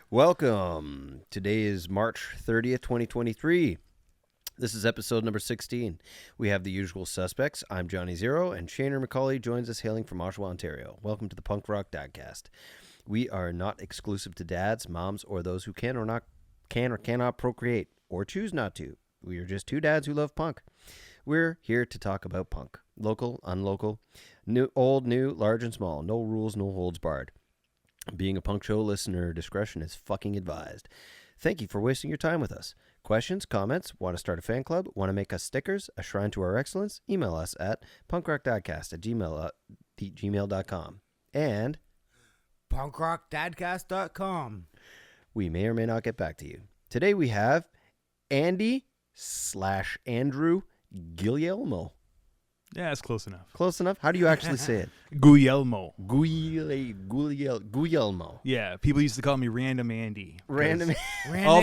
Welcome. Today is March 30th, 2023. This is episode number 16. We have the usual suspects. I'm Johnny Zero, and Shaner McCauley joins us hailing from Oshawa, Ontario. Welcome to the Punk Rock Dadcast. We are not exclusive to dads, moms, or those who can or cannot procreate, or choose not to. We are just two dads who love punk. We're here to talk about punk. Local, unlocal, new, old, new, large, and small. No rules, no holds barred. Being a punk show listener, discretion is fucking advised. Thank you for wasting your time with us. Questions, comments, want to start a fan club, want to make us stickers, a shrine to our excellence? Email us at punkrockdadcast@gmail.com. And punkrockdadcast.com. we may or may not get back to you. Today we have Andy/Andrew Guglielmo. Yeah, it's close enough. Close enough? How do you actually say it? Guglielmo. Guglielmo. Yeah, people used to call me Random Andy. Random. All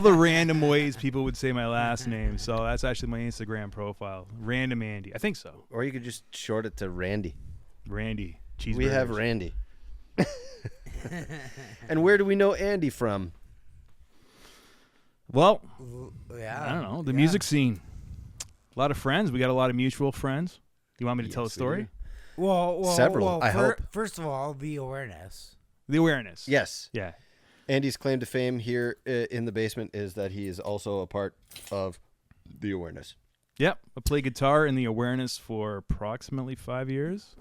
the random ways people would say my last name. So that's actually my Instagram profile. Random Andy. I think so. Or you could just short it to Randy. Randy. Cheeseburgers. We have Randy. And where do we know Andy from? Well, Yeah. I don't know. The music scene. A lot of friends. We got a lot of mutual friends. You want me to tell a story? Well, Several, I hope. First of all, the awareness. The awareness. Yes. Yeah. Andy's claim to fame here in the basement is that he is also a part of the awareness. Yep. I played guitar in the awareness for approximately 5 years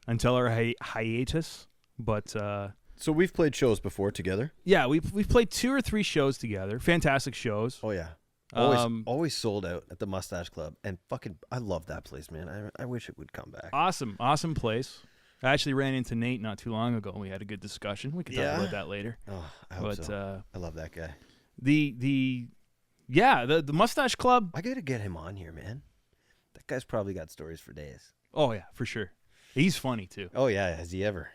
until our hiatus. But So we've played shows before together. yeah, we've played 2 or 3 shows together. Fantastic shows. Oh yeah. Always sold out at the Mustache Club, and fucking I love that place, man. I wish it would come back. Awesome place. I actually ran into Nate not too long ago, and we had a good discussion. We can talk Yeah? about that later. Oh, I hope so. I love that guy. The Mustache Club. I gotta get him on here, man. That guy's probably got stories for days. Oh yeah, for sure. He's funny too. Oh yeah, has he ever?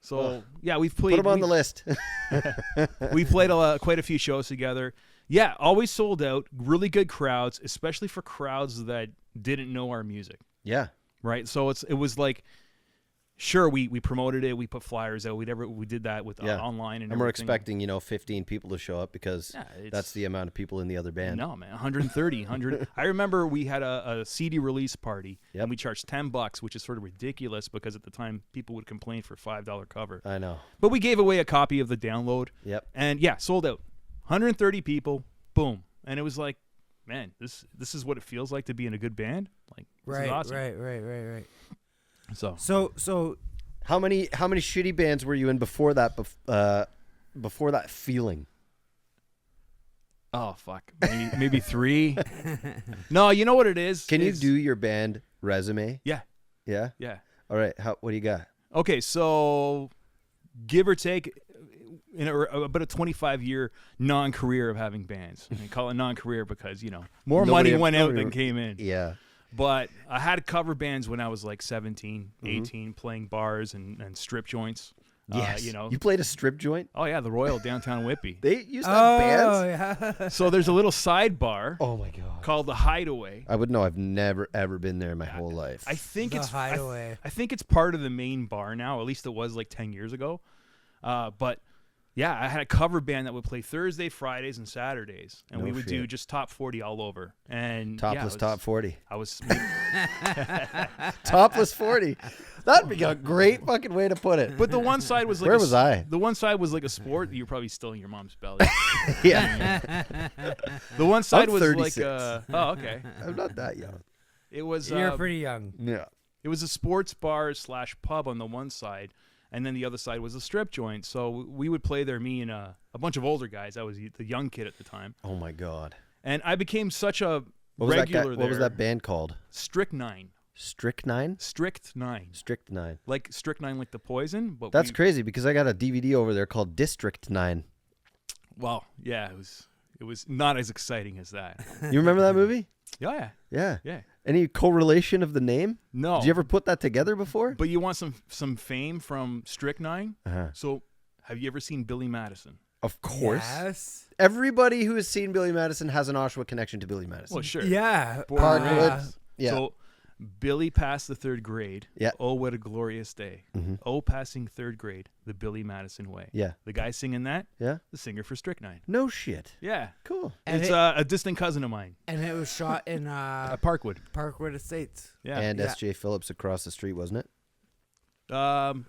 So yeah, we've played. Put him on the list. We played quite a few shows together. Yeah, always sold out. Really good crowds, especially for crowds that didn't know our music. Yeah. Right. So it was like, sure, we promoted it. We put flyers out. We did that with online and we're everything. expecting 15 people to show up because Yeah, that's the amount of people in the other band. No, man, 130, 100. I remember we had a CD release party, and we charged $10, which is sort of ridiculous because at the time people would complain for $5 cover. I know. But we gave away a copy of the download. Yep. And yeah, sold out. 130 people, boom. And it was like, man, this is what it feels like to be in a good band. Like, this is awesome. Right. So How many shitty bands were you in before that? Before that feeling? oh fuck, maybe 3. No, you know what it is. Can you do your band resume? Yeah. Yeah. Yeah. All right. What do you got? Okay, so give or take, in about a 25-year non-career of having bands. I call it non-career because more money went out than came in. Yeah. But I had cover bands when I was like 17, 18, playing bars and strip joints. Yes. You played a strip joint? Oh yeah, the Royal downtown Whitby. They used to have bands? Yeah. So there's a little sidebar Oh my God. called the Hideaway. I would know. I've never ever been there in my whole life. I think The it's Hideaway. I think it's part of the main bar now. At least it was like 10 years ago. But yeah, I had a cover band that would play Thursday, Fridays, and Saturdays, and No we would shit. do just top 40 all over. And Topless top 40. I was Topless 40. That'd be a great fucking way to put it. but the one side was like Where was I? The one side was like a sport. You're probably still in your mom's belly. Yeah. The one side I'm was 36. like oh okay. I'm not that young. It was You're pretty young. Yeah. it was a sports bar / pub on the one side, and then the other side was a strip joint. So we would play there, me and a bunch of older guys. I was the young kid at the time, Oh my God. and I became such a What was regular that? there. What was that band called? Strychnine. Strychnine? Strychnine. Strychnine. Like strychnine, like the poison. But That's crazy because I got a DVD over there called District 9. Well, yeah, it was not as exciting as that. You remember that movie? Oh, yeah. Yeah. Yeah. Any correlation of the name? No. Did you ever put that together before? But you want some fame from Strychnine? Uh-huh. So have you ever seen Billy Madison? Of course. Yes. Everybody who has seen Billy Madison has an Oshawa connection to Billy Madison. Well, sure. Yeah. Born and Parkwood. raised. Yeah. So Billy passed the third grade. Yeah. Oh, what a glorious day. Mhm. Oh, passing third grade, the Billy Madison way. Yeah. The guy singing that, Yeah. the singer for Strychnine. No shit. Yeah. Cool. And It's it- a distant cousin of mine. And it was shot in Parkwood. Parkwood Estates. Yeah. And Yeah. S.J. Phillips across the street, wasn't it? No.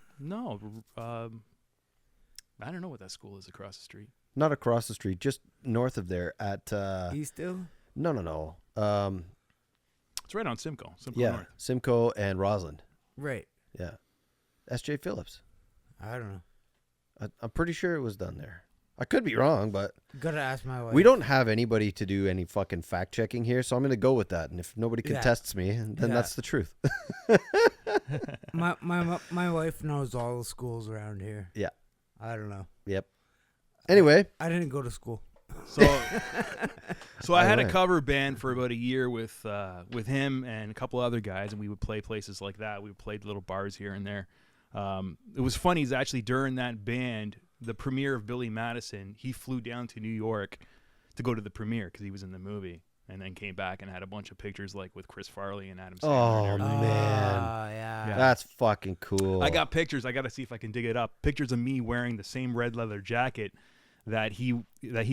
I don't know what that school is across the street. Not across the street, just north of there at Eastville? no. It's right on Simcoe. Simcoe Yeah, North. Simcoe and Roslyn. Right. Yeah. S.J. Phillips. I don't know. I'm pretty sure it was done there. I could be wrong, but Gotta ask my wife. we don't have anybody to do any fucking fact checking here, so I'm going to go with that. And if nobody Yeah. contests me, then Yeah. that's the truth. My wife knows all the schools around here. Yeah. I don't know. Yep. Anyway, I didn't go to school. So, I had a went. cover band for about a year with him and a couple other guys, and we would play places like that. We played little bars here and there. It was funny. Is actually during that band, the premiere of Billy Madison, he flew down to New York to go to the premiere because he was in the movie, and then came back and had a bunch of pictures like with Chris Farley and Adam Sandler. Oh, and everything. man. Yeah. that's fucking cool. I got pictures. I got to see if I can dig it up. Pictures of me wearing the same red leather jacket that he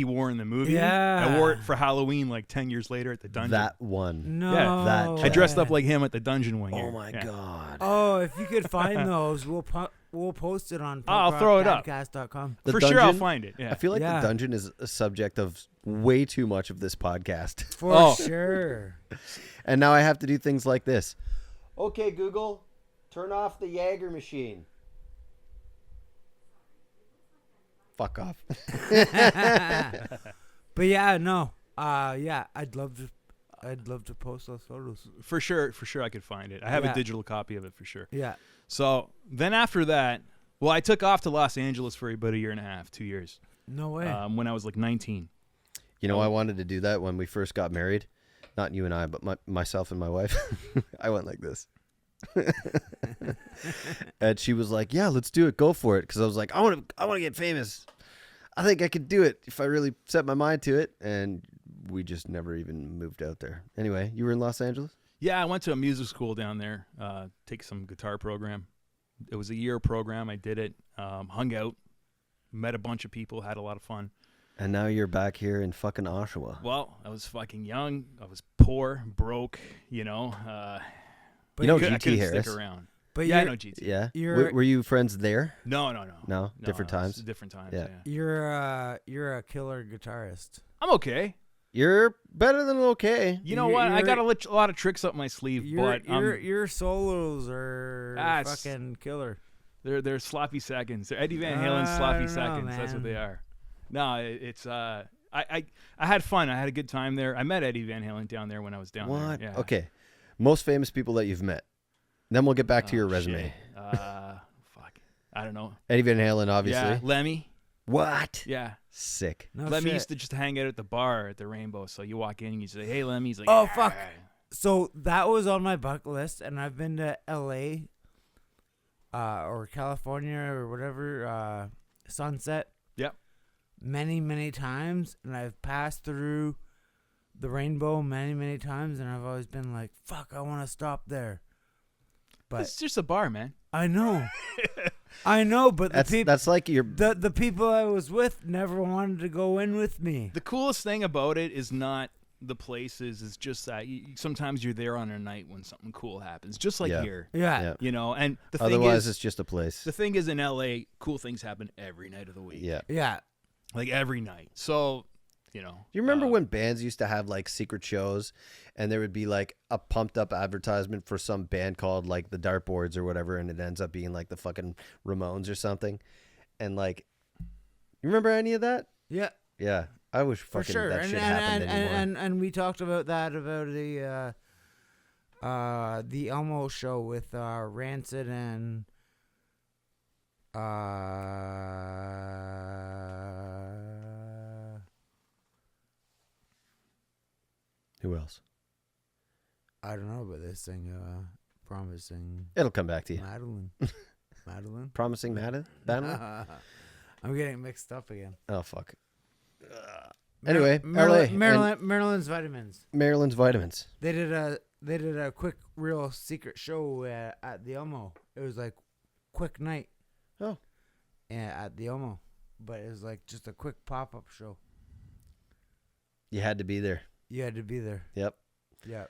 wore in the movie. Yeah. I wore it for Halloween like 10 years later at the dungeon. that one. No. Yeah, that I dressed up way. like him at the dungeon one year. Oh, my Yeah. God. Oh, if you could find those, we'll post it on I'll throw it up. punkrockpodcast.com. The For sure, I'll dungeon- find it. I Yeah. feel like Yeah. the dungeon is a subject of way too much of this podcast. For Oh. sure. And now I have to do things like this. Okay, Google, turn off the Jaeger machine. Fuck off. But yeah, no. Yeah, I'd love to post those photos. For sure, I could find it. I have Yeah. a digital copy of it for sure. Yeah. So then after that, well, I took off to Los Angeles for about a year and a half, 2 years, No way. when I was like 19. You know, I wanted to do that when we first got married. Not you and I, but myself and my wife. I went like this. And she was like, yeah, let's do it. Go for it. Because I was like, I want to get famous. I think I could do it if I really set my mind to it. And we just never even moved out there. Anyway, you were in Los Angeles? Yeah, I went to a music school down there, take some guitar program. It was a year program. I did it, hung out, met a bunch of people, had a lot of fun. And now you're back here in fucking Oshawa. Well, I was fucking young. I was poor, broke, you know. But You know I couldn't GT stick Harris? around. But Yeah, I you're, know GT. Yeah. You're- Were you friends there? No. No? Different it was times? Different times, Yeah. yeah. you're a killer guitarist. I'm okay. You're better than okay. You know You're- what? I got you're- a lot of tricks up my sleeve, but Your solos are it's- fucking killer. they're sloppy seconds. They're Eddie Van Halen's sloppy I don't know, seconds. That's what man. they are. No, it's I had fun. I had a good time there. I met Eddie Van Halen down there when I was down What? there. Yeah. Okay. Most famous people that you've met. Then we'll get back to your Oh, resume. shit. Fuck. I don't know. Eddie Van Halen, obviously. Yeah, Lemmy. What? Yeah. Sick. No Lemmy shit. used to just hang out at the bar at the Rainbow. So you walk in and you say, "Hey, Lemmy." He's like, Oh, "Yeah." fuck. So that was on my bucket list, and I've been to L.A. Or California or whatever, Sunset. Yep. Many times, and I've passed through the Rainbow many times, and I've always been like, "Fuck, I want to stop there." But It's just a bar, man. I know, but That's like your. the people I was with never wanted to go in with me. The coolest thing about it is not the places. It's just that sometimes you're there on a night when something cool happens, just like Yeah. here. Yeah. Yeah. You know, and the thing Otherwise, is, it's just a place. the thing is in LA, cool things happen every night of the week. Yeah. Yeah. Like every night. So, you know. Do you remember when bands used to have like secret shows and there would be like a pumped up advertisement for some band called like the Dartboards or whatever, and it ends up being like the fucking Ramones or something? And like, you remember any of that? Yeah. Yeah. I wish For fucking sure. that shit happened anymore. And we talked about that about the Elmo show with Rancid and Who else? I don't know about this thing, Promising It'll come back to you. Madeline. Promising Madeline? I'm getting mixed up again. Oh, fuck. Anyway, LA. and Maryland's Vitamins. Maryland's Vitamins. They did they did a quick, real secret show at the Elmo. It was like quick night. Oh. At the Elmo, but it was like just a quick pop-up show. You had to be there. You had to be there. Yep. Yeah.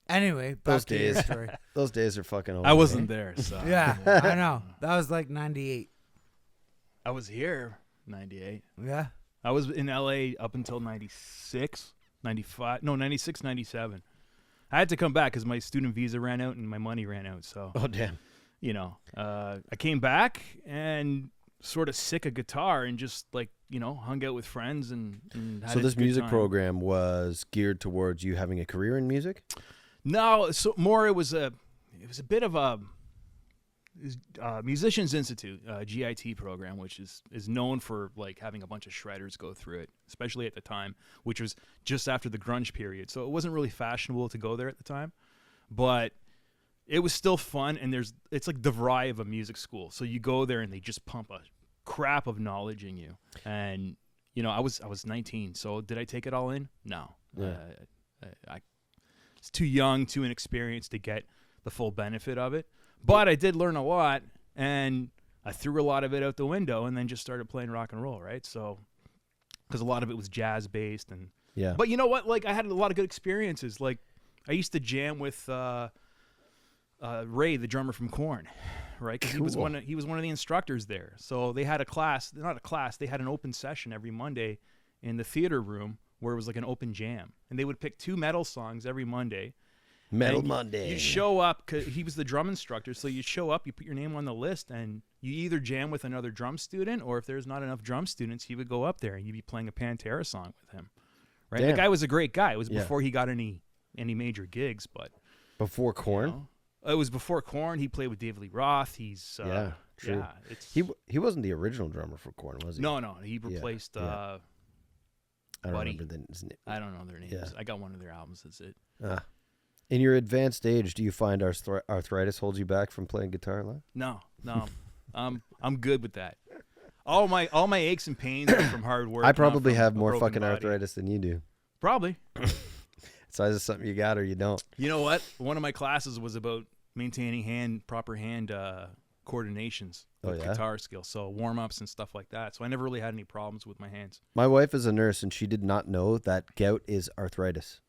Anyway, back Those to your days. story. Those days are fucking over. I wasn't there, so. Yeah, I know. That was like 98. I was here 98. Yeah. I was in LA up until 96, 95. No, 96, 97. I had to come back because my student visa ran out and my money ran out. So, Oh, damn. you know, I came back and sort of sick of guitar and just like, you know, hung out with friends and had So a this good music time. program was geared towards you having a career in music? No, so more it was a bit of a Musicians Institute, GIT program, which is known for like having a bunch of shredders go through it, especially at the time, which was just after the grunge period. So it wasn't really fashionable to go there at the time, but it was still fun. And it's like the DeVry of a music school. So you go there and they just pump a crap of knowledge in you. And you know, I was 19, so did I take it all in? No, Yeah. I was too young, too inexperienced to get the full benefit of it. But I did learn a lot, and I threw a lot of it out the window, and then just started playing rock and roll, right? So, because a lot of it was jazz based, and Yeah. but you know what? Like I had a lot of good experiences. Like I used to jam with Ray, the drummer from Korn, right? 'Cause he was Cool. one of the instructors there. So they had they had an open session every Monday in the theater room where it was like an open jam, and they would pick 2 metal songs every Monday. Metal And Monday. You show up, cause he was the drum instructor, so you show up, you put your name on the list, and you either jam with another drum student, or if there's not enough drum students, he would go up there and you'd be playing a Pantera song with him. Right? Damn. The guy was a great guy. It was Yeah. before he got any major gigs, but Before Korn? you know, it was before Korn. He played with David Lee Roth. He's Yeah, true. Yeah, it's He wasn't the original drummer for Korn, was he? no. He replaced. yeah. I don't Buddy. remember his name. I don't know their names. Yeah. I got one of their albums. That's it. In your advanced age, do you find arthritis holds you back from playing guitar live? No. I'm good with that. All my aches and pains are from hard work. I not probably from have a more broken fucking body. arthritis than you do. Probably. It's either something you got or you don't. You know what? One of my classes was about maintaining proper hand coordinations Oh, with yeah? guitar skills, so warm ups and stuff like that. So I never really had any problems with my hands. My wife is a nurse, and she did not know that gout is arthritis.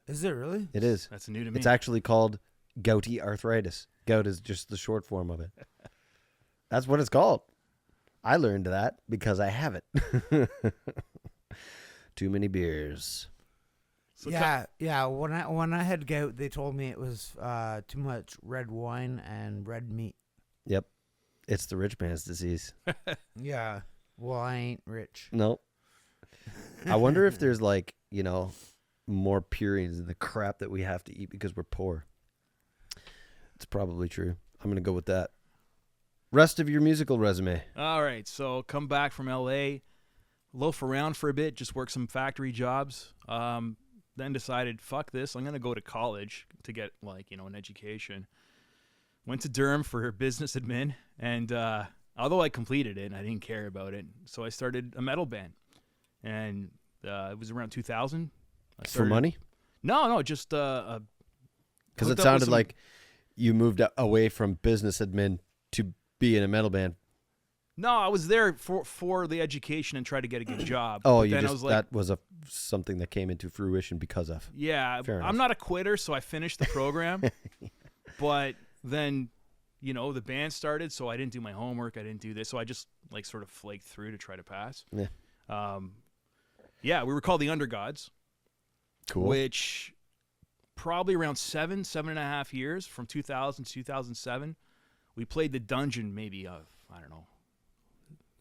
Is it really? It is. That's new to me. It's actually called gouty arthritis. Gout is just the short form of it. That's what it's called. I learned that because I have it. Too many beers. So Yeah. When I had gout, they told me it was too much red wine and red meat. Yep. It's the rich man's disease. Yeah. Well, I ain't rich. Nope. I wonder if there's like, more purines in the crap that we have to eat because we're poor. It's probably true. I'm going to go with that. Rest of your musical resume. All right, so come back from LA, loaf around for a bit, just work some factory jobs. Then decided, fuck this, I'm gonna go to college to get an education. Went to Durham for business admin, and although I completed it, I didn't care about it. So I started a metal band, and it was around 2000. For money? No, just Because hooked it up with sounded some- like you moved away from business admin to be in a metal band. No, I was there for the education and try to get a good job. Oh, But you then I just was like, that was something that came into fruition because of. yeah, Fair enough. I'm not a quitter, so I finished the program. But then, the band started, so I didn't do my homework. I didn't do this, so I just sort of flaked through to try to pass. Yeah. Yeah, we were called the Undergods, Cool. which probably around 7.5 years, from 2000 to 2007, we played the Dungeon maybe, I don't know,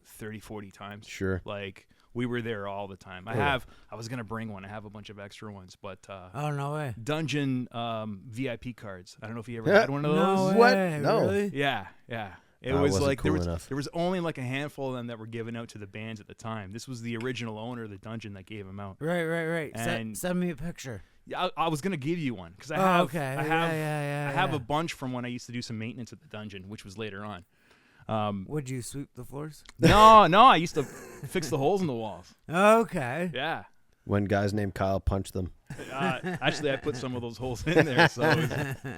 30, 40 times. Sure. We were there all the time. I was going to bring one. I have a bunch of extra ones, but Oh, no way. Dungeon VIP cards. I don't know if you ever had one of those. No What? way. No. Really? Yeah. It I was wasn't like cool there enough. was only like a handful of them that were given out to the bands at the time. This was the original owner of the Dungeon that gave them out. Right. And- Send me a picture. Yeah, I was gonna give you one because I Oh, have okay. I have Yeah, I have yeah. a bunch from when I used to do some maintenance at the Dungeon, which was later on. Would you sweep the floors? No, I used to fix the holes in the walls. Okay. Yeah. When guys named Kyle punched them. Actually, I put some of those holes in there. So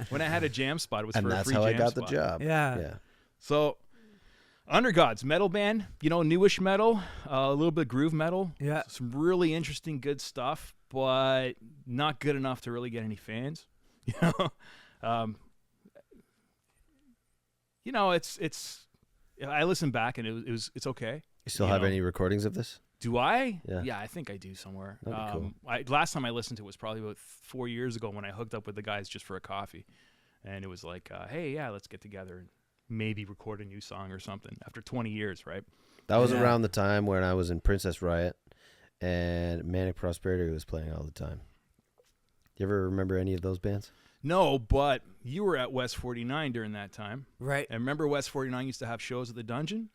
when I had a jam spot, it was And for a that's free how I jam got spot. the job. Yeah. So, Undergods, metal band, newish metal, a little bit of groove metal. Yeah. Some really interesting, good stuff, but not good enough to really get any fans. It's. I listened back and it's okay. You still have any recordings of this? Do I? Yeah. I think I do somewhere. That'd be cool. Last time I listened to it was probably about 4 years ago when I hooked up with the guys just for a coffee, and it was like, hey, yeah, let's get together and maybe record a new song or something after 20 years, right? That was Yeah. around the time when I was in Princess Riot and Manic Prosperity was playing all the time. You ever remember any of those bands? No, but you were at West 49 during that time. Right. And remember West 49 used to have shows at the Dungeon?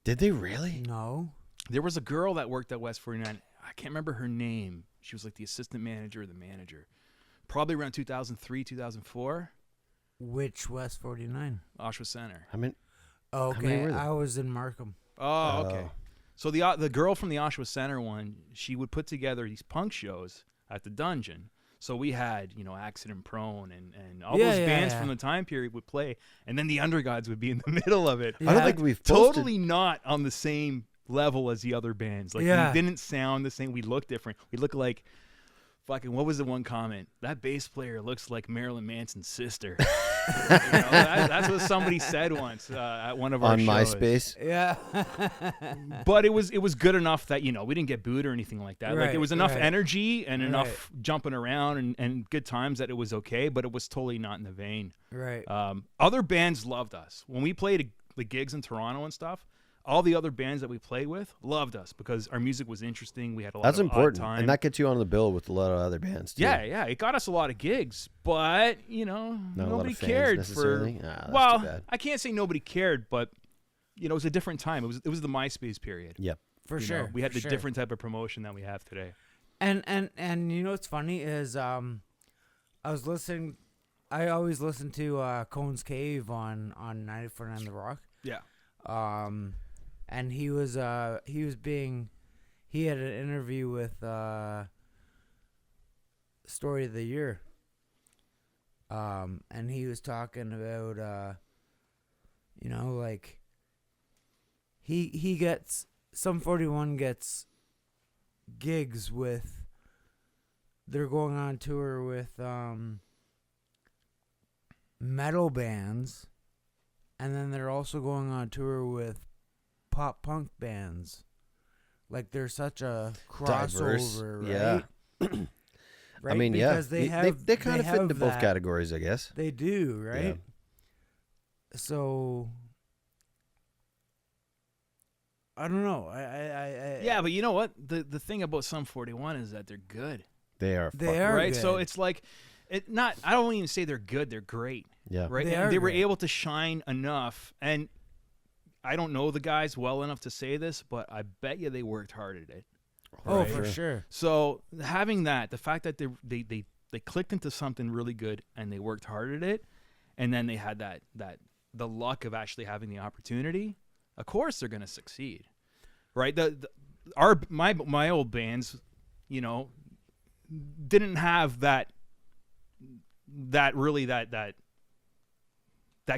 Did they really? No. There was a girl that worked at West 49. I can't remember her name. She was like the assistant manager or the manager. Probably around 2003, 2004. Which West 49? Oshawa Center. I mean, many Okay, were there? I was in Markham. Oh, okay. So the girl from the Oshawa Center one, she would put together these punk shows at the Dungeon. So we had, Accident Prone and all those bands from the time period would play, and then the Undergods would be in the middle of it. I don't think we've posted. Totally not on the same level as the other bands. Like, we didn't sound the same. We looked different. We looked like fucking, what was the one comment? That bass player looks like Marilyn Manson's sister. That's what somebody said once at one of our on shows. MySpace. Yeah. But it was good enough that, we didn't get booed or anything like that. Like, Right, there was enough right. energy and enough jumping around and good times that it was okay, but it was totally not in the vein. Right. Other bands loved us. When we played the gigs in Toronto and stuff, all the other bands that we played with loved us because our music was interesting. We had a lot That's of important, odd time. and that gets you on the bill with a lot of other bands too. Yeah, it got us a lot of gigs, but Not a lot nobody of fans cared for. necessarily? That's too Well, bad. I can't say nobody cared, but it was a different time. It was the MySpace period. Yep. For You sure. know, we had for the sure. different type of promotion that we have today. And what's funny is I was listening. I always listen to Cone's Cave on 94.9 The Rock. Yeah. And he had an interview with Story of the Year. And he was talking about like he gets Sum 41 gets gigs with, they're going on tour with metal bands, and then they're also going on tour with pop punk bands. Like, they're such a Diverse, crossover, yeah. right? Right? I mean, Because yeah, they they kind of fit into both that. categories, I guess. They do, right? Yeah. So I don't know. I Yeah, but you know what? The thing about Sum 41 is that they're good. They are. They fucking- are Right? So good. it's like, I don't even say they're good, they're great. Yeah. Right? They And are they were great. able to shine enough, and I don't know the guys well enough to say this, but I bet you they worked hard at it. Oh, Right. for sure. So having that, the fact that they clicked into something really good and they worked hard at it, and then they had the luck of actually having the opportunity, of course they're going to succeed. Right? My old bands, didn't have that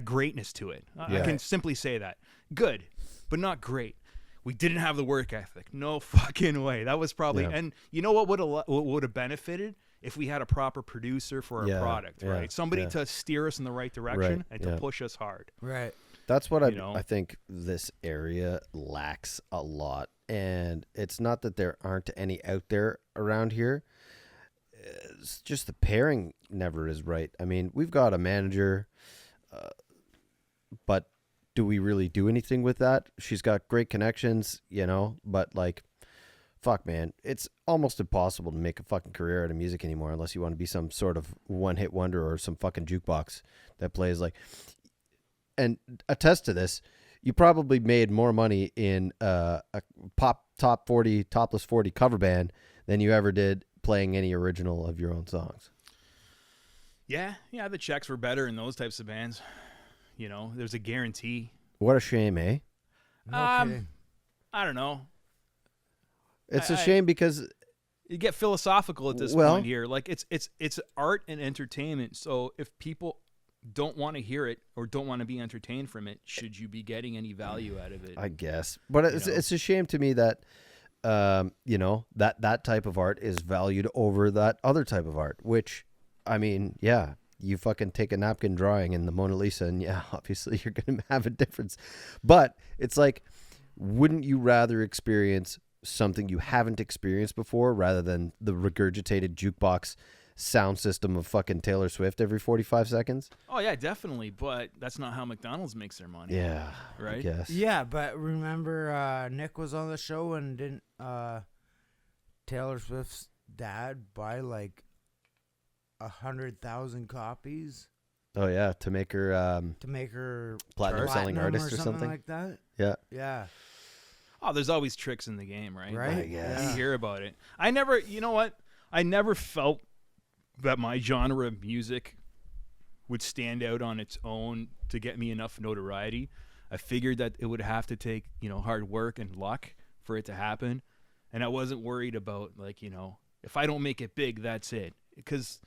greatness to it. I Yeah. can simply say that. Good, but not great. We didn't have the work ethic. No fucking way. That was probably, Yeah. and you know what would have benefited if we had a proper producer for our Yeah, product, yeah, right? Somebody yeah. to steer us in the right direction Right, and to yeah. push us hard. Right. That's what You know? I think this area lacks a lot. And it's not that there aren't any out there around here. It's just the pairing never is right. I mean, we've got a manager, but do we really do anything with that? She's got great connections, but like, fuck, man, it's almost impossible to make a fucking career out of music anymore unless you want to be some sort of one-hit wonder or some fucking jukebox that plays like... And attest to this, you probably made more money in a top 40, topless 40 cover band than you ever did playing any original of your own songs. Yeah, the checks were better in those types of bands. There's a guarantee. What a shame, eh? No kidding. I don't know. It's a I- shame because you get philosophical at this Well- point here. Like it's art and entertainment. So if people don't want to hear it or don't want to be entertained from it, should you be getting any value out of it? I guess, but it's, know? it's a shame to me that that type of art is valued over that other type of art. Which, I mean, yeah, you fucking take a napkin drawing in the Mona Lisa, and yeah, obviously you're gonna have a difference. But it's like, wouldn't you rather experience something you haven't experienced before rather than the regurgitated jukebox sound system of fucking Taylor Swift every 45 seconds? Oh yeah, definitely. But that's not how McDonald's makes their money. Yeah, I Right? guess. Yeah, but remember Nick was on the show and didn't Taylor Swift's dad buy like 100,000 copies Oh yeah, to make her to make her platinum selling artist or something. like that? Yeah. Yeah. Oh, there's always tricks in the game, right? Right? I guess. You hear about it. I never, you know what? I never felt that my genre of music would stand out on its own to get me enough notoriety. I figured that it would have to take, hard work and luck for it to happen. And I wasn't worried about, if I don't make it big, that's it. Because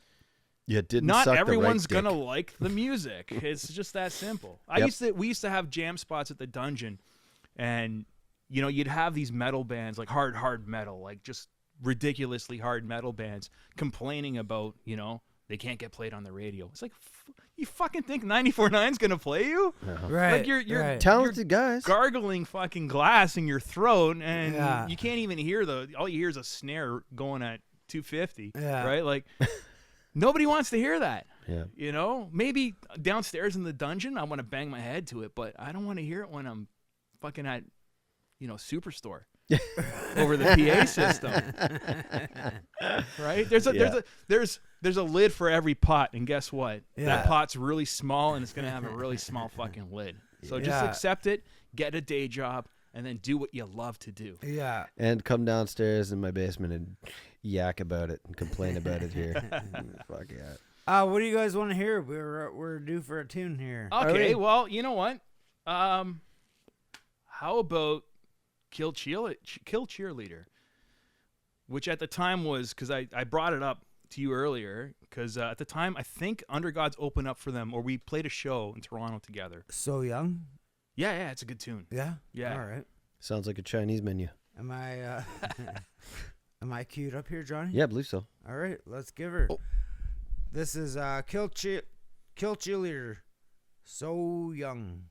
You didn't not suck the everyone's right dick. gonna like the music. It's just that simple. Yep. We used to have jam spots at the Dungeon, and you'd have these metal bands like hard metal, like just ridiculously hard metal bands complaining about they can't get played on the radio. It's like, you fucking think 94.9's gonna play you? Right. Like you're right. Talented guys. gargling fucking glass in your throat, and Yeah. you can't even hear all you hear is a snare going at 250. Yeah. Right? Like nobody wants to hear that. Yeah. Maybe downstairs in the dungeon I want to bang my head to it, but I don't want to hear it when I'm fucking at Superstore over the PA system. Right? There's a lid for every pot, and guess what? Yeah. That pot's really small, and it's gonna have a really small fucking lid. So just Yeah. accept it, get a day job, and then do what you love to do. Yeah. And come downstairs in my basement and yak about it and complain about it here. Fuck yeah. What do you guys want to hear? We're due for a tune here. Okay, well, you know what? How about Kill Cheerleader? Which at the time was, because I brought it up to you earlier, because at the time I think Under God's opened up for them, or we played a show in Toronto together. So Young? Yeah, it's a good tune. Yeah? Yeah. All right. Sounds like a Chinese menu. Am I am I queued up here, Johnny? Yeah, I believe so. All right, let's give her. Oh. This is Kill Cheerleader. So Young.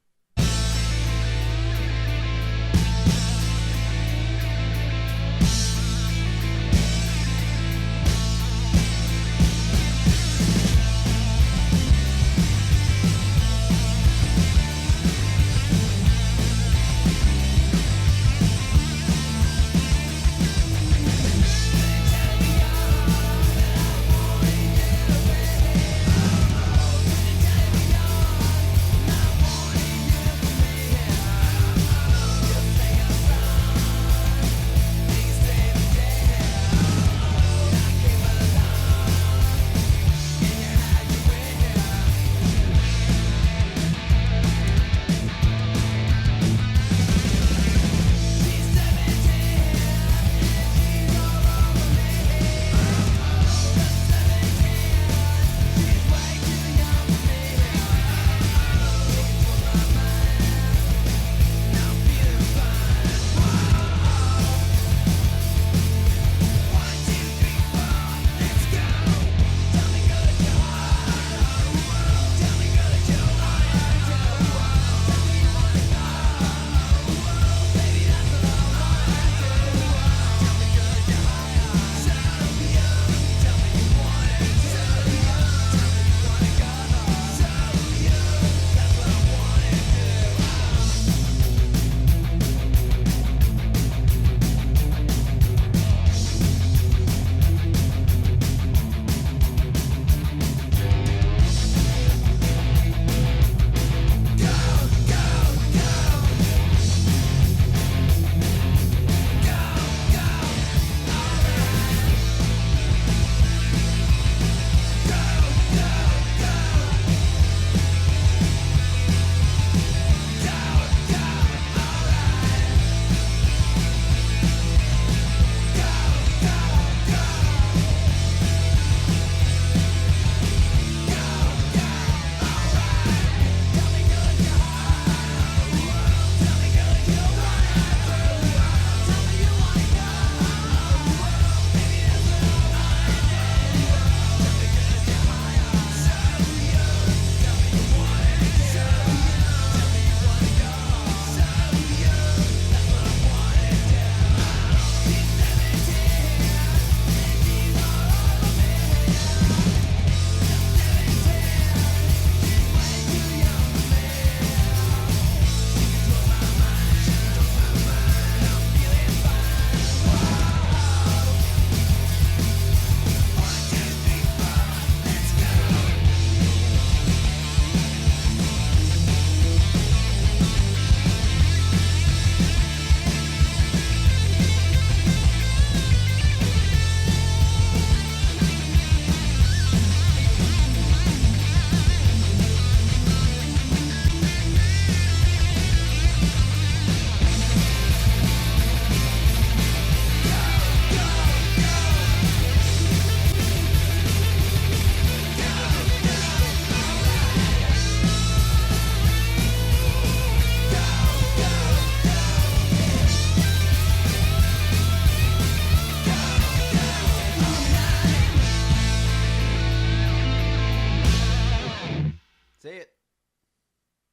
Now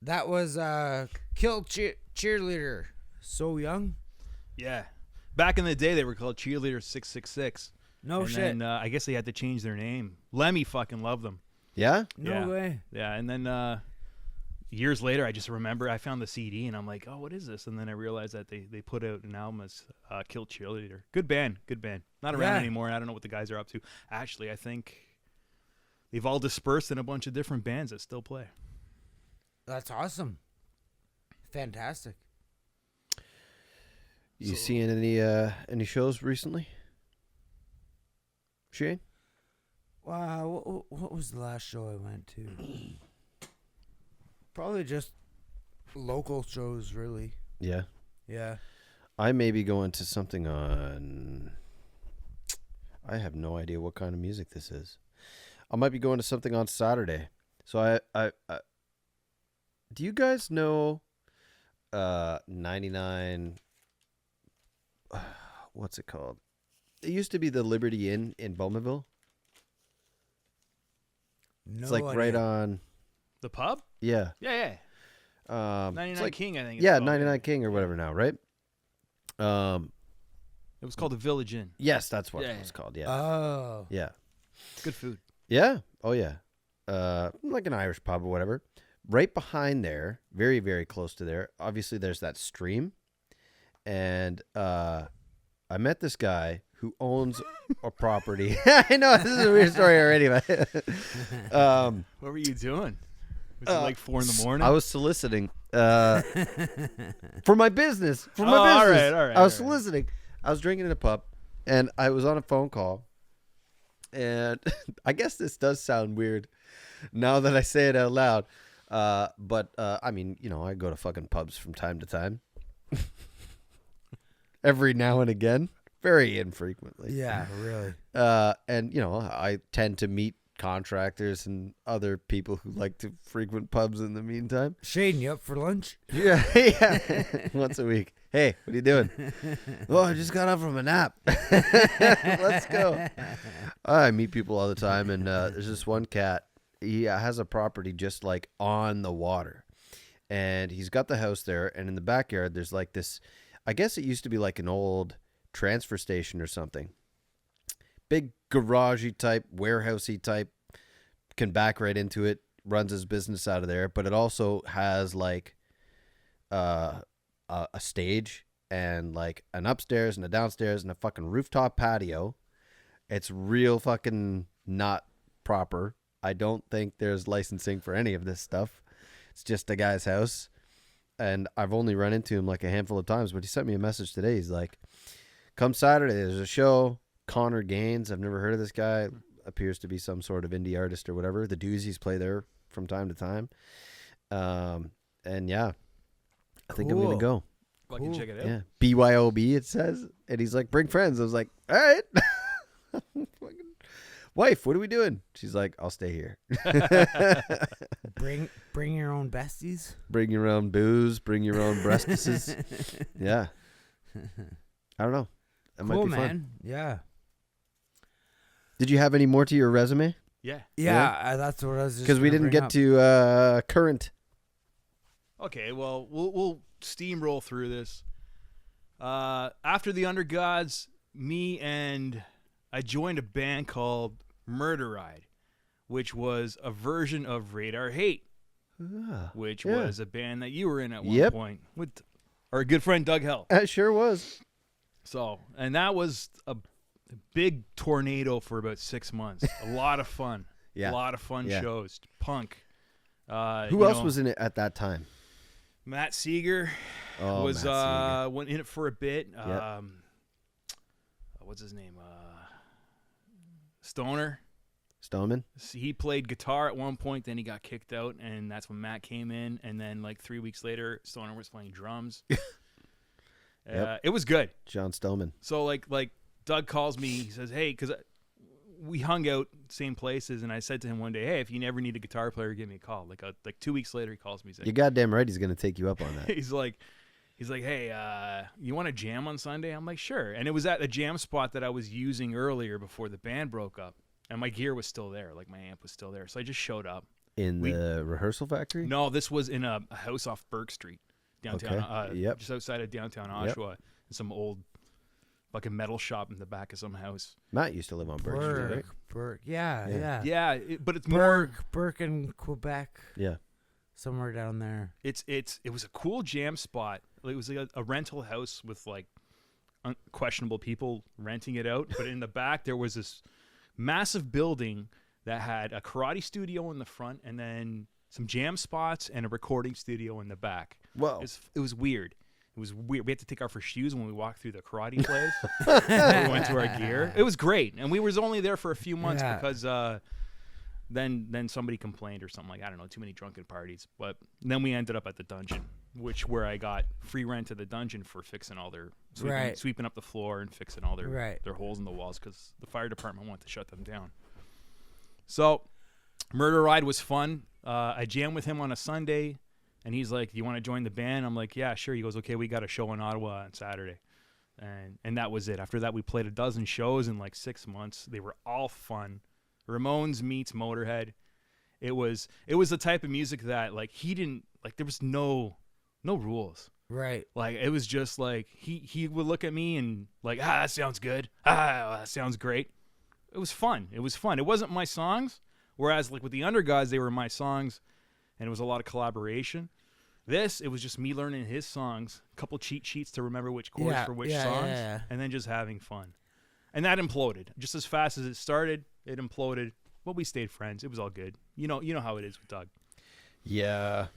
That was Kill Cheerleader. So Young. Yeah. Back in the day, they were called Cheerleader 666. No and shit. Then, I guess they had to change their name. Lemmy fucking loved them. Yeah? No Yeah. way. Yeah, and then years later, I just remember I found the CD, and I'm like, oh, what is this? And then I realized that they put out an album as Kill Cheerleader. Good band. Not around Yeah. anymore. I don't know what the guys are up to. Actually, I think they've all dispersed in a bunch of different bands that still play. That's awesome. Fantastic. You seeing any shows recently? Shane? Wow, what was the last show I went to? Probably just local shows, really. Yeah. Yeah. I may be going to something on... I have no idea what kind of music this is. I might be going to something on Saturday. So I do you guys know 99... what's it called? It used to be the Liberty Inn in Bowmanville. No It's like idea. right on... The pub? Yeah. Yeah. 99 it's like, King, I think. It's yeah, called. 99 King or whatever now, right? It was called the Village Inn. Yes, that's what Yeah. it was called. Yeah. Oh. Yeah. Good food. Yeah. Oh, yeah. Like an Irish pub or whatever. Right behind there, very, very close to there, obviously there's that stream. And I met this guy who owns a property. I know, this is a weird story already. But What were you doing? Was it like 4 in the morning? I was soliciting for my business. For my Oh, all business. right, I was all right. soliciting. I was drinking in a pub, and I was on a phone call. And I guess this does sound weird now that I say it out loud. But I mean, you know, I go to fucking pubs from time to time. Every now and again. Very infrequently. Yeah, really. And, you know, I tend to meet contractors and other people who like to frequent pubs in the meantime. Shane, you up for lunch? Yeah, yeah. Once a week. Hey, what are you doing? Oh, I just got up from a nap. Let's go. I meet people all the time, and there's this one cat. He has a property just like on the water, and he's got the house there, and in the backyard there's like this, I guess it used to be like an old transfer station or something. Big garagey type, warehousey type, can back right into it, runs his business out of there, but it also has like a stage and like an upstairs and a downstairs and a fucking rooftop patio. It's real fucking not proper. I don't think there's licensing for any of this stuff. It's just a guy's house. And I've only run into him like a handful of times, but he sent me a message today. He's like, come Saturday, there's a show. Connor Gaines, I've never heard of this guy. Appears to be some sort of indie artist or whatever. The Doozies play there from time to time. And yeah, I think I'm going to go. Fucking check it out. Yeah. BYOB, it says. And he's like, bring friends. I was like, all right. Wife, what are we doing? She's like, I'll stay here. Bring your own besties. Bring your own booze. Bring your own breastises. Yeah. I don't know. That might Cool, be man. fun. Yeah. Did you have any more to your resume? Yeah. Yeah, that's what I was just Because we gonna didn't bring get up. to current. Okay, well, we'll steamroll through this. After the Undergods, I joined a band called Murder Ride, which was a version of Radar Hate, which yeah. was a band that you were in at one Yep. point with our good friend Doug Hell. It sure was. So, and that was a big tornado for about 6 months. A lot of fun. Yeah. A lot of fun Yeah. shows. Punk. Who else was in it at that time? Matt Seeger Oh, was Matt Seeger. went in it for a bit. Yep. What's his name? Stoner. Stoneman? He played guitar at one point, then he got kicked out, and that's when Matt came in. And then like 3 weeks later, Stoner was playing drums. Yep. It was good. John Stoneman. So like Doug calls me. He says, "Hey," because we hung out same places, and I said to him one day, "Hey, if you never need a guitar player, give me a call." Like 2 weeks later, he calls me. He's like, You're goddamn right he's going to take you up on that. he's like, "Hey, you want to jam on Sunday?" I'm like, "Sure." And it was at a jam spot that I was using earlier before the band broke up, and my gear was still there, like my amp was still there. So I just showed up, In the rehearsal factory? No, this was in a house off Burke Street, downtown. Okay. Yep. Just outside of downtown Yep. Oshawa. Some old fucking metal shop in the back of some house. Matt used to live on Burke Street, right? Burke. Yeah, Yeah. yeah. Yeah, but it's more. Burke in Quebec, Yeah. somewhere down there. It was a cool jam spot. It was like a rental house with like questionable people renting it out. But in the back there was this massive building that had a karate studio in the front and then some jam spots and a recording studio in the back. Whoa. It was weird. It was weird. We had to take off our shoes when we walked through the karate place. We went to our gear. It was great, and we was only there for a few months Yeah. because then somebody complained or something like, I don't know, too many drunken parties. But then we ended up at the dungeon, where I got free rent to the dungeon for fixing all their sweeping up the floor and fixing all their holes in the walls because the fire department wanted to shut them down. So, Murder Ride was fun. I jammed with him on a Sunday. And he's like, "Do you want to join the band?" I'm like, "Yeah, sure." He goes, "Okay, we got a show in Ottawa on Saturday," and that was it. After that, we played a dozen shows in like 6 months. They were all fun. Ramones meets Motorhead. It was the type of music that like he didn't like. There was no rules. Right. Like it was just like he would look at me and like, that sounds good. That sounds great. It was fun. It wasn't my songs. Whereas like with the Undergods, they were my songs. And it was a lot of collaboration. It was just me learning his songs, a couple cheat sheets to remember which chords for which songs, and then just having fun. And that imploded. Just as fast as it started, it imploded. But we stayed friends. It was all good. You know how it is with Doug. Yeah.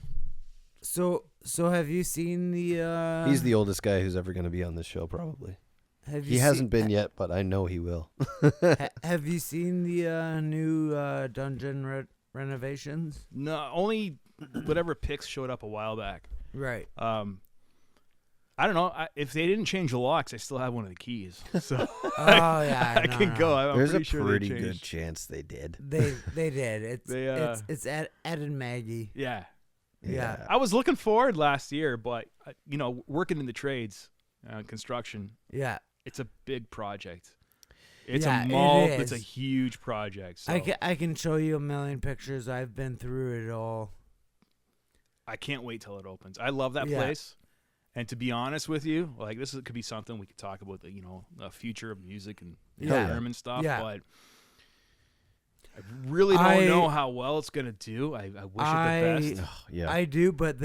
So have you seen the? He's the oldest guy who's ever going to be on this show, probably. He hasn't been yet, but I know he will. Have you seen the new dungeon renovations? No, only whatever pics showed up a while back. Right. I don't know. If they didn't change the locks, I still have one of the keys. So I can go. I'm There's pretty a sure pretty they good changed. chance they did. They did. It's Ed and Maggie. Yeah. Yeah. I was looking forward last year, but working in the trades, construction. Yeah. It's a big project. It's Yeah, a mall. it It's a is. huge project. So I can show you a million pictures. I've been through it all. I can't wait till it opens. I love that Yeah. place. And to be honest with you, like could be something we could talk about, the future of music and Yeah. term and stuff. Yeah. But I really don't know how well it's gonna do. I wish it the best. Yeah. I do, but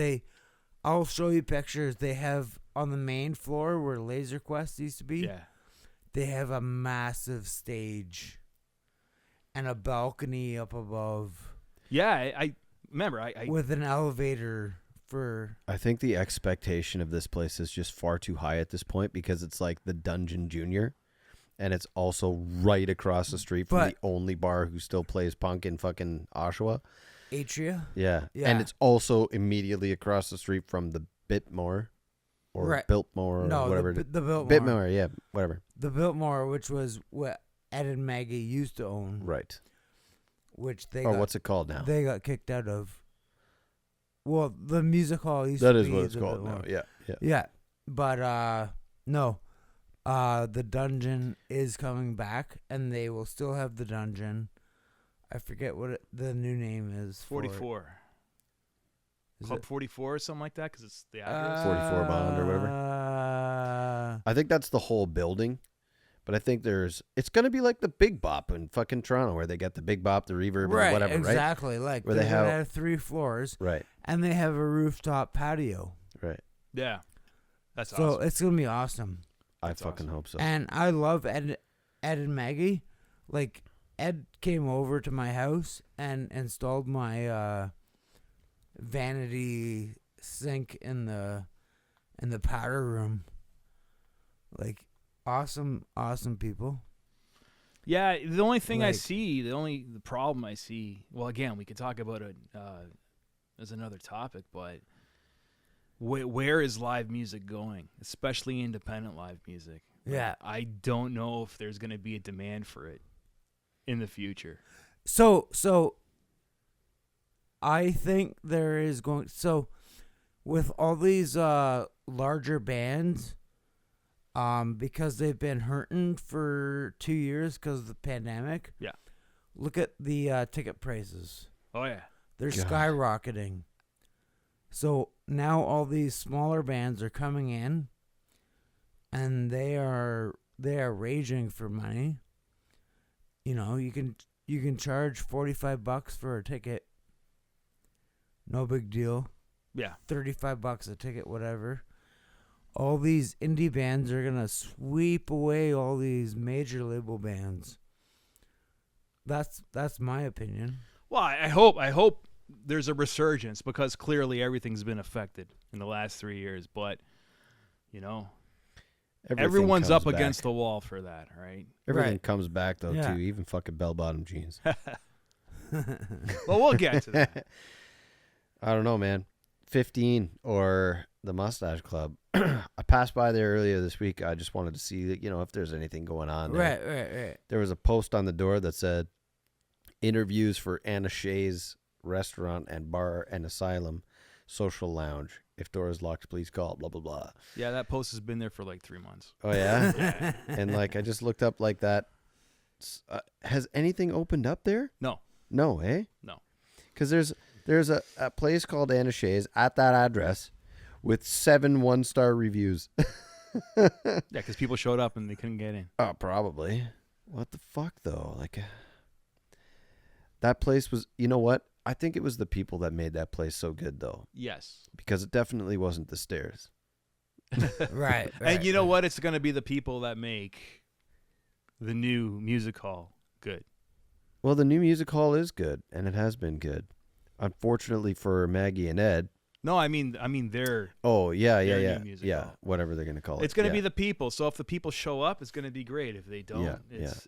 I'll show you pictures. They have on the main floor where Laser Quest used to be. Yeah. They have a massive stage and a balcony up above Yeah. I remember. I with an elevator for. I think the expectation of this place is just far too high at this point because it's like the Dungeon Junior, and it's also right across the street from the only bar who still plays punk in fucking Oshawa. Atria? Yeah. Yeah. And it's also immediately across the street from the Bitmore or Biltmore or whatever. The Biltmore. Bitmore, yeah, whatever. The Biltmore, which was what Ed and Maggie used to own. Right. Which they Or what's it called now? They got kicked out of. Well, the music hall used That to is be what it's the called Biltmore. now. Yeah. Yeah. Yeah. But no. The dungeon is coming back, and they will still have the dungeon. I forget what the new name is. 44. Is Club it? 44 or something like that because it's the address. 44 Bond or whatever. I think that's the whole building. But I think it's going to be like the Big Bop in fucking Toronto where they got the Big Bop, the reverb, and whatever, exactly. Like Where they they have- have 3 floors, right? and they have a rooftop patio. Right. Yeah. That's So awesome. it's gonna be awesome. I That's fucking awesome. hope so. And I love Ed and Maggie. Like Ed came over to my house and installed my vanity sink in the powder room. Like awesome people. Yeah, the only thing I Like- see, the problem I see, well, again, we could talk about it as another topic, but where is live music going, especially independent live music? Yeah. I don't know if there's going to be a demand for it in the future. So I think there is going. So with all these larger bands, because they've been hurting for 2 years because of the pandemic. Yeah. Look at the ticket prices. Oh, yeah. They're God. skyrocketing. So now all these smaller bands are coming in, and they are raging for money. You know, you can charge $45 for a ticket. No big deal. Yeah. $35 a ticket, whatever. All these indie bands are gonna sweep away all these major label bands. That's my opinion. Well, I hope there's a resurgence, because clearly everything's been affected in the last 3 years. But, you know, Everything everyone's comes up back. against the wall for that, right? Everything Right. comes back though Yeah. too, even fucking bell-bottom jeans. Well, we'll get to that. I don't know, man. 15 or the Mustache Club. I passed by there earlier this week. I just wanted to see, if there's anything going on there. Right. There was a post on the door that said, interviews for Anna Shea's restaurant and bar and asylum social lounge. If door is locked, please call, blah, blah, blah. Yeah, that post has been there for like 3 months. Oh, yeah? Yeah. And, I just looked up like that. Has anything opened up there? No. No, eh? No. Because there's a place called Anna Shea's at that address with 7 one-star reviews. Yeah, because people showed up and they couldn't get in. Oh, probably. What the fuck, though? That place was, you know what? I think it was the people that made that place so good, though, Yes. because it definitely wasn't the stairs. Right. And you know what? It's going to be the people that make the new music hall good. Well, the new music hall is good, and it has been good. Unfortunately for Maggie and Ed. No, I mean they're Oh, yeah. Their new music hall. Whatever they're going to call it. it's going to Yeah. be the people. So if the people show up, it's going to be great. If they don't, Yeah, it's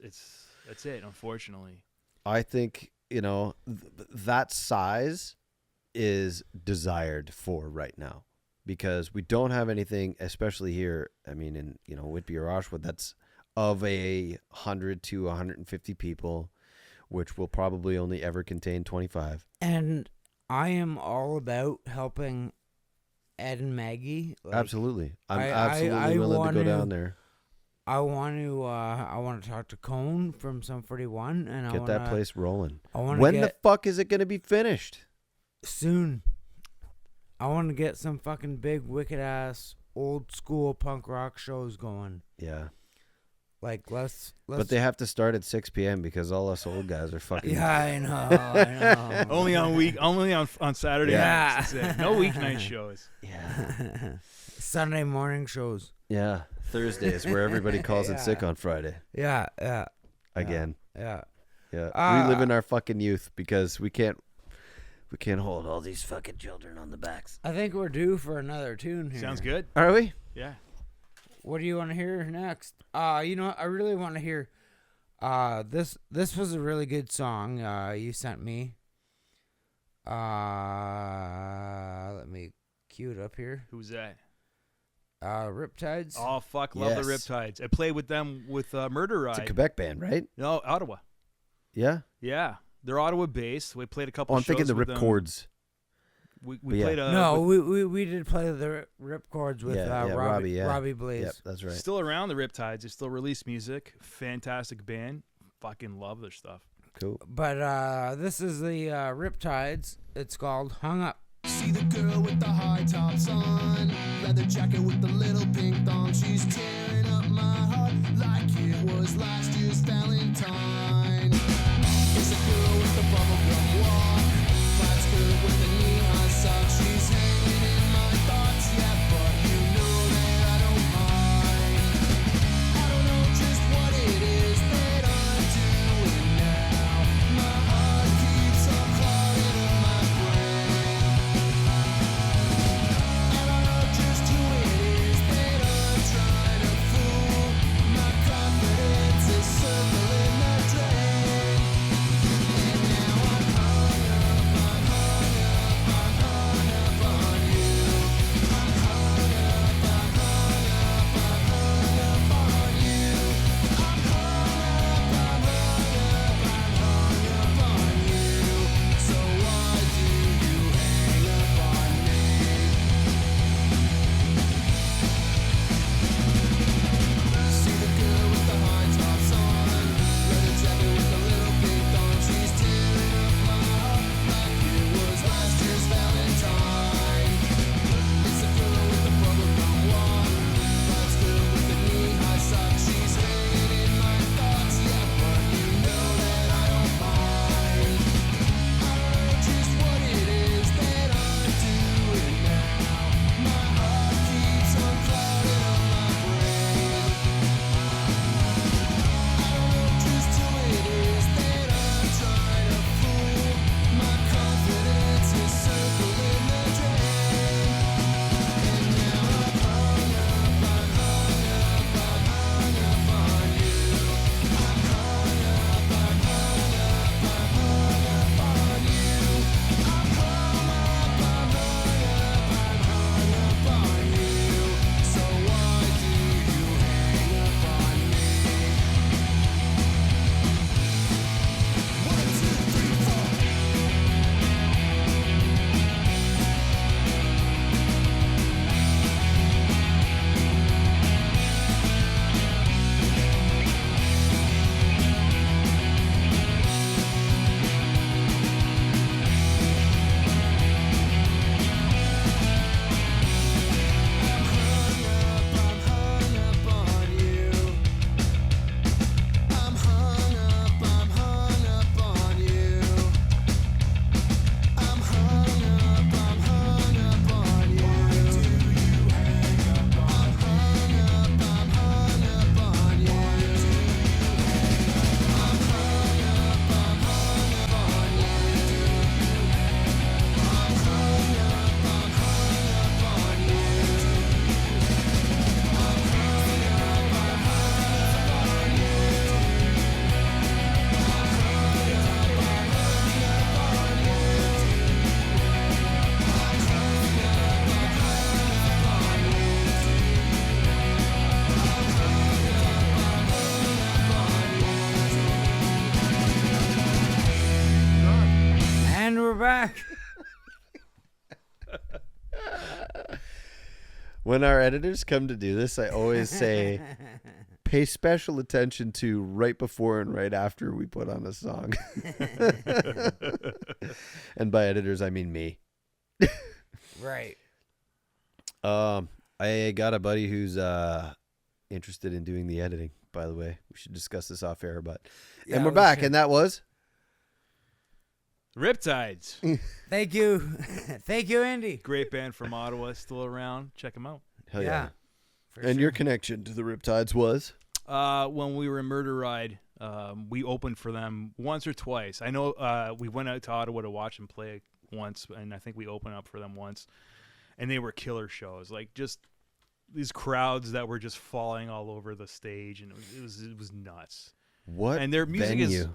that's it, unfortunately. I think, that size is desired for right now, because we don't have anything, especially here. I mean, in, Whitby or Oshawa, that's of 100 to 150 people, which will probably only ever contain 25. And I am all about helping Ed and Maggie. Absolutely. I'm I absolutely willing to go wanna- down there. I want to talk to Cone from Sum 41, and Get that place rolling. I want to When get the fuck is it going to be finished? soon. I want to get some fucking big wicked ass old school punk rock shows going. Yeah. Let's But they have to start at 6 p.m. because all us old guys are fucking... Yeah, I know. Only on Saturday Yeah. nights. That's it. No weeknight shows. Yeah. Sunday morning shows. Yeah. Thursdays, where everybody calls in sick on Friday. Yeah. Again. Yeah. Yeah. Reliving our fucking youth because we can't hold all these fucking children on the backs. I think we're due for another tune here. Sounds good. Are we? Yeah. What do you want to hear next? You know what? I really want to hear this was a really good song you sent me. Let me cue it up here. Who's that? Riptides. Oh fuck, love the Yes. Riptides. I played with them with Murder It's a Ride. Quebec band, right? No, Ottawa. Yeah. Yeah, they're Ottawa based. We played a couple. Oh, I'm thinking shows the with Rip them. Chords. We But yeah. played a No, we did play the rip chords with Robbie. Robbie, Yeah. Robbie Blaze. Yep, that's right. still around the Riptides. They still release music. Fantastic band. Fucking love their stuff. Cool. But this is the Riptides. It's called Hung Up. See the girl with the high tops on, leather jacket with the little pink thong. She's tearing up my heart like it was last year's Valentine. It's a girl with the bubblegum walk, plaid skirt with the knee-high socks. She's hanging in my thoughts, yeah, but you know that I don't mind. I don't know just what it is that I'm doing now. My heart keeps on clogging up my brain. I don't know just who it is that I'm trying to fool. My confidence is circling the drain. we're back. When our editors come to do this, I always say, pay special attention to right before and right after we put on a song. And by editors, I mean me. Right. I got a buddy who's interested in doing the editing, by the way. We should discuss this off air, but Yeah, and we're we back, should. and that was Riptides. Thank you. Thank you, Andy. Great band from Ottawa, still around. Check them out. hell yeah. For And sure. your connection to the Riptides was? When we were in Murder Ride, we opened for them once or twice. I know we went out to Ottawa to watch them play once, and I think we opened up for them once. And they were killer shows, like just these crowds that were just falling all over the stage, and it was nuts. What And their music venue? is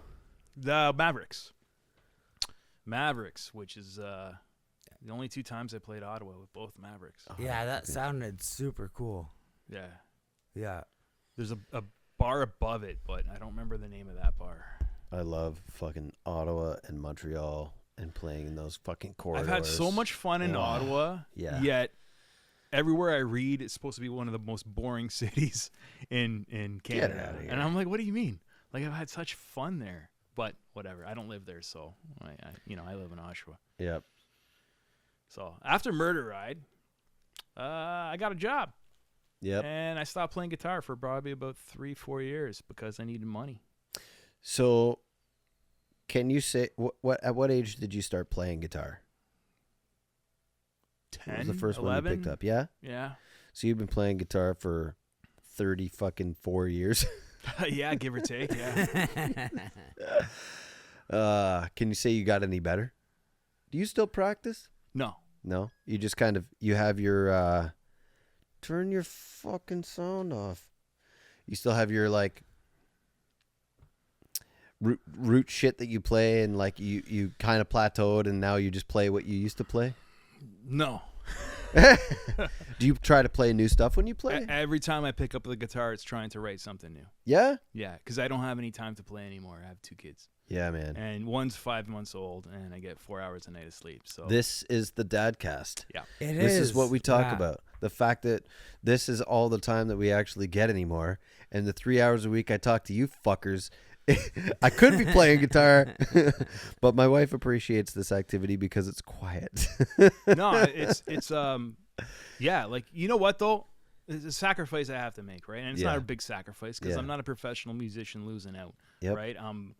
the Mavericks, which is the only 2 times I played Ottawa with both Mavericks. Yeah, that sounded super cool. Yeah, Yeah. there's a bar above it, but I don't remember the name of that bar. I love fucking Ottawa and Montreal and playing in those fucking corridors. I've had so much fun in Oh, Ottawa, yeah. yet everywhere I read, it's supposed to be one of the most boring cities in Canada. outta here. And I'm like, what do you mean? Like, I've had such fun there. But whatever, I don't live there, so I live in Oshawa. Yep. So after Murder Ride, I got a job. Yep. And I stopped playing guitar for probably about 3-4 years because I needed money. So, can you say at what age did you start playing guitar? 10, What was the first 11? one you picked up? Yeah. Yeah. So you've been playing guitar for 30 fucking 4 years. Yeah, give or take, yeah. Can you say you got any better? Do you still practice? No. No. You just kind of you have your turn your fucking sound off. You still have your like root shit that you play, and like you kind of plateaued, and now you just play what you used to play. No. Do you try to play new stuff when you play? Every time I pick up the guitar, it's trying to write something new. Yeah. Yeah, because I don't have any time to play anymore. I have 2 kids. Yeah, man. And one's 5 months old, and I get 4 hours a night of sleep. So This is the Dadcast. yeah. This is what we talk yeah. about. The fact that this is all the time that we actually get anymore. And the 3 hours a week I talk to you fuckers. I could be playing guitar, but my wife appreciates this activity because it's quiet. No, it's yeah, like, you know what though? It's a sacrifice I have to make, right? And it's Yeah. not a big sacrifice because Yeah. I'm not a professional musician losing out, Yep. right? I'm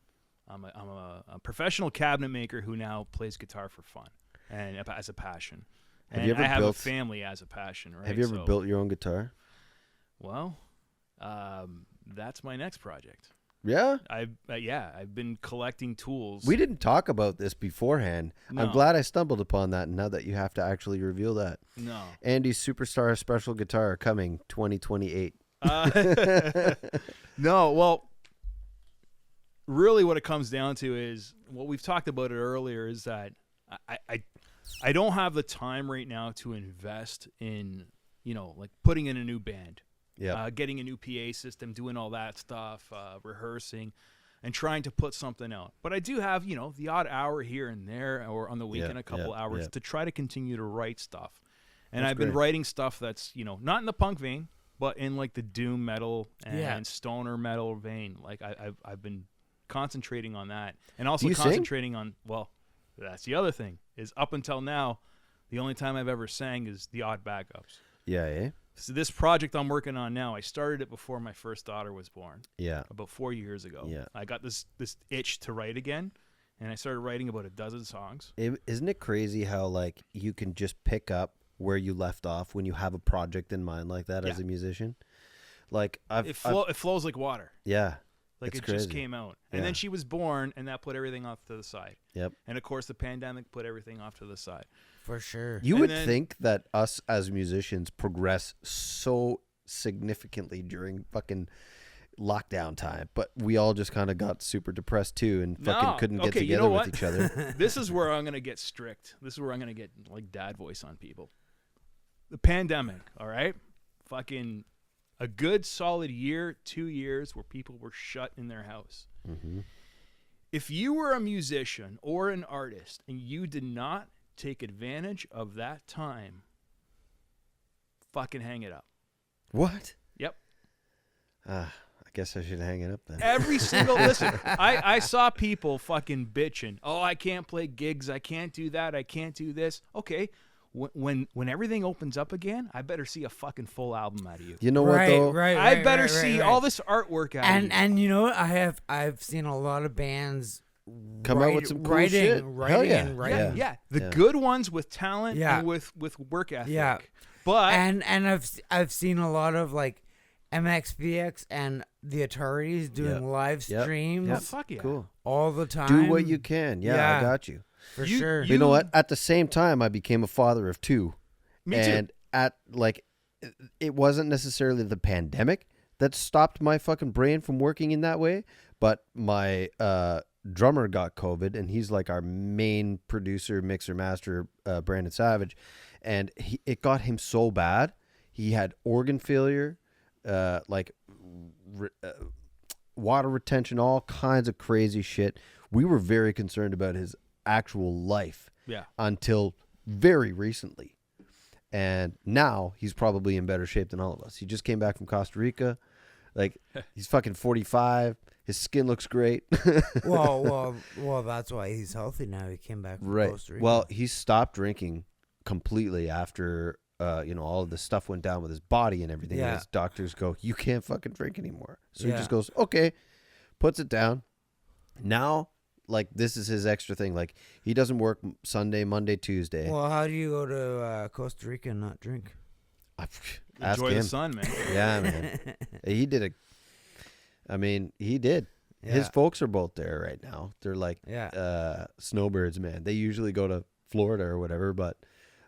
a professional cabinet maker who now plays guitar for fun and as a passion. Have And you ever I have built- a family as a passion, right? Have you ever So- built your own guitar? Well, that's my next project. Yeah. I've been collecting tools. We didn't talk about this beforehand. No. I'm glad I stumbled upon that now that you have to actually reveal that. No. Andy's Superstar Special Guitar coming 2028. No, well, really what it comes down to is what we've talked about it earlier is that I don't have the time right now to invest in, like putting in a new band, getting a new PA system, doing all that stuff, rehearsing and trying to put something out. But I do have, the odd hour here and there or on the weekend, a couple hours to try to continue to write stuff. And That's I've been great. writing stuff that's, not in the punk vein, but in like the doom metal and stoner metal vein. Like I've been concentrating on that, and also Do you sing? concentrating on, well, that's the other thing, is up until now, the only time I've ever sang is the odd backups. Yeah, eh? So this project I'm working on now, I started it before my first daughter was born, Yeah. about 4 years ago. Yeah. I got this itch to write again, and I started writing about a dozen songs. Isn't it crazy how like you can just pick up where you left off when you have a project in mind like that as Yeah. a musician? Like It flows like water. yeah. Like It's it just crazy. came out. And Yeah. then she was born, and that put everything off to the side. Yep. And of course, the pandemic put everything off to the side. For sure. You And would then- think that us as musicians progress so significantly during fucking lockdown time, but we all just kind of got super depressed too and fucking No. couldn't get Okay, you together know with what? each other. This is where I'm going to get strict. This is where I'm going to get like dad voice on people. The pandemic, all right? Fucking a good solid year, 2 years where people were shut in their house. Mm-hmm. If you were a musician or an artist and you did not take advantage of that time, fucking hang it up. What? Yep. I guess I should hang it up then. Every single listen. I saw people fucking bitching. Oh, I can't play gigs. I can't do that. I can't do this. Okay. When everything opens up again, I better see a fucking full album out of you. You know what though? I better see all this artwork out of you. And you know what? I've seen a lot of bands Come out with some cool shit. Hell yeah. Yeah. The good ones with talent and with work ethic. Yeah. But and I've seen a lot of like MXPX and the Ataris doing live streams. Oh, fuck yeah. Cool. All the time. Do what you can. Yeah, I got you. For sure. You know what? At the same time, I became a father of 2. Me and too. It wasn't necessarily the pandemic that stopped my fucking brain from working in that way, but my drummer got COVID, and he's like our main producer, mixer, master, Brandon Savage, and it got him so bad. He had organ failure, water retention, all kinds of crazy shit. We were very concerned about his actual life until very recently. And now he's probably in better shape than all of us. He just came back from Costa Rica. Like, he's fucking 45. His skin looks great. well, that's why he's healthy now. He came back from Costa Rica. Well, he stopped drinking completely after all of the stuff went down with his body and everything. And his doctors go, you can't fucking drink anymore. So he just goes, okay, puts it down. Now, like, this is his extra thing. Like, he doesn't work Sunday, Monday, Tuesday. Well, how do you go to Costa Rica and not drink? Enjoy the sun, man. Yeah, man. He did he did. Yeah. His folks are both there right now. They're like snowbirds, man. They usually go to Florida or whatever, but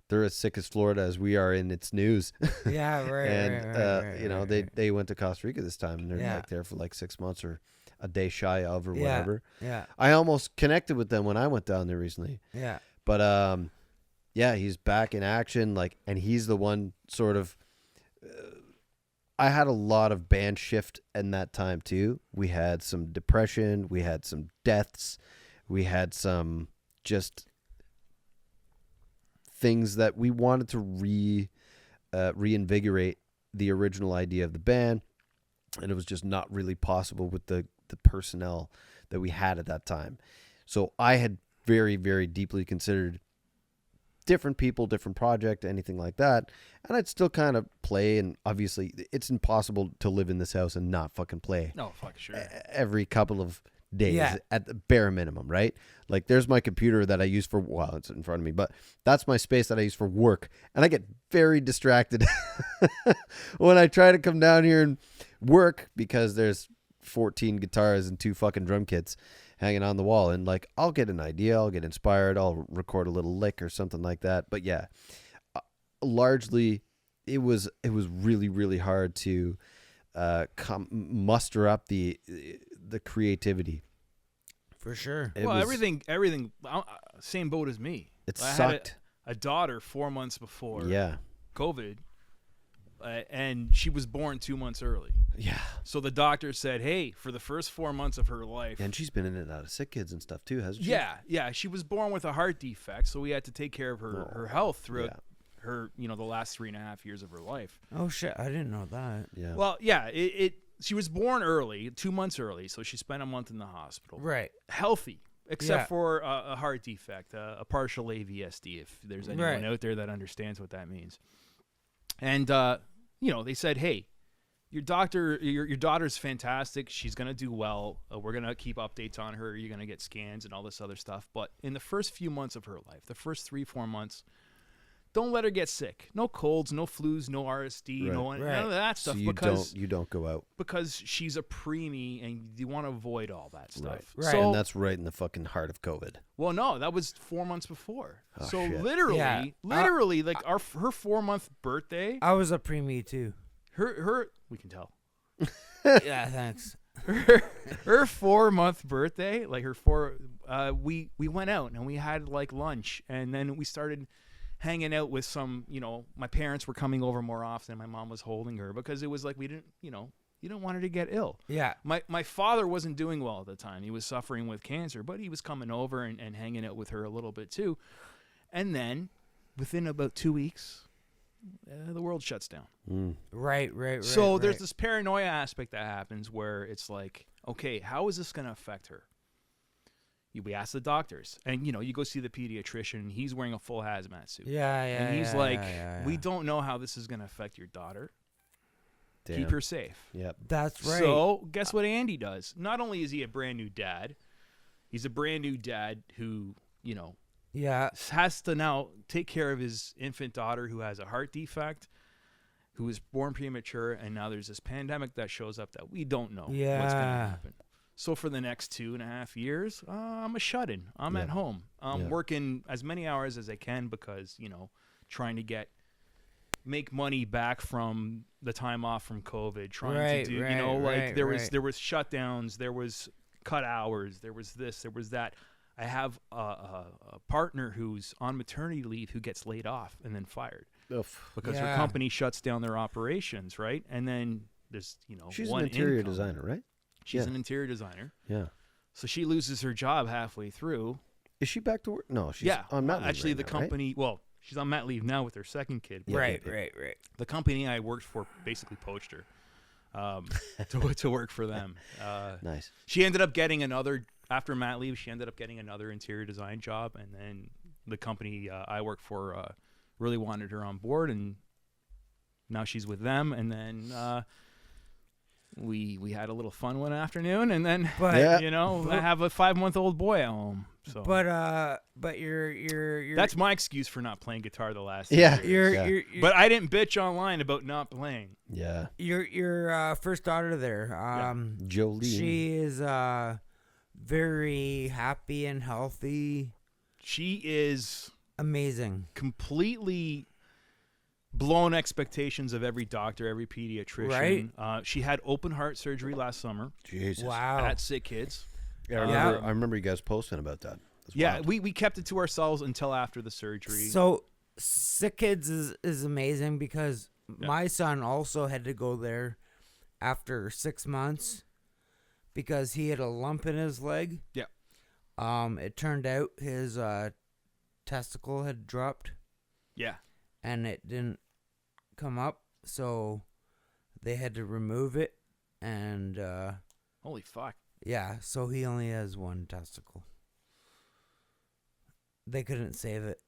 they're as sick as Florida as we are in its news. Yeah, right. And they went to Costa Rica this time, and they're like there for like 6 months or a day shy of or whatever. Yeah. I almost connected with them when I went down there recently. Yeah. But he's back in action, like, and he's the one sort of. I had a lot of band shift in that time too. We had some depression, we had some deaths, we had some just things that we wanted to reinvigorate the original idea of the band, and it was just not really possible with the personnel that we had at that time. So I had very, very deeply considered different people, different project, anything like that, and I'd still kind of play. And obviously it's impossible to live in this house and not fucking play. No, fuck sure. Every couple of days at the bare minimum, right? Like, there's my computer that I use for, well, it's in front of me, but that's my space that I use for work, and I get very distracted when I try to come down here and work because there's 14 guitars and 2 fucking drum kits hanging on the wall, and like, I'll get an idea, I'll get inspired, I'll record a little lick or something like that. But yeah, largely it was really, really hard to muster up the creativity. For sure. Everything same boat as me. It I sucked. Had a daughter 4 months before COVID, and she was born 2 months early. Yeah. So the doctor said, hey, for the first 4 months of her life. And she's been in and out of sick kids and stuff too, hasn't she? Yeah. She was born with a heart defect, so we had to take care of her health throughout her, the last 3.5 years of her life. Oh shit, I didn't know that. Yeah. Well, she was born early, 2 months early, so she spent a month in the hospital. Right. Healthy, except for a heart defect, a partial AVSD, if there's anyone out there that understands what that means. And, they said, hey, your daughter's fantastic. She's going to do well. We're going to keep updates on her. You're going to get scans and all this other stuff. But in the first few months of her life, the first 3-4 months, don't let her get sick. No colds, no flus, no RSD, none of that stuff. So you don't go out. Because she's a preemie, and you want to avoid all that stuff. Right. So, and that's right in the fucking heart of COVID. Well, no, that was 4 months before. Oh, so shit. literally, like her 4-month birthday. I was a preemie too. Her we can tell. Yeah, thanks. Her 4-month birthday, like we went out and we had like lunch, and then we started hanging out with some, my parents were coming over more often. My mom was holding her because it was like we didn't, You don't want her to get ill. Yeah. My father wasn't doing well at the time. He was suffering with cancer, but he was coming over and hanging out with her a little bit too. And then within about 2 weeks, the world shuts down. Right. So there's this paranoia aspect that happens where it's like, okay, how is this going to affect her? We ask the doctors, and you go see the pediatrician. He's wearing a full hazmat suit. Yeah. And he's we don't know how this is going to affect your daughter. Damn. Keep her safe. Yep. That's right. So guess what Andy does? Not only is he a brand new dad, he's a brand new dad who, yeah. has to now take care of his infant daughter who has a heart defect, who was born premature, and now there's this pandemic that shows up that we don't know what's going to happen. So for the next 2.5 years, I'm a shut-in. I'm at home. I'm working as many hours as I can because, trying to make money back from the time off from COVID, trying to do, there was shutdowns, there was cut hours, there was this, there was that. I have a partner who's on maternity leave who gets laid off and then fired because her company shuts down their operations, right? And then there's, she's one an interior income. designer, right? She's an interior designer. Yeah. So she loses her job halfway through. Is she back to work? No, she's on mat leave. Actually, right the now, company, well, she's on mat leave now with her second kid. Right. The company I worked for basically poached her to work for them. Nice. She ended up getting after mat leave, she ended up getting another interior design job. And then the company I worked for really wanted her on board. And now she's with them. And then we had a little fun one afternoon. And then, I have a 5-month-old boy at home. So. But you're That's my excuse for not playing guitar the last you're But I didn't bitch online about not playing. Yeah. your first daughter there. Jolene. She is very happy and healthy. She is amazing. Completely blown expectations of every doctor, every pediatrician. Right. She had open heart surgery last summer. Jesus. Wow. At Sick Kids. Yeah, I remember you guys posting about that. Yeah, we kept it to ourselves until after the surgery. So Sick Kids is amazing because my son also had to go there after 6 months because he had a lump in his leg. Yeah. It turned out his testicle had dropped. Yeah. And it didn't come up, so they had to remove it. And holy fuck. Yeah, so he only has one testicle. They couldn't save it.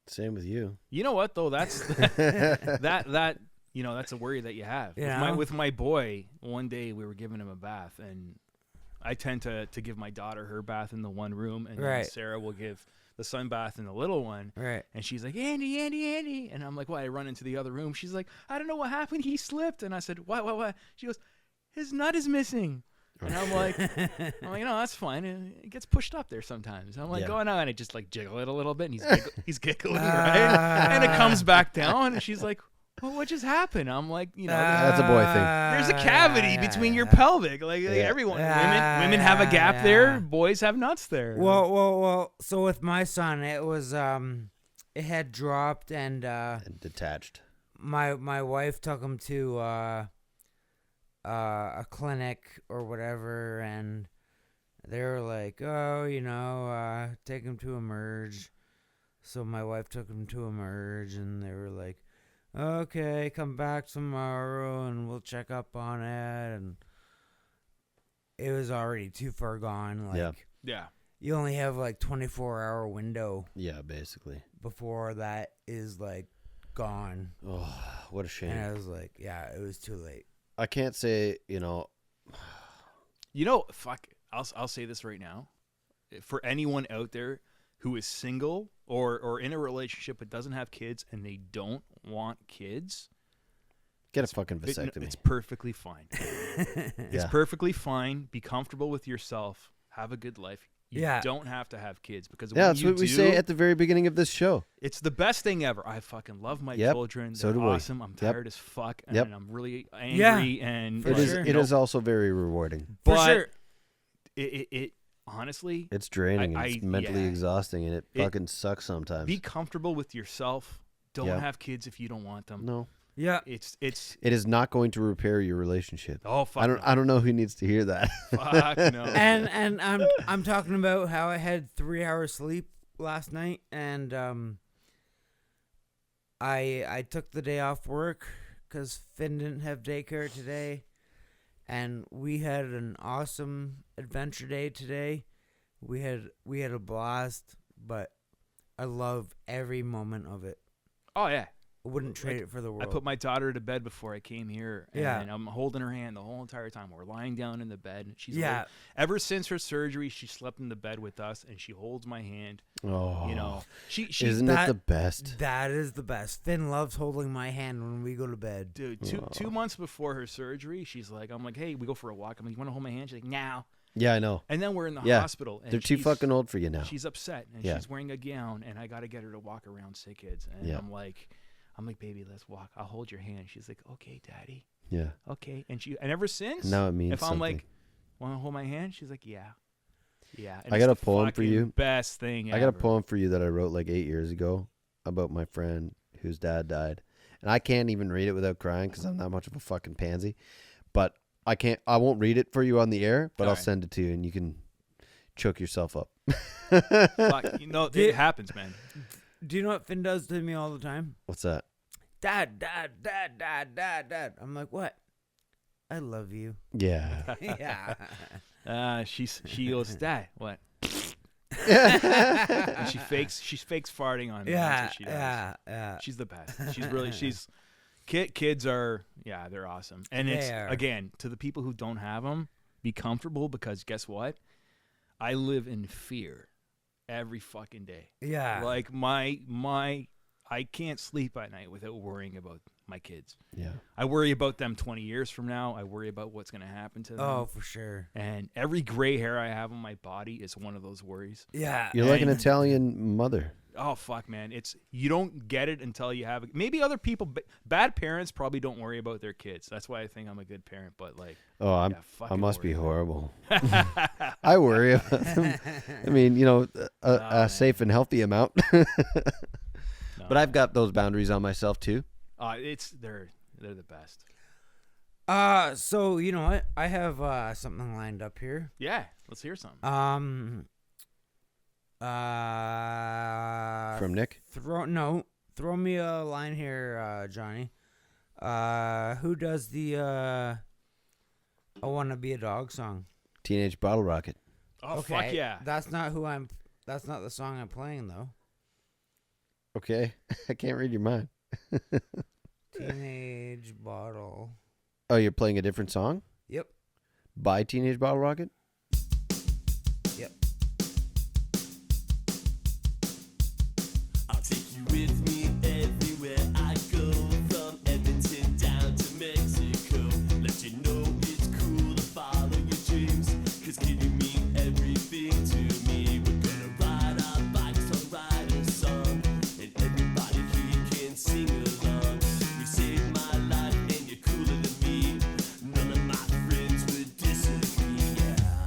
Same with you. You know what though? That's that that's a worry that you have. With my boy, one day we were giving him a bath, and I tend to give my daughter her bath in the one room, and then Sarah will give the sun bath in the little one. Right. And she's like, Andy. And I'm like, what? I run into the other room. She's like, I don't know what happened. He slipped. And I said, what? She goes, his nut is missing. And I'm like, no, that's fine. It gets pushed up there sometimes. I'm like, going on, and I just like jiggle it a little bit, and he's giggling, right? And it comes back down, and she's like, well, what just happened? I'm like, that's a boy thing. There's a cavity between your pelvic. Like everyone, women have a gap there. Boys have nuts there. Well. So with my son, it was it had dropped and detached. My wife took him to a clinic or whatever, and they were like, take him to Emerge. So my wife took him to Emerge, and they were like, okay, come back tomorrow and we'll check up on it. And it was already too far gone. Yeah. You only have like 24-hour window. Yeah, basically. Before that is like gone. Oh, what a shame. And I was like, it was too late. I can't say, fuck. I'll say this right now. For anyone out there who is single or in a relationship but doesn't have kids and they don't want kids, get a fucking vasectomy. It's perfectly fine. It's perfectly fine. Be comfortable with yourself. Have a good life. You don't have to have kids because that's what we say at the very beginning of this show. It's the best thing ever. I fucking love my children. So They're do awesome. we. I'm tired as fuck, and I'm really angry. Yeah, and it is also very rewarding. But for sure. It honestly, it's draining. It's mentally exhausting, and it fucking sucks sometimes. Be comfortable with yourself. Don't have kids if you don't want them. No. Yeah. It's It is not going to repair your relationship. oh fuck. I don't know who needs to hear that. Fuck no. And I'm talking about how I had 3 hours sleep last night, and I took the day off work because Finn didn't have daycare today, and we had an awesome adventure day today. We had a blast, but I love every moment of it. Oh yeah. I wouldn't trade it for the world. I put my daughter to bed before I came here, and Yeah. I'm holding her hand the whole entire time. We're lying down in the bed. And she's Yeah. ever since her surgery, she slept in the bed with us, and she holds my hand. Oh, You know, she isn't it the best? That is the best. Finn loves holding my hand when we go to bed. dude, two months before her surgery, she's like, I'm like, hey, we go for a walk. I'm like, you want to hold my hand? She's like, now. Yeah, I know. And then we're in the Yeah. hospital. And They're too she's- fucking old for you now. She's upset, and Yeah. she's wearing a gown, and I got to get her to walk around Sick Kids. And Yeah. I'm like, baby, let's walk. I'll hold your hand. She's like, okay, daddy. Yeah. Okay. And ever since, Now it means if I'm something. like, want to hold my hand? She's like, yeah. Yeah. And I it's got a the poem for fucking you. Best thing I got a ever. poem for you that I wrote like 8 years ago about my friend whose dad died. And I can't even read it without crying because I'm not much of a fucking pansy. But I won't read it for you on the air, but I'll Alright. send it to you and you can choke yourself up. Fuck, you know, Did- it happens, man. Do you know what Finn does to me all the time? What's that? Dad, dad, dad, dad, dad, dad. I'm like, what? I love you. Yeah. Yeah. She goes, Dad, what? And she fakes farting on me. Yeah, That's what she does. yeah. She's the best. She's kids are, yeah, they're awesome. And it's, They are. again, to the people who don't have them, be comfortable, because guess what? I live in fear every fucking day. Yeah. Like I can't sleep at night without worrying about my kids. Yeah. I worry about them 20 years from now. I worry about what's going to happen to them. Oh, for sure. And every gray hair I have on my body is one of those worries. Yeah. You're like an And- Italian mother. Oh fuck, man! You don't get it until you have it. Maybe other people, bad parents, probably don't worry about their kids. That's why I think I'm a good parent. But like, Oh, I fucking must be worry. horrible. I worry about them. I mean, you know, a man. safe and healthy amount. No. But I've got those boundaries on myself too. They're the best. So you know what? I have something lined up here. Yeah, let's hear something. From Nick. Throw me a line here, Johnny. Who does the I Wanna Be a Dog song? Teenage Bottle Rocket. Oh fuck yeah! That's not the song I'm playing though. Okay. I can't read your mind. Teenage Bottle. Oh, you're playing a different song Yep. by Teenage Bottle Rocket? Yep. I'll take you with me everywhere I go, from Edmonton down to Mexico. Let you know it's cool to follow your dreams, 'cause giving me everything to me. We're gonna ride our bikes, I'll write a song, and everybody here can sing along. You saved my life and you're cooler than me. None of my friends would disagree, yeah.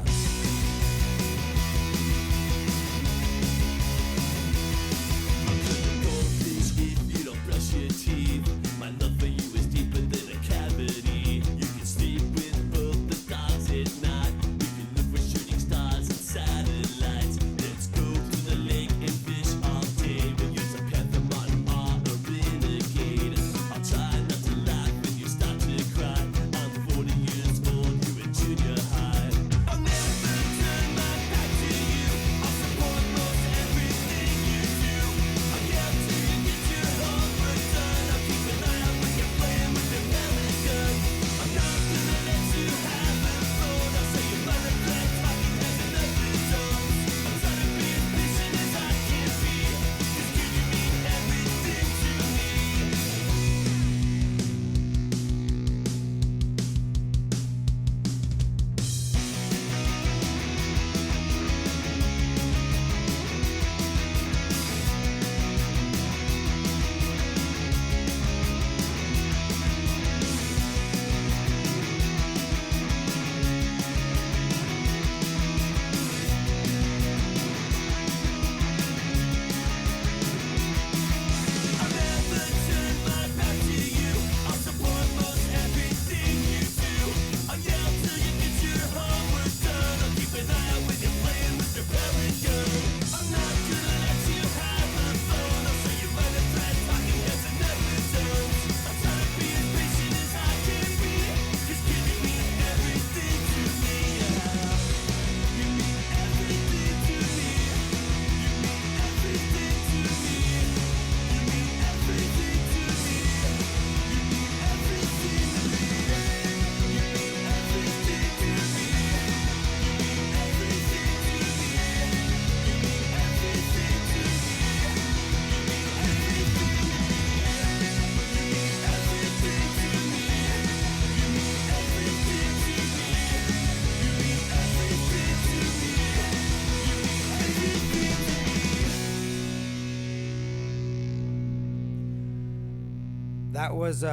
That was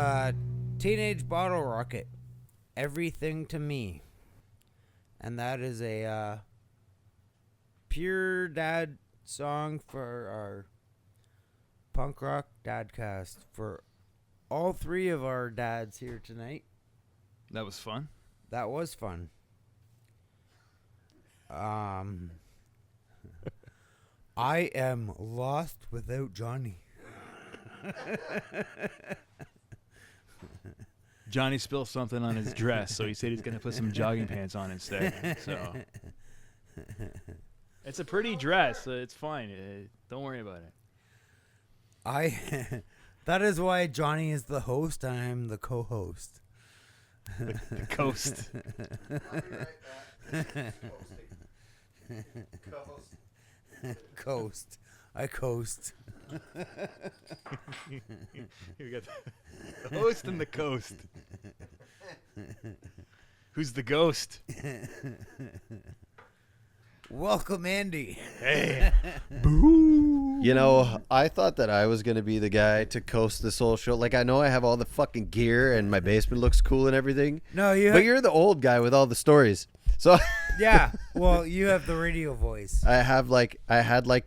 Teenage Bottle Rocket, Everything to Me. And that is a pure dad song for our punk rock dadcast. For all three of our dads here tonight. That was fun. That was fun. I am lost without Johnny. Johnny spilled something on his dress, so he said he's going to put some jogging pants on instead. So it's a pretty dress. So it's fine. Don't worry about it. That is why Johnny is the host. I am the co-host. The coast. Coast. I coast. We got the host and the coast. Who's the ghost? Welcome, Andy. Hey. Boo. You know, I thought that I was going to be the guy to coast this whole show. Like, I know I have all the fucking gear and my basement looks cool and everything. No, But you're the old guy with all the stories. So yeah. Well, you have the radio voice. I had like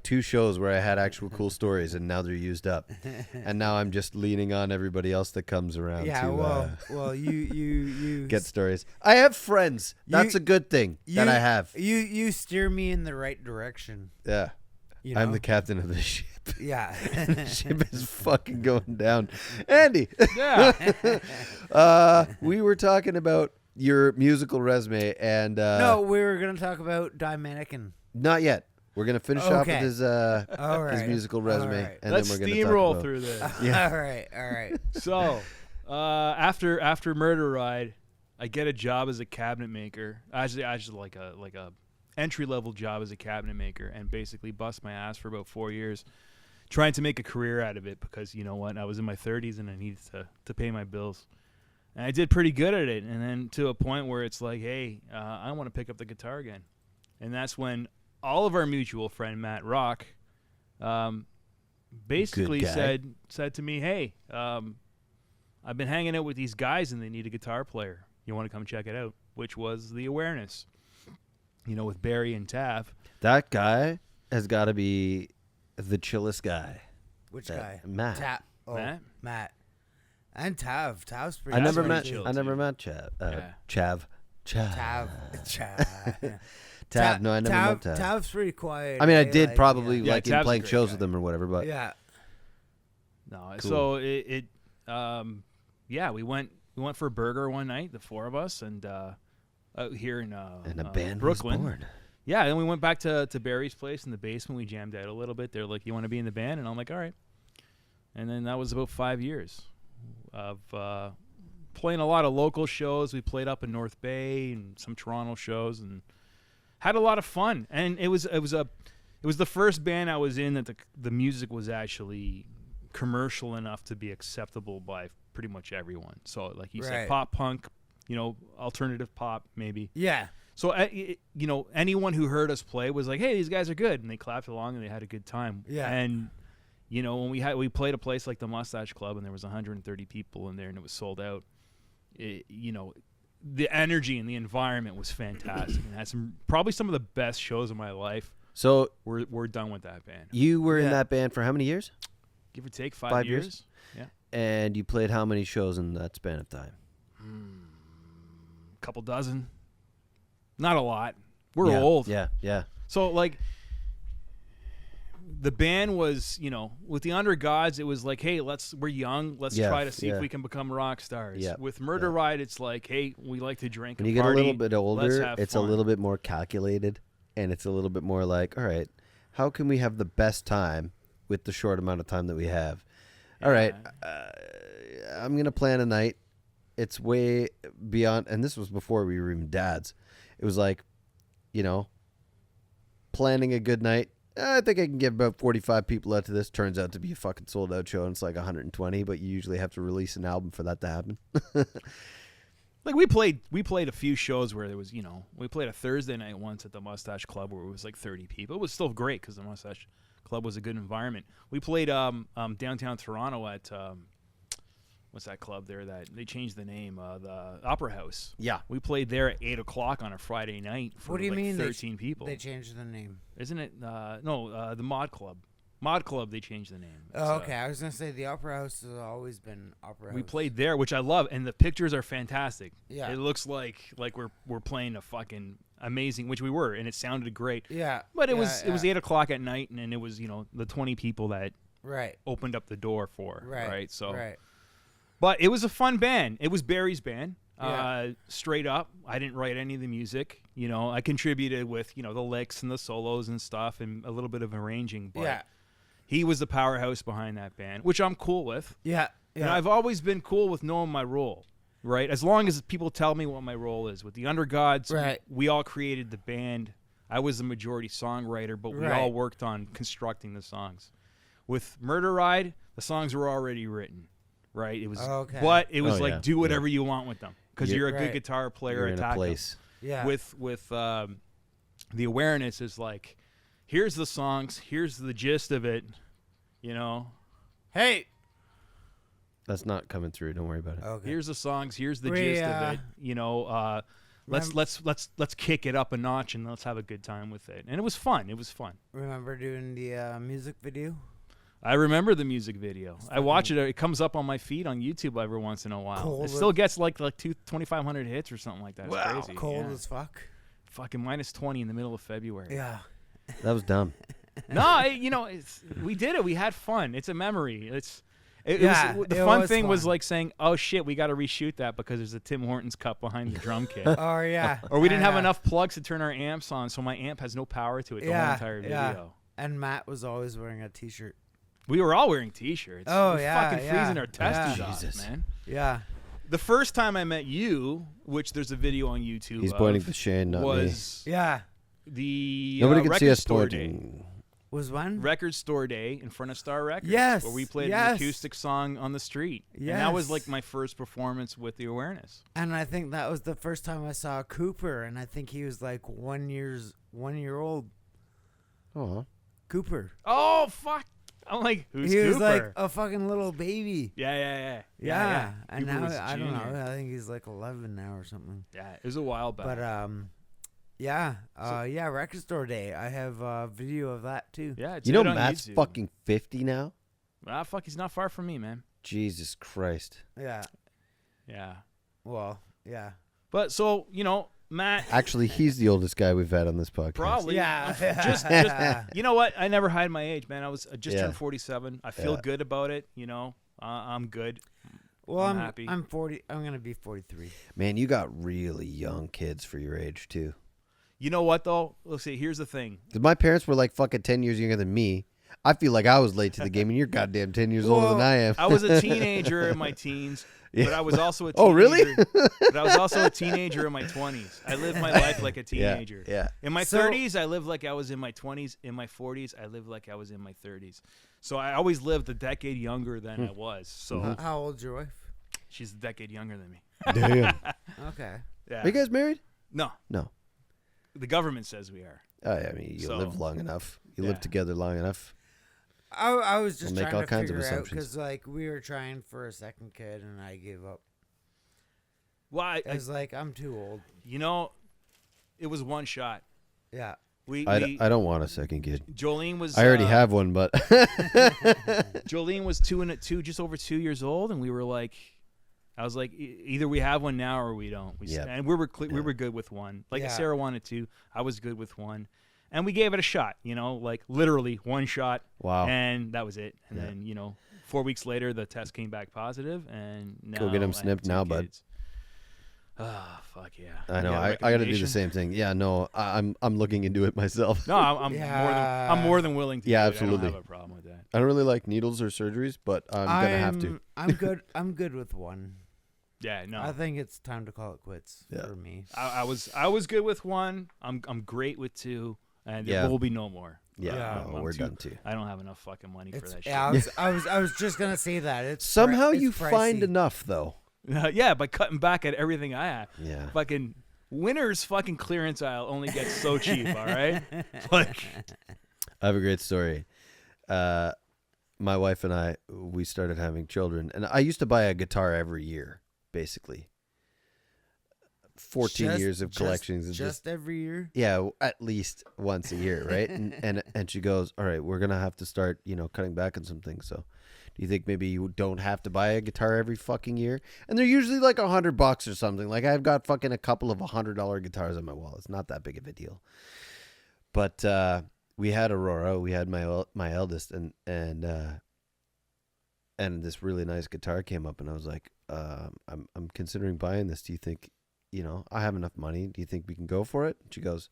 2 shows where I had actual cool stories, and now they're used up. And now I'm just leaning on everybody else that comes around well, you get stories. I have friends. That's a good thing that I have. You steer me in the right direction. Yeah. You know? I'm the captain of the ship. Yeah. The ship is fucking going down. Andy. Yeah. We were talking about your musical resume, and no, we were gonna talk about Die Mannequin. not yet. We're gonna finish off with Okay. his All right. his musical resume, right. and Let's then we're gonna steamroll talk about, through this. Yeah. All right. So, after Murder Ride, I get a job as a cabinet maker. Actually like a entry level job as a cabinet maker, and basically bust my ass for about 4 years, trying to make a career out of it because you know what, I was in my 30s and I needed to pay my bills, and I did pretty good at it. And then to a point where it's like, hey, I want to pick up the guitar again, and that's when all of our mutual friend Matt Rock, basically Good guy. said to me, hey, I've been hanging out with these guys and they need a guitar player. You want to come check it out? Which was the Awareness, with Barry and Tav. That guy has got to be the chillest guy. Which That- guy? Matt. Matt. And Tav. Tav's pretty. I never pretty met. chill, I never too. met Chav. Yeah. Chav. Tav. Tav. No, I never met Tav. Tav's pretty quiet. I mean, I eh? did Like, probably Yeah, like in Tav's a playing great shows guy. with him or whatever, but Yeah. No, Cool. so we went for a burger one night, the 4 of us, and out here in and a band Brooklyn. was born. Yeah, then we went back to Barry's place in the basement. We jammed out a little bit. They're like, "You want to be in the band?" And I'm like, "All right." And then that was about 5 years of playing a lot of local shows. We played up in North Bay and some Toronto shows, and had a lot of fun. And it was the first band I was in that the music was actually commercial enough to be acceptable by pretty much everyone. So like you said, Right. pop punk, alternative pop maybe. Yeah. So, anyone who heard us play was like, "Hey, these guys are good," and they clapped along and they had a good time. Yeah. And when we played a place like the Mustache Club and there was 130 people in there and it was sold out, the energy and the environment was fantastic and had probably some of the best shows of my life. So We're done with that band, you were in Yeah. that band for how many years? give or take 5 5 years. years? Yeah, And you played how many shows in that span of time? couple dozen. Not a lot. We're Yeah, old. Yeah. So, like, the band was, with the Under Gods, it was like, hey, we're young. Let's Yeah, try to see yeah. if we can become rock stars. Yeah, With Murder Ride, it's like, hey, we like to drink When and you get a party. little bit Let's older, have it's fun. a little bit more calculated, and it's a little bit more like, all right, how can we have the best time with the short amount of time that we have? All right, I'm going to plan a night. It's way beyond, and this was before we were even dads. It was like, planning a good night. I think I can get about 45 people out to this. Turns out to be a fucking sold out show, and it's like 120, but you usually have to release an album for that to happen. Like, we played a few shows where there was, we played a Thursday night once at the Mustache Club where it was like 30 people. It was still great because the Mustache Club was a good environment. We played downtown Toronto at what's that club there that they changed the name? The Opera House. Yeah. We played there at 8:00 on a Friday night for What do you like mean 13 people. They changed the name. Isn't it? No, the Mod Club. Mod Club, they changed the name. Oh, okay. I was gonna say the Opera House has always been Opera House. We played there, which I love, and the pictures are fantastic. Yeah. It looks like we're playing a fucking amazing, which we were, and it sounded great. Yeah. But it yeah, was 8:00 at night, and it was the 20 people that right. opened up the door for. Right. So. Right. But it was a fun band. It was Barry's band. Yeah. Straight up, I didn't write any of the music. I contributed with the licks and the solos and stuff, and a little bit of arranging. But Yeah. he was the powerhouse behind that band, which I'm cool with. Yeah. And Yeah. I've always been cool with knowing my role, right? As long as people tell me what my role is. With the Undergods, Right. we all created the band. I was the majority songwriter, but we Right. all worked on constructing the songs. With Murder Ride, the songs were already written, right? It was, Okay. but it was Oh, like yeah. do whatever you want with them because You're- you're a good Right. guitar player. You're in attack a 'em. place. Yeah. With the awareness is like, here's the songs, here's the gist of it, Hey. That's not coming through. Don't worry about it. Okay. Here's the songs, here's the We, gist of it, let's kick it up a notch and let's have a good time with it. And it was fun. Remember doing the music video? I remember the music video. I watch it. It comes up on my feed on YouTube every once in a while. Cold It still gets like 2,500 hits or something like that. It's Wow. crazy. Cold Yeah. as fuck. Fucking -20 in the middle of February. Yeah. That was dumb. No, we did it. We had fun. It's a memory. The it fun was thing was fun. like saying, "Oh shit, we got to reshoot that because there's a Tim Hortons cup behind the drum kit." Oh yeah. Or we didn't have Yeah. enough plugs to turn our amps on, so my amp has no power to it the whole Yeah, entire yeah. video. And Matt was always wearing a T-shirt. We were all wearing T-shirts. Oh, we yeah, fucking yeah, freezing our testes yeah. off, Jesus. man. Yeah. The first time I met you, which there's a video on YouTube, He's of, pointing to Shane, not me. was Yeah. the Nobody can record see us store day. pointing. Was one? Record store day in front of Star Records. Yes, where we played yes. an acoustic song on the street. And that was Yes. like my first performance with the awareness. And I think that was the first time I saw Cooper, and I think he was like 1 year old. Oh, Cooper. Oh fuck! I'm like, who's he Cooper? was like a fucking little baby. yeah. And Cooper now was I don't junior. know. I think he's like 11 now or something. Yeah, it was a while back. But Record Store Day. I have a video of that too. yeah, it's you know good on Matt's YouTube. fucking 50 now. Ah, fuck, he's not far from me, man. Jesus Christ. Yeah. Yeah, Well, yeah. but so Matt. Actually, he's the oldest guy we've had on this podcast. Probably. Yeah. Just you know what? I never hide my age, man. I was just Yeah. turned 47. I feel Yeah. good about it. I'm good. Well, I'm I'm happy. I'm 40. I'm gonna be 43. Man, you got really young kids for your age, too. You know what though? Let's see. Here's the thing. 'Cause my parents were like fucking 10 years younger than me. I feel like I was late to the game, and you're goddamn 10 years older than Well, I am. I was a teenager in my teens, Yeah. but I was also a teenager. Oh, really? But I was also a teenager in my 20s. I lived my life like a teenager. Yeah. In my So- 30s, I lived like I was in my 20s. In my 40s, I lived like I was in my 30s. So I always lived a decade younger than I was. So How old's your wife? she's a decade younger than me. Damn. Okay. Yeah. Are you guys married? No, No. the government says we are. Oh, yeah, I mean, you So- live long enough. You Yeah. live together long enough. I was just We'll make trying all to kinds of figure out assumptions. because like we were trying for a second kid and I gave up. Well, I was like, I'm too old. it was one shot. Yeah. I don't want a second kid. Jolene was. I already have one, but Jolene was just over 2 years old, and we were like, I was like, either we have one now or we don't. Yeah. And we were good with one. Like Yeah. Sarah wanted two, I was good with one, and we gave it a shot. Like literally one shot. Wow. And that was it. And Yeah. then 4 weeks later, the test came back positive, and now Go get 'em I have snipped 2 now, bud. kids. Ah, fuck yeah. I know You got a I got to do the recommendation? same thing. Yeah, no, I'm looking into it myself. No, I'm Yeah. more than willing to. Yeah, do it. absolutely. I don't have a problem with that. I don't really like needles or surgeries, but I'm gonna have to. I'm good. I'm good with one. Yeah, no. I think it's time to call it quits Yeah. for me. I was good with one. I'm great with two, and Yeah. there will be no more. Yeah, Yeah. no, I'm we're too- done too. I don't have enough fucking money for It's, that yeah, shit. I was just gonna say that. It's Somehow it's you pricey. find enough though. Yeah, by cutting back at everything I have. Yeah. Fucking Winners fucking clearance aisle only gets so cheap. All right, like I have a great story. my wife and I, we started having children, and I used to buy a guitar every year, basically. 14 years of collections. Just every year? Yeah, at least once a year, right? and she goes, all right, we're going to have to start, cutting back on some things. So do you think maybe you don't have to buy a guitar every fucking year? And they're usually like $100 or something. Like I've got fucking a couple of $100 guitars on my wall. It's not that big of a deal. But we had Aurora. We had my eldest, and this really nice guitar came up, and I was like, I'm considering buying this. Do you think, I have enough money? Do you think we can go for it? And she goes,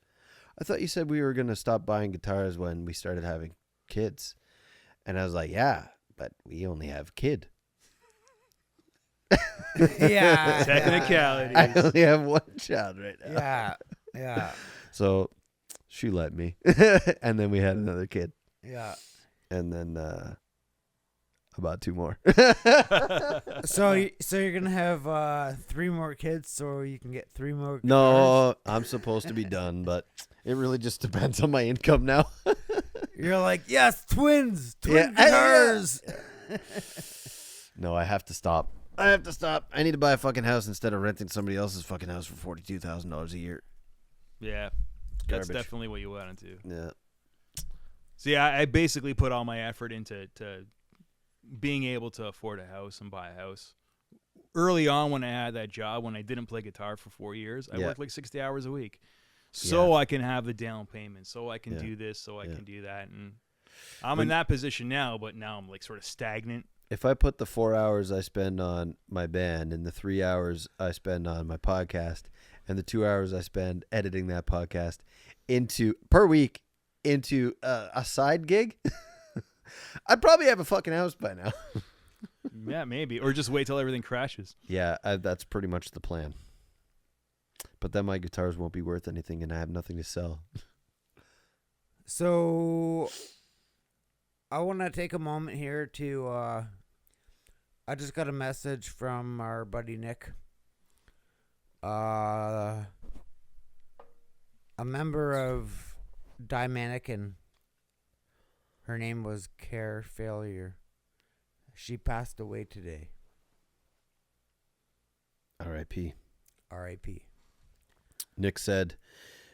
I thought you said we were going to stop buying guitars when we started having kids. And I was like, yeah, but we only have kid. Yeah. Technicalities. I only have one child right now. Yeah. So she let me. And then we had another kid. Yeah. And then about 2 more. So you're gonna have 3 more kids, so you can get 3 more guitars? No, I'm supposed to be done, but it really just depends on my income now. You're like, yes, twin Yeah. guitars. No, I have to stop. I need to buy a fucking house instead of renting somebody else's fucking house for $42,000 a year. Yeah, that's definitely what you want to do. Yeah. So yeah, I basically put all my effort into being able to afford a house and buy a house. Early on, when I had that job, when I didn't play guitar for 4 years, I worked like 60 hours a week, so I can have the down payment, so I can do this, so I can do that, and I'm in that position now. But now I'm like sort of stagnant. If I put the 4 hours I spend on my band and the 3 hours I spend on my podcast and the 2 hours I spend editing that podcast per week into a side gig, I'd probably have a fucking house by now. Yeah, maybe, or just wait till everything crashes. Yeah, that's pretty much the plan. But then my guitars won't be worth anything, and I have nothing to sell. So I want to take a moment here to I just got a message from our buddy Nick, a member of Die Mannequin. Her name was Care Failure. She passed away today. R.I.P. R.I.P. Nick said,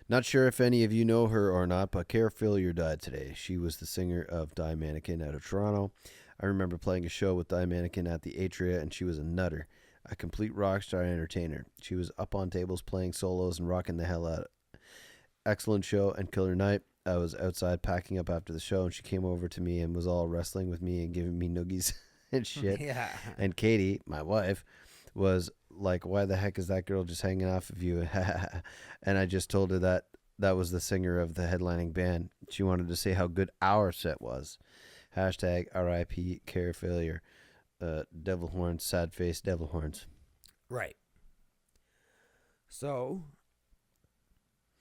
not sure if any of you know her or not, but Care Failure died today. She was the singer of Die Mannequin out of Toronto. I remember playing a show with Die Mannequin at the Atria, and she was a nutter, a complete rock star entertainer. She was up on tables playing solos and rocking the hell out. Excellent show and killer night. I was outside packing up after the show, and she came over to me and was all wrestling with me and giving me noogies and shit. Yeah. And Katie, my wife, was like, why the heck is that girl just hanging off of you? And I just told her that was the singer of the headlining band. She wanted to say how good our set was. Hashtag RIP Care Failure. Devil horns, sad face, devil horns. Right. So,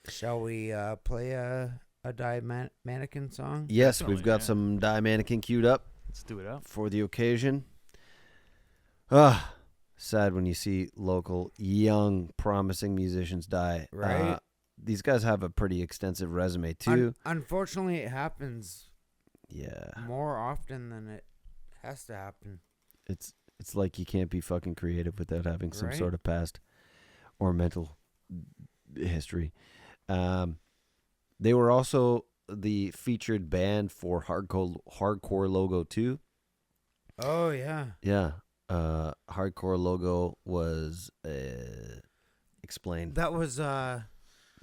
shall we play a Die Mannequin song? Yes, Definitely, we've got some Die Mannequin queued up Let's do it up. for the occasion. Sad when you see local, young, promising musicians die. Right. These guys have a pretty extensive resume, too. Unfortunately, it happens Yeah. more often than it has to happen. It's like you can't be fucking creative without having some Right. sort of past or mental history. They were also the featured band for Hardcore Logo 2. Oh, yeah. Yeah. Hardcore Logo was explained. That was The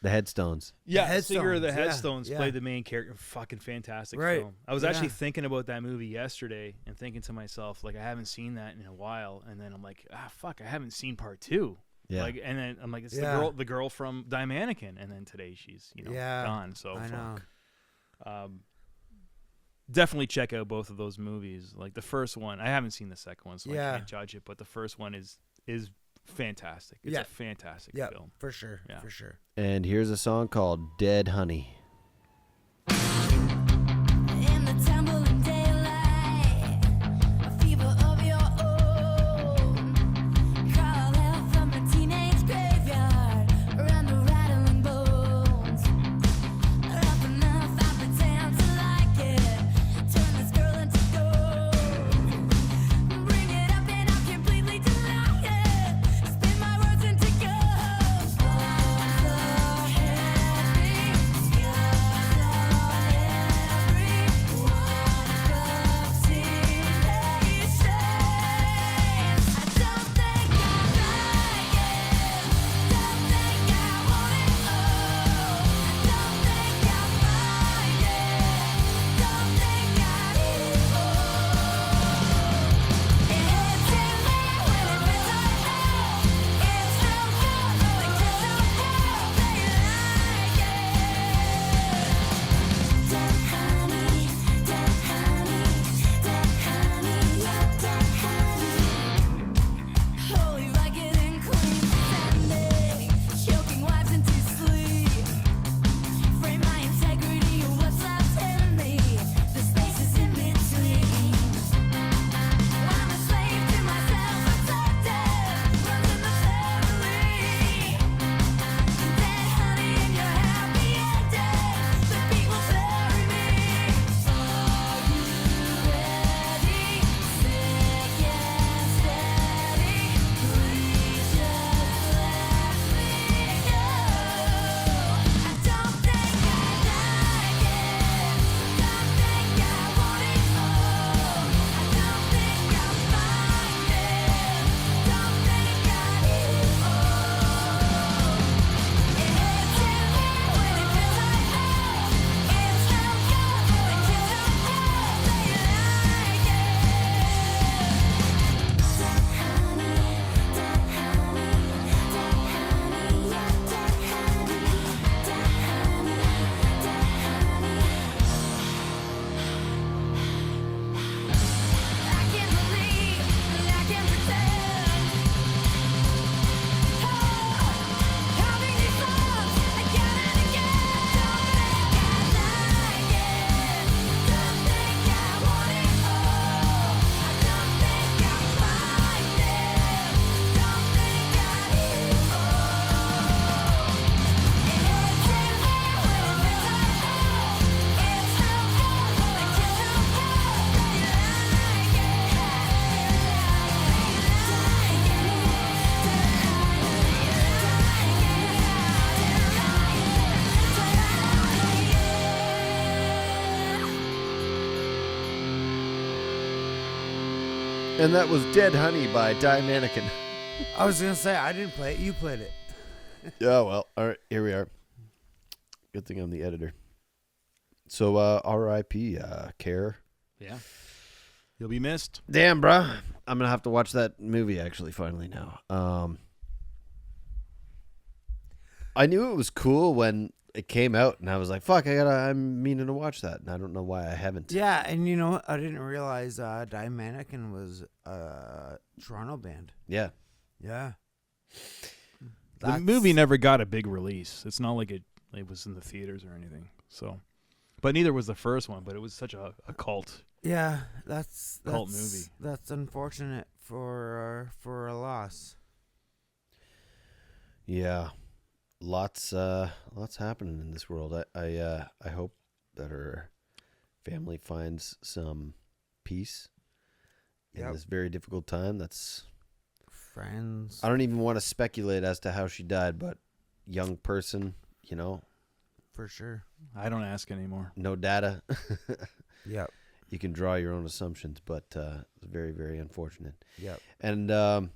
Headstones. Yeah, The singer of the Headstones, yeah, Headstones yeah. played the main character. Fucking fantastic Right, film. I was yeah. actually thinking about that movie yesterday and thinking to myself, like, I haven't seen that in a while. And then I'm like, fuck, I haven't seen part 2. Yeah. Like, and then I'm like, it's Yeah. the girl from Die Mannequin. And then today she's Yeah, gone. So I know. definitely check out both of those movies. Like the first one, I haven't seen the second one, so Yeah. I can't judge it. But the first one is fantastic. It's Yeah. a fantastic Yeah, film. for sure. Yeah. For sure. And here's a song called Dead Honey. In the temple in daylight, a fever of your own. Crawl out from a teenage graveyard, around the rattling bones. Rough enough, I pretend to like it. Turn this girl into gold. And that was Dead Honey by Die Mannequin. I was gonna say I didn't play it. You played it. Yeah, well, all right, here we are. Good thing I'm the editor. So, R.I.P. Care. Yeah. You'll be missed. Damn, bruh. I'm gonna have to watch that movie actually finally now. I knew it was cool when it came out, and I was like, "Fuck, I'm meaning to watch that," and I don't know why I haven't. Yeah, and you know what? I didn't realize Die Mannequin was a Toronto band. Yeah. Yeah. The movie never got a big release. It's not like it was in the theaters or anything. So, but neither was the first one. But it was such a cult. Yeah, that's Cult movie. That's unfortunate for a loss. Yeah. Lots happening in this world. I hope that her family finds some peace in this very difficult time. That's friends. I don't even want to speculate as to how she died, but young person, you know, For sure. I don't ask anymore. no data. Yep. You can draw your own assumptions, but it's very, very unfortunate. Yep. And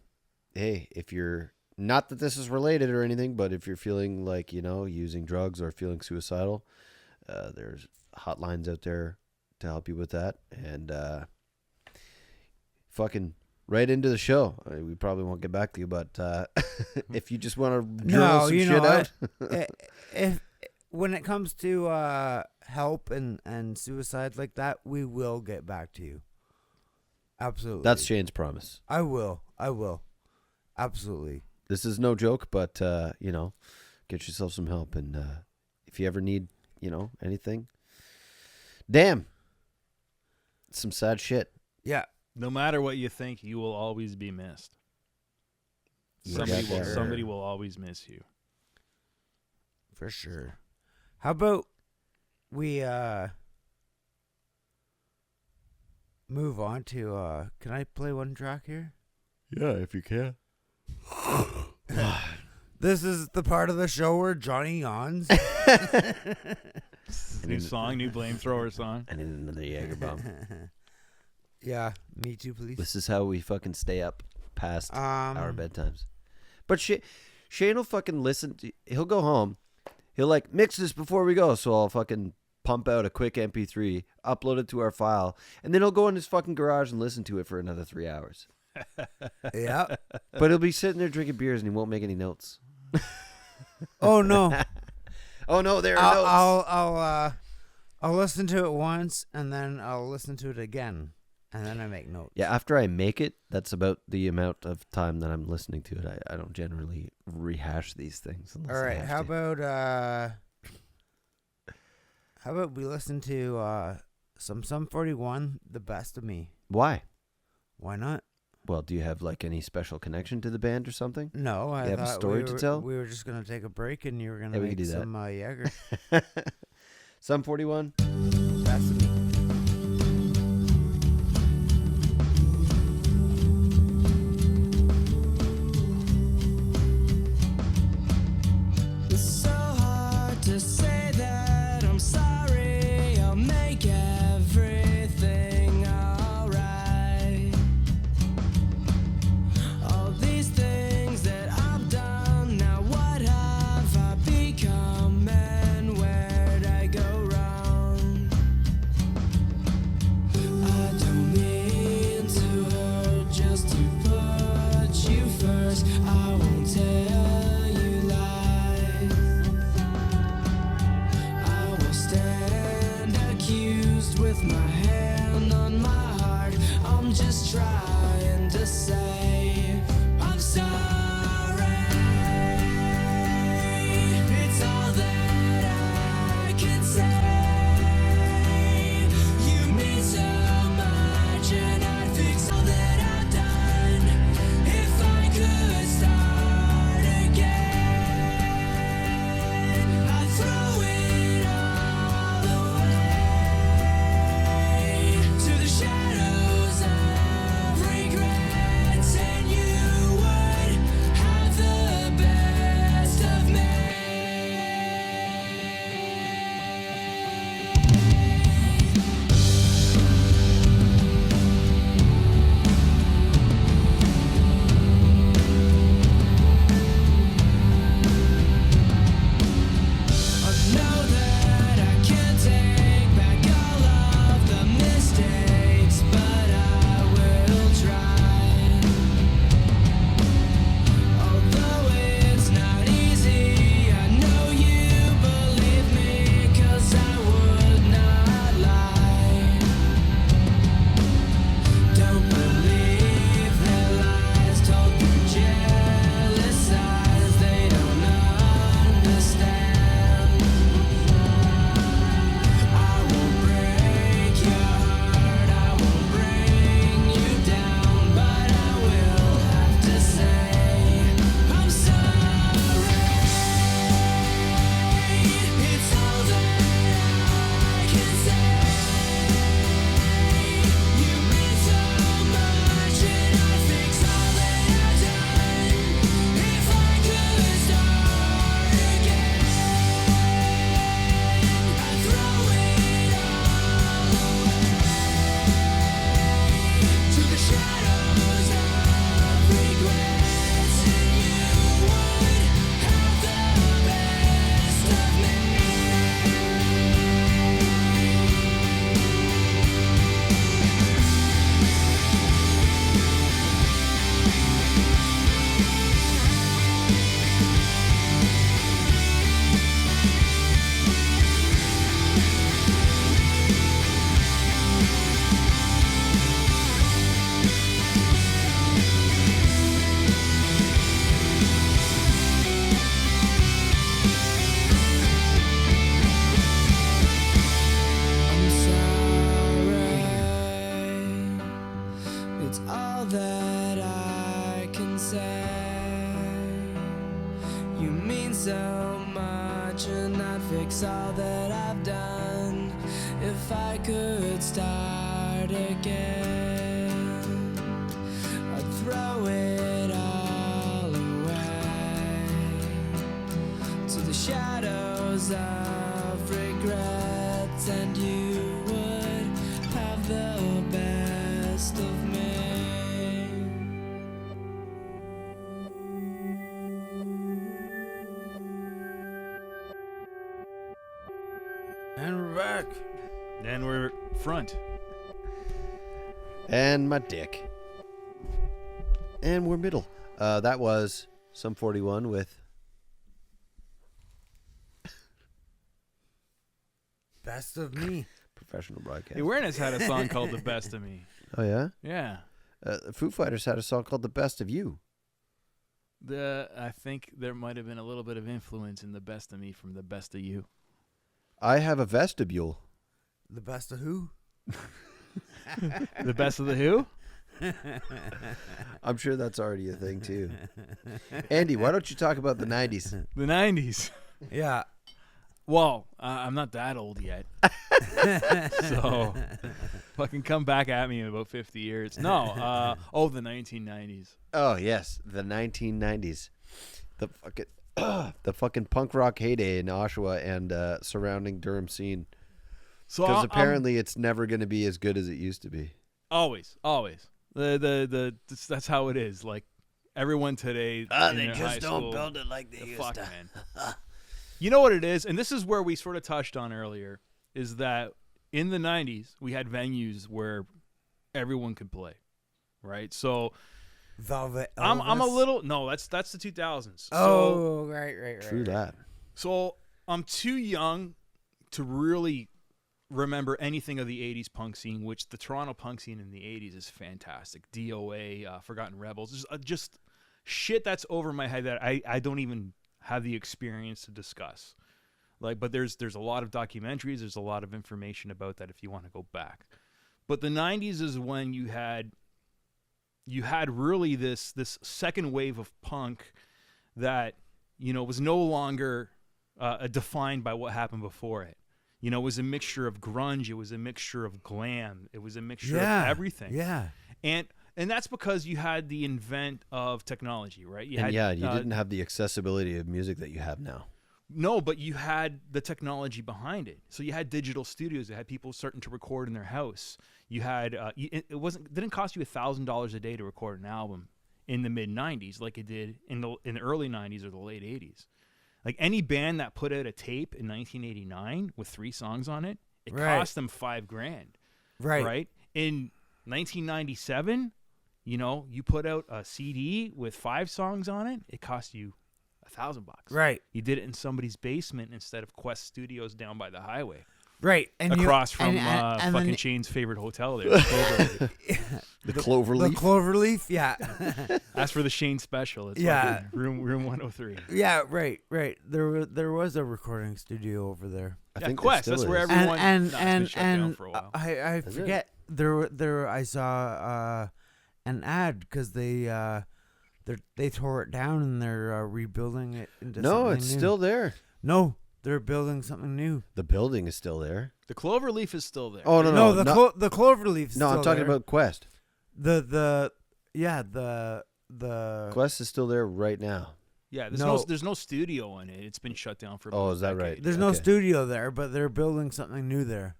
hey, if you're not that this is related or anything, but if you're feeling like, you know, using drugs or feeling suicidal, there's hotlines out there to help you with that. And fucking right into the show. We probably won't get back to you, but if you just want to drill some shit out. if when it comes to help and suicide like that, we will get back to you. Absolutely. That's Shane's promise. I will. Absolutely. This is no joke, but, you know, get yourself some help. And if you ever need, you know, anything, damn, some sad shit. Yeah. No matter what you think, you will always be missed. Yeah, Somebody will always miss you. For sure. How about we move on to can I play one track here? Yeah, if you can. This is the part of the show where Johnny yawns. New song, new flamethrower song. I need another Jaeger bomb. Yeah, me too, please. This is how we fucking stay up past our Um, bedtimes. But Shane will fucking listen. He'll go home. He'll like mix this before we go. So I'll fucking pump out a quick MP3, upload it to our file, and then he'll go in his fucking garage and listen to it for another 3 hours. Yeah. But he'll be sitting there drinking beers and he won't make any notes. Oh no. Oh no, there are notes. I'll listen to it once and then I'll listen to it again and then I make notes. Yeah, after I make it, that's about the amount of time that I'm listening to it. I don't generally rehash these things. All right. How about we listen to some Sum 41, The Best of Me? Why? Why not? Well, do you have like any special connection to the band or something? No, I You have a thought story to tell? We were just gonna take a break and you were gonna Yeah, we could make do that. some Jaeger. Sum 41. Best of Me. It's so hard to say that I'm sorry. I'll make everything alright. All these things that I've done, now what have I become and where'd I go wrong? I don't mean to hurt, just to put you first. I won't tell you lies. I will stand accused with my hand on my heart. I'm just trying to say I'm sorry. It's all that I can say. You mean so much, and I'd fix all that I've done if I could start again. I'd throw it all away to the shadows of regret. say you mean so much, and I'd fix all that I've done if I could start again. I'd throw it all away to the shadows of regrets, and you would have the best of me. And we're back. And we're front. And my dick. And we're middle. That was Sum 41 with Best of me. Professional Broadcast. Awareness had a song called "The Best of Me." Oh, yeah? Yeah. Foo Fighters had a song called The Best of You. I think there might have been a little bit of influence in "The Best of Me" from "The Best of You." I have a vestibule. The best of who? The Best of the Who? I'm sure that's already a thing, too. Andy, why don't you talk about the 90s? The 90s. Yeah. Well, I'm not that old yet. So, fucking come back at me in about 50 years. No, the 1990s. Oh, yes, the 1990s. The fucking punk rock heyday in Oshawa and surrounding Durham scene. So Because apparently it's never going to be as good as it used to be. always. That's how it is. Like everyone today. in their high school, it like they fuck, man. You know what it is, and this is where we sort of touched on earlier, is that in the 90s we had venues where everyone could play, right? So Velvet I'm a Elvis? little that's the 2000s. Oh, right. True that. So I'm too young to really remember anything of the 80s punk scene, which the Toronto punk scene in the 80s is fantastic. DOA, Forgotten Rebels, just shit that's over my head that I don't even have the experience to discuss. But there's a lot of documentaries, there's a lot of information about that if you want to go back. But the 90s is when you had really this second wave of punk that, was no longer defined by what happened before it. It was a mixture of grunge, it was a mixture of glam, it was a mixture of everything. Yeah. And that's because you had the invent of technology, right? You didn't have the accessibility of music that you have now. No, but you had the technology behind it. So you had digital studios. You had people starting to record in their house. You had it didn't cost you $1,000 a day to record an album in the mid '90s like it did in the early '90s or the late '80s. Like any band that put out a tape in 1989 with 3 songs on it, it cost them $5,000. Right. In 1997, you put out a CD with 5 songs on it, it cost you $1,000. Right. You did it in somebody's basement instead of Quest Studios down by the highway. Right. And across from and fucking then, Shane's favorite hotel there. The Cloverleaf. The Cloverleaf, yeah. That's for the Shane special. It's Yeah. room 103. Yeah, right. There was a recording studio over there. I think Quest. there That's still where is. everyone. and it's been shut down and for a while. I Is it? forget there I saw an ad because they tore it down and they're rebuilding it into No, something it's new. still there. No, they're building something new. The building is still there. The Cloverleaf is still there. Oh, No, no. the Cloverleaf. No, I'm talking about Quest. the Quest is still there right now. Yeah, No. there's no studio in it. It's been shut down for. Oh, about is that a decade. right? There's no Okay. studio there, but they're building something new there.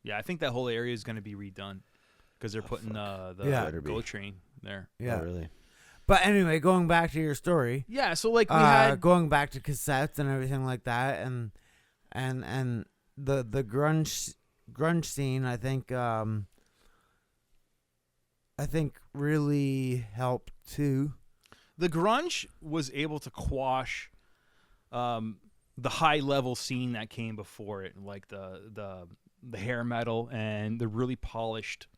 Yeah, I think that whole area is going to be redone because they're putting the Better be. GO train there. Yeah. Oh, really? But anyway, going back to your story, Yeah, so like we had going back to cassettes and everything like that, and the grunge scene, I think really helped too. the grunge was able to quash the high level scene that came before it, like the hair metal and the really polished,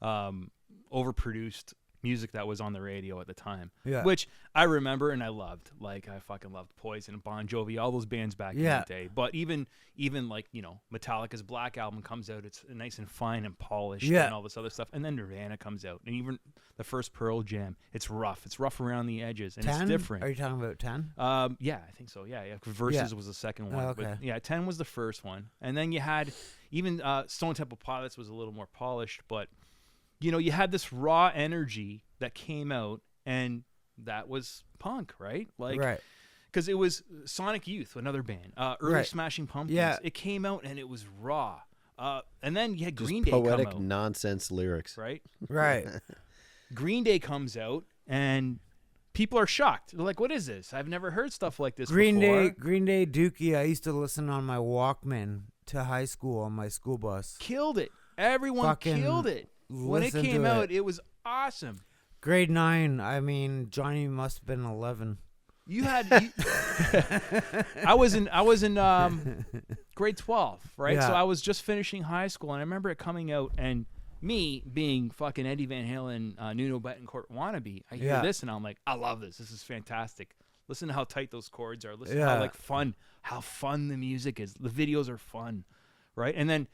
overproduced music that was on the radio at the time, Yeah. which I remember and I loved. Like I fucking loved Poison, Bon Jovi, all those bands back in the day. But even like, you know, Metallica's Black Album comes out, it's nice and fine and polished and all this other stuff. And then Nirvana comes out, and even the first Pearl Jam, it's rough. It's rough around the edges, and 10? it's different. Are you talking about 10? Yeah, I think so. Yeah. Versus was the second one. Oh, okay. But yeah, 10 was the first one. And then you had even Stone Temple Pilots was a little more polished, but you know, you had this raw energy that came out, and that was punk, right? Like, Right. because it was Sonic Youth, another band, early Right. Smashing Pumpkins. Yeah. It came out and it was raw. And then you had Just Green Day poetic come out, nonsense lyrics. right? Right. Green Day comes out, and people are shocked. They're like, "What is this? I've never heard stuff like this Green before." Day, Dookie. I used to listen on my Walkman to high school on my school bus. Killed it. Everyone Fucking killed it. When it listen came to out, it was awesome. Grade 9. I mean, Johnny must have been 11. You had, I was in grade 12, right? Yeah. So I was just finishing high school, and I remember it coming out, and me being fucking Eddie Van Halen, Nuno Betancourt wannabe, I hear Yeah. this, and I'm like, I love this. This is fantastic. Listen to how tight those chords are. Listen Yeah. how fun the music is. The videos are fun, right? And then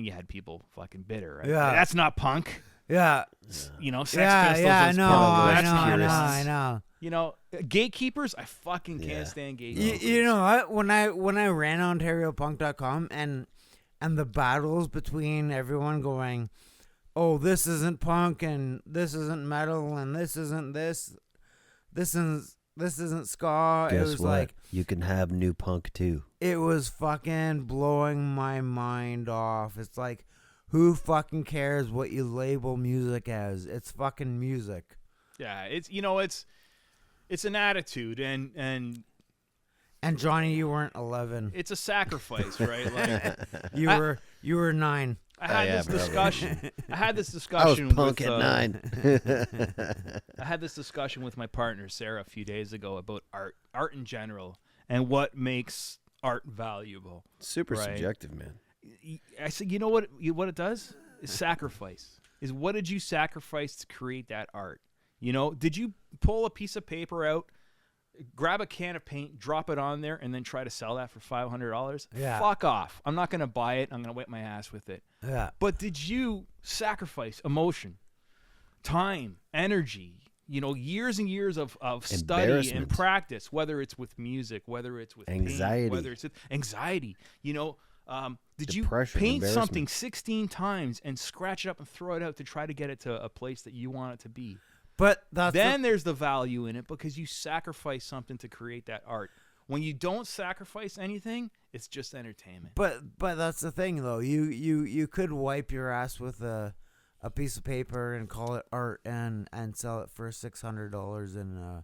you had people fucking bitter, right? Yeah. That's not punk. Yeah. You know, Sex Yeah, Pistols. yeah, I is know, punk. I That's know, not I know, punk. I know. You know, gatekeepers, I fucking Yeah. can't stand gatekeepers. You know what? When I ran OntarioPunk.com and the battles between everyone going, oh, this isn't punk and this isn't metal and this isn't this isn't ska. Guess it was what? like You can have new punk too. it was fucking blowing my mind off. It's like, who fucking cares what you label music as? It's fucking music. Yeah, it's an attitude, and And Johnny, you weren't 11. it's a sacrifice, right? Like You were 9. I had yeah, this probably. discussion. I had this I was discussion punk with at 9. I had this discussion with my partner Sarah a few days ago about art in general, and what makes art valuable. Super Right. subjective, man. I said, you know what it does? Is sacrifice. Is what did you sacrifice to create that art? You know, did you pull a piece of paper out, grab a can of paint, drop it on there, and then try to sell that for $500? Yeah. Fuck off. I'm not going to buy it. I'm going to wipe my ass with it. Yeah. But did you sacrifice time, energy, you know, years and years of study and Embarrassment. practice, whether it's with music, whether it's with Anxiety. paint, whether it's with anxiety, you know, did you Depression, paint embarrassment. something 16 times and scratch it up and throw it out to try to get it to a place that you want it to be? But that's Then there's the value in it because you sacrifice something to create that art. When you don't sacrifice anything, it's just entertainment. But that's the thing though. You could wipe your ass with a piece of paper and call it art and sell it for $600 in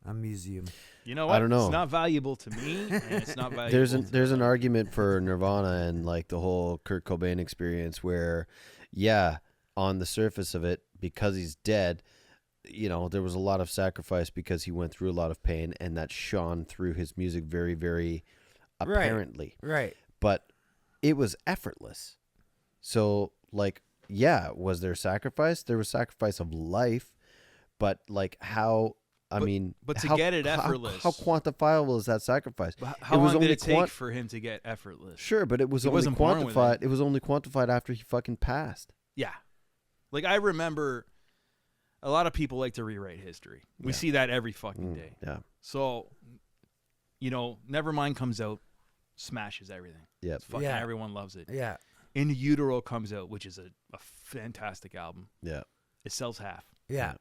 a museum. You know what? I don't know. It's not valuable to me, and it's not valuable. There's an argument for Nirvana and like the whole Kurt Cobain experience where, yeah, on the surface of it, because he's dead, you know, there was a lot of sacrifice because he went through a lot of pain, and that shone through his music very, very apparently. Right. But it was effortless. So, like, yeah, was there sacrifice? There was sacrifice of life, but like how? But to how, get it how- effortless. How quantifiable is that sacrifice? But how long did it take for him to get effortless? Sure, but it was He only wasn't born with quantified. it. It was only quantified after he fucking passed. Yeah. Like, I remember a lot of people like to rewrite history. We Yeah. see that every fucking day. Yeah. So, you know, Nevermind comes out, smashes everything. Yep. It's fucking Yeah. everyone loves it. Yeah. In Utero comes out, which is a fantastic album. Yeah. It sells half. Yeah.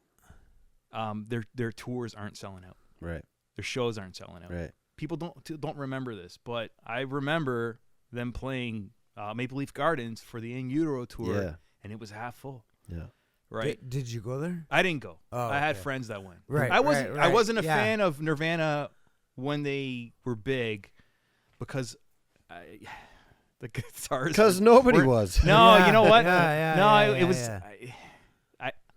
Their tours aren't selling out. Right. Their shows aren't selling out. Right. People don't remember this, but I remember them playing Maple Leaf Gardens for the In Utero tour, Yeah. and it was half full. Yeah. Right? Did you go there? I didn't go. Oh, I had okay. friends that went. Right, I wasn't. right, I wasn't a yeah. fan of Nirvana when they were big because the guitars. Because nobody were- was. No, Yeah, you know what? yeah, no, yeah, it was. yeah.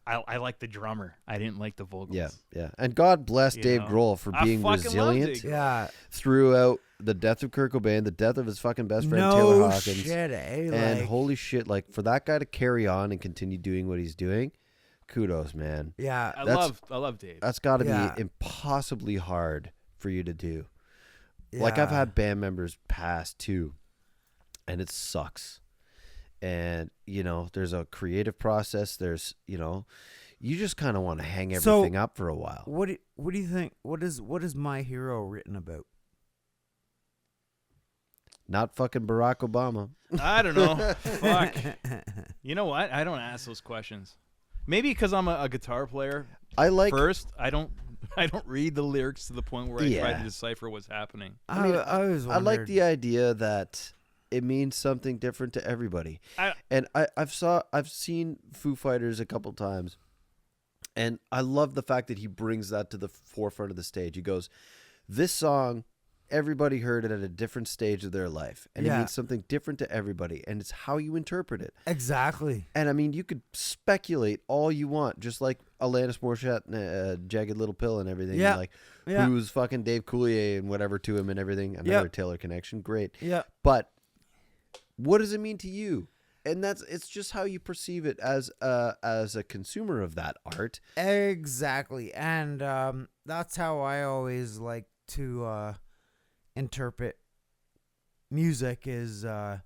I like the drummer. I didn't like the vocals. Yeah. Yeah. And God bless You Dave know? Grohl for I being fucking loved resilient Dave. Yeah. throughout the death of Kurt Cobain, the death of his fucking best friend Taylor No Hawkins. shit, eh? And Like, holy shit, like for that guy to carry on and continue doing what he's doing, kudos, man. Yeah. I That's- love Dave. That's got to Yeah. be impossibly hard for you to do. Like I've had band members pass too, and it sucks. And there's a creative process. There's you just kind of want to hang So, everything up for a while. What do you think? What is My Hero written about? Not fucking Barack Obama. I don't know. Fuck. You know what? I don't ask those questions. Maybe because I'm a guitar player. I like. First, I don't read the lyrics to the point where I try Yeah. to decipher what's happening. I always I like wondered. the idea that it means something different to everybody. And I've seen Foo Fighters a couple times, and I love the fact that he brings that to the forefront of the stage. He goes, "This song, everybody heard it at a different stage of their life, and it Yeah. means something different to everybody, and it's how you interpret it." Exactly. And I mean, you could speculate all you want, just like Alanis Morissette and Jagged Little Pill and everything. Yeah. Like, Yeah. who's fucking Dave Coulier and whatever to him and everything. Another Taylor connection. Great. Yeah. But what does it mean to you? And it's just how you perceive it as a consumer of that art. Exactly. And that's how I always like to interpret music is I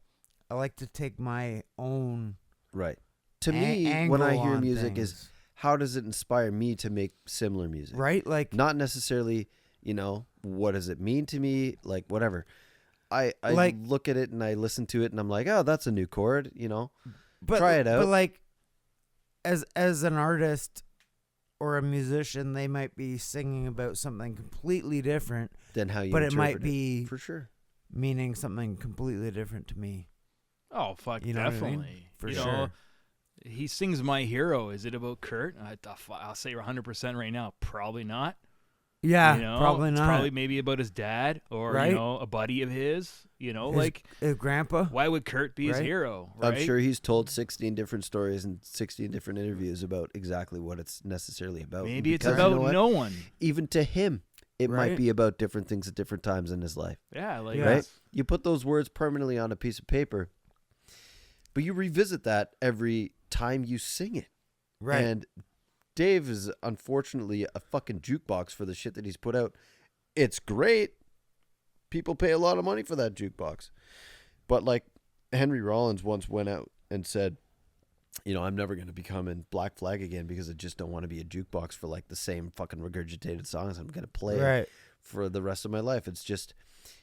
like to take my own Right. To me, when I angle hear on music things. is how does it inspire me to make similar music? right, like Not necessarily, what does it mean to me? Like, whatever. I Like- look at it and I listen to it and I'm like, oh, that's a new chord, but, try it out. But like as an artist or a musician, they might be singing about something completely different, Then how you but it might interpret be for sure. meaning something completely different to me. Oh fuck, You know what I mean? definitely. For You sure. know, he sings "My Hero." Is it about Kurt? I'll say 100% right now. Probably not. Yeah, You know, probably it's not. Probably maybe about his dad or Right. a buddy of his. His- Like his grandpa. why would Kurt be his Right. hero? Right? I'm sure he's told 16 different stories and 16 different interviews about exactly what it's necessarily about. Maybe it's Because you about know what? no one. Even to him, it might Right. be about different things at different times in his life. Yeah, like Yeah. Right? You put those words permanently on a piece of paper, but you revisit that every time you sing it. Right. And Dave is unfortunately a fucking jukebox for the shit that he's put out. It's great. People pay a lot of money for that jukebox. But like Henry Rollins once went out and said, I'm never going to become in Black Flag again because I just don't want to be a jukebox for like the same fucking regurgitated songs I'm going to play right. for the rest of my life. It's just,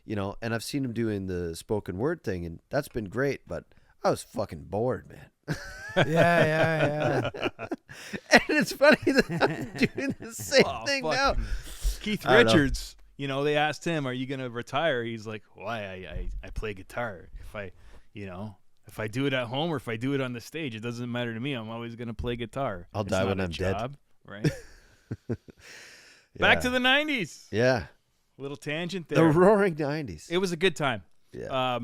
and I've seen him doing the spoken word thing and that's been great, but I was fucking bored, man. Yeah. And it's funny that I'm doing the same Oh, thing fuck. now. Keith I don't know. Richards. They asked him, "Are you gonna retire?" He's like, "Why? I play guitar. If I do it at home or if I do it on the stage, it doesn't matter to me. I'm always gonna play guitar. I'll It's die not when a I'm dead." job, right? Back to the '90s. Yeah. Little tangent The there. roaring 90s. It was a good time. Yeah.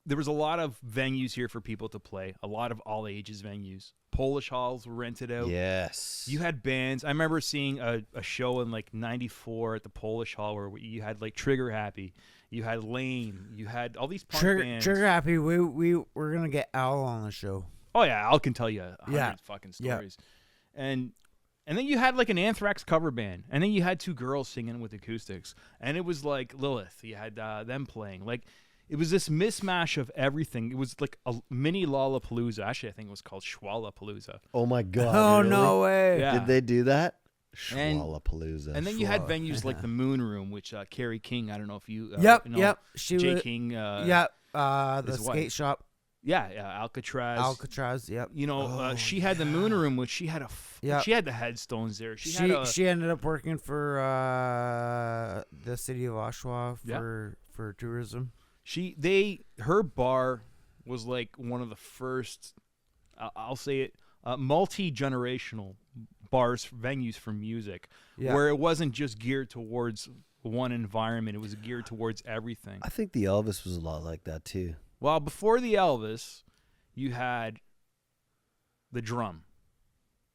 There was a lot of venues here for people to play. A lot of all ages venues. Polish halls were rented out. Yes. You had bands. I remember seeing a show in like '94 at the Polish Hall where you had like Trigger Happy, you had Lane, you had all these punk bands. Trigger Happy. We're gonna get Al on the show. Oh yeah, Al can tell you 100 Yeah. fucking Yeah. stories. And then you had like an Anthrax cover band, and then you had two girls singing with acoustics, and it was like Lilith. You had them playing. Like it was this mismatch of everything. It was like a mini Lollapalooza. Actually, I think it was called Schwallapalooza. Oh my God. Oh really? no way! Yeah. Did they do that? And- Schwallapalooza. And then you had venues like the Moon Room, which Carrie King. I don't know if you. Yep. know, Yep. She Jay was. King. Yep. The his wife. skate shop. Yeah, Alcatraz. Alcatraz. Yep. She had the Moon Room, which she had Yeah. she had the headstones there. She had a, She ended up working for the city of Oshawa Yeah. for tourism. her bar was like one of the first, I'll say it, multi-generational bars, venues for music, Yeah. where it wasn't just geared towards one environment. It was geared towards everything. I think the Elvis was a lot like that too. Well, before the Elvis, you had the drum.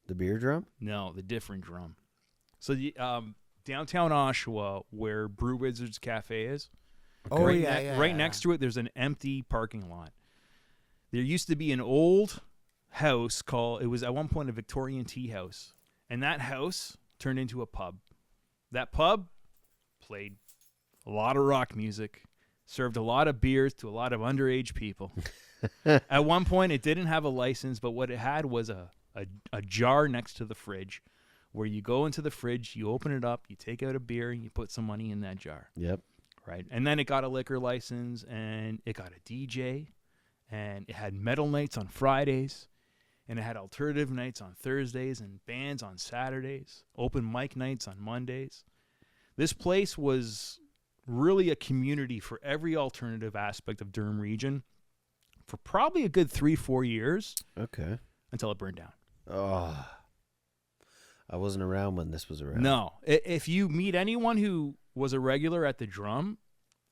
The beer drum? No, the different drum. So the downtown Oshawa, where Brew Wizards Cafe is, Oh right, yeah, right next to it, there's an empty parking lot. There used to be an old house called, it was at one point a Victorian tea house. And that house turned into a pub. That pub played a lot of rock music, served a lot of beers to a lot of underage people. At one point, it didn't have a license, but what it had was a jar next to the fridge where you go into the fridge, you open it up, you take out a beer, and you put some money in that jar. Yep. Right. And then it got a liquor license, and it got a DJ, and it had metal nights on Fridays, and it had alternative nights on Thursdays and bands on Saturdays, open mic nights on Mondays. This place was really a community for every alternative aspect of Durham region for probably a good 3-4 years. Okay. Until it burned down. Oh, I wasn't around when this was around. No. If you meet anyone who was a regular at the Drum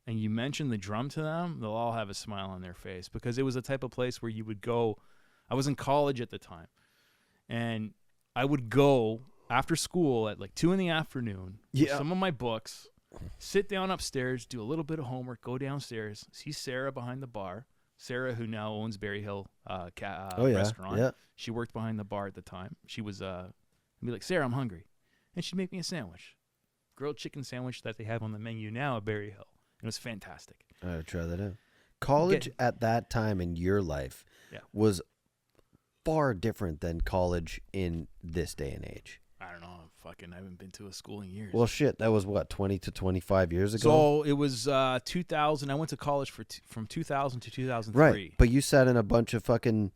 and you mention the Drum to them, they'll all have a smile on their face because it was the type of place where you would go. I was in college at the time, and I would go after school at like 2 p.m. with some of my books, sit down upstairs, do a little bit of homework, go downstairs, see Sarah behind the bar. Sarah, who now owns Berry Hill restaurant. Yeah. She worked behind the bar at the time. She was, I'd be like, Sarah, I'm hungry. And she'd make me a sandwich. Grilled chicken sandwich that they have on the menu now at Berry Hill. It was fantastic. I gotta try that out. College at that time in your life was far different than college in this day and age. I don't know. I haven't been to a school in years. Well, shit, that was what, 20 to 25 years ago? So it was 2000. I went to college from 2000 to 2003. Right, but you sat in a bunch of fucking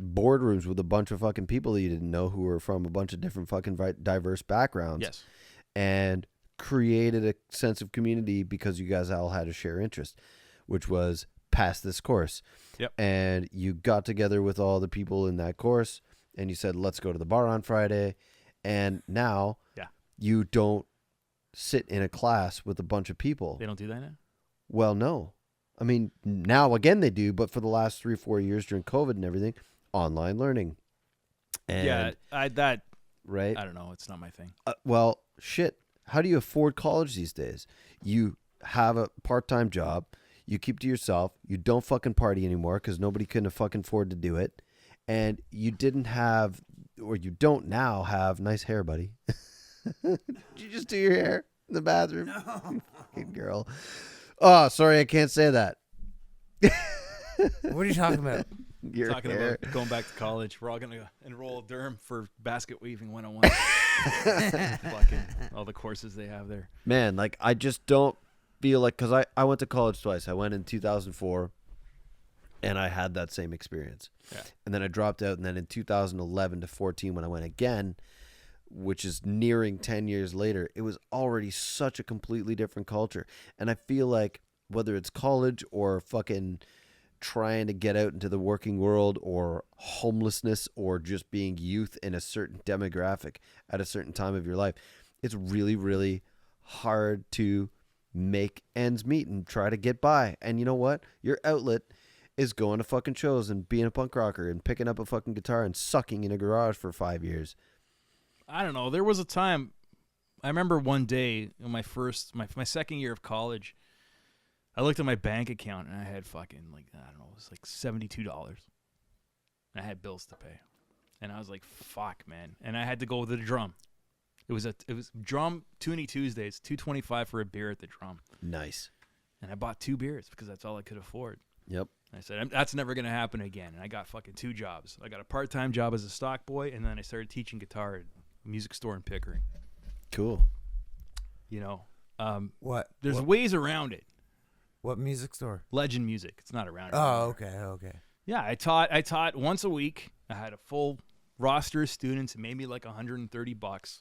boardrooms with a bunch of fucking people that you didn't know who were from a bunch of different fucking diverse backgrounds. Yes. And created a sense of community because you guys all had a shared interest, which was pass this course. Yep. And you got together with all the people in that course and you said, let's go to the bar on Friday. And now you don't sit in a class with a bunch of people. They don't do that now? Well, no. I mean, now again they do, but for the last 3-4 years during COVID and everything, online learning. And right? I don't know. It's not my thing. Well, shit. How do you afford college these days? You have a part-time job. You keep to yourself. You don't fucking party anymore because nobody can fucking afford to do it. And you didn't have, or you don't now have, nice hair, buddy. Did you just do your hair in the bathroom? No. Fucking girl. Oh, sorry, I can't say that. What are you talking about? Your talking hair. about going back to college. We're all going to enroll at Durham for basket weaving 101. Fucking all the courses they have there. Man, like, I just don't feel like, because I went to college twice. I went in 2004. And I had that same experience. Yeah. And then I dropped out. And then in 2011 to 14, when I went again, which is nearing 10 years later, it was already such a completely different culture. And I feel like whether it's college or fucking trying to get out into the working world or homelessness or just being youth in a certain demographic at a certain time of your life, it's really, really hard to make ends meet and try to get by. And you know what? Your outlet is going to fucking shows and being a punk rocker and picking up a fucking guitar and sucking in a garage for 5 years. I don't know. There was a time, I remember one day in my second year of college, I looked at my bank account and I had fucking it was like $72. And I had bills to pay. And I was like, fuck, man. And I had to go to the Drum. It was Drum Toonie Tuesdays, $2.25 for a beer at the Drum. Nice. And I bought 2 beers because that's all I could afford. Yep. I said, that's never going to happen again. And I got fucking 2 jobs. I got a part-time job as a stock boy, and then I started teaching guitar at a music store in Pickering. Cool. You know, What? there's ways around it. What music store? Legend Music. It's not around. Oh, anymore. okay. Yeah, I taught once a week. I had a full roster of students. It made me like $130.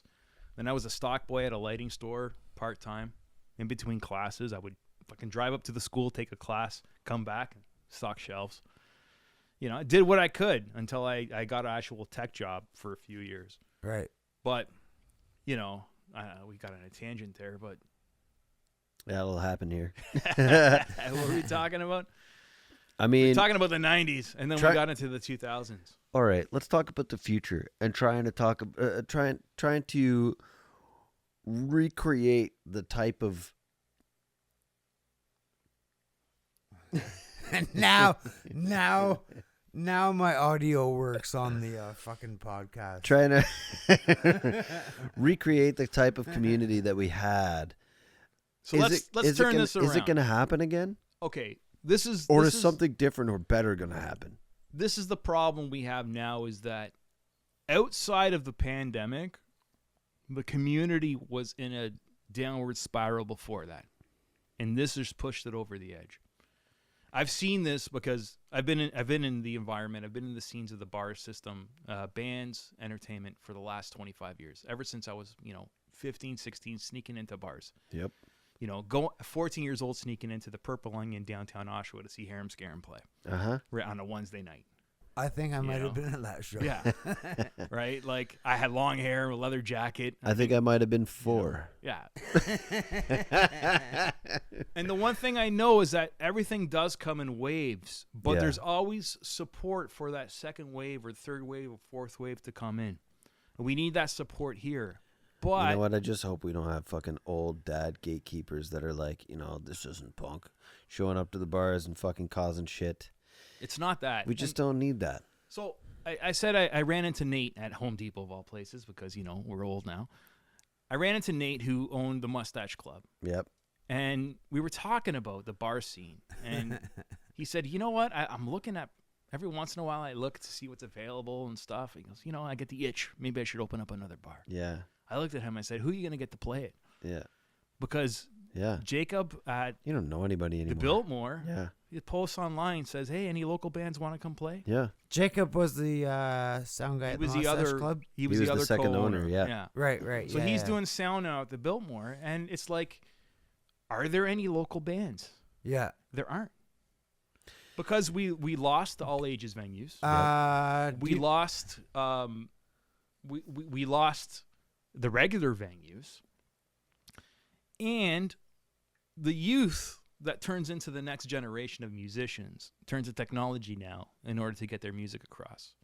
Then I was a stock boy at a lighting store part-time. In between classes, I would fucking drive up to the school, take a class, come back, and stock shelves. You know, I did what I could until I got an actual tech job for a few years. Right. But, you know, we got on a tangent there, but. That'll happen here. What were we talking about? I mean, we're talking about the 90s, and then we got into the 2000s. All right, let's talk about the future and trying to recreate the type of now Now my audio works on the fucking podcast. Trying to recreate the type of community that we had. So let's turn this around. Is it going to happen again? Okay, this is something different or better going to happen? This is the problem we have now, is that outside of the pandemic, the community was in a downward spiral before that, and this has pushed it over the edge. I've seen this because I've been in the environment. I've been in the scenes of the bar system, bands, entertainment for the last 25 years. Ever since I was, 15, 16, sneaking into bars. Yep. 14 years old, sneaking into the Purple Onion downtown Oshawa to see Harem Scarum play. On a Wednesday night. I think I might have been at that show. Yeah. Right? Like, I had long hair, a leather jacket. I think I might have been 4. Yeah. And the one thing I know is that everything does come in waves, but there's always support for that second wave or third wave or fourth wave to come in. We need that support here. But you know what? I just hope we don't have fucking old dad gatekeepers that are like, this isn't punk, showing up to the bars and fucking causing shit. It's not that. We just don't need that. So I said I ran into Nate at Home Depot, of all places, because, we're old now. I ran into Nate, who owned the Mustache Club. Yep. And we were talking about the bar scene. And he said, you know what? I'm looking at, every once in a while I look to see what's available and stuff. He goes, I get the itch. Maybe I should open up another bar. Yeah. I looked at him. I said, who are you going to get to play it? Yeah. Because Jacob at you don't know anybody anymore. The Biltmore, he posts online, says, hey, any local bands want to come play? Yeah. Jacob was the sound guy at the Mustache Club. He was the other second owner, yeah. Right. So he's doing sound now at the Biltmore, and it's like, are there any local bands? Yeah. There aren't. Because we lost the all ages venues. We lost the regular venues, and the youth that turns into the next generation of musicians turns to technology now in order to get their music across.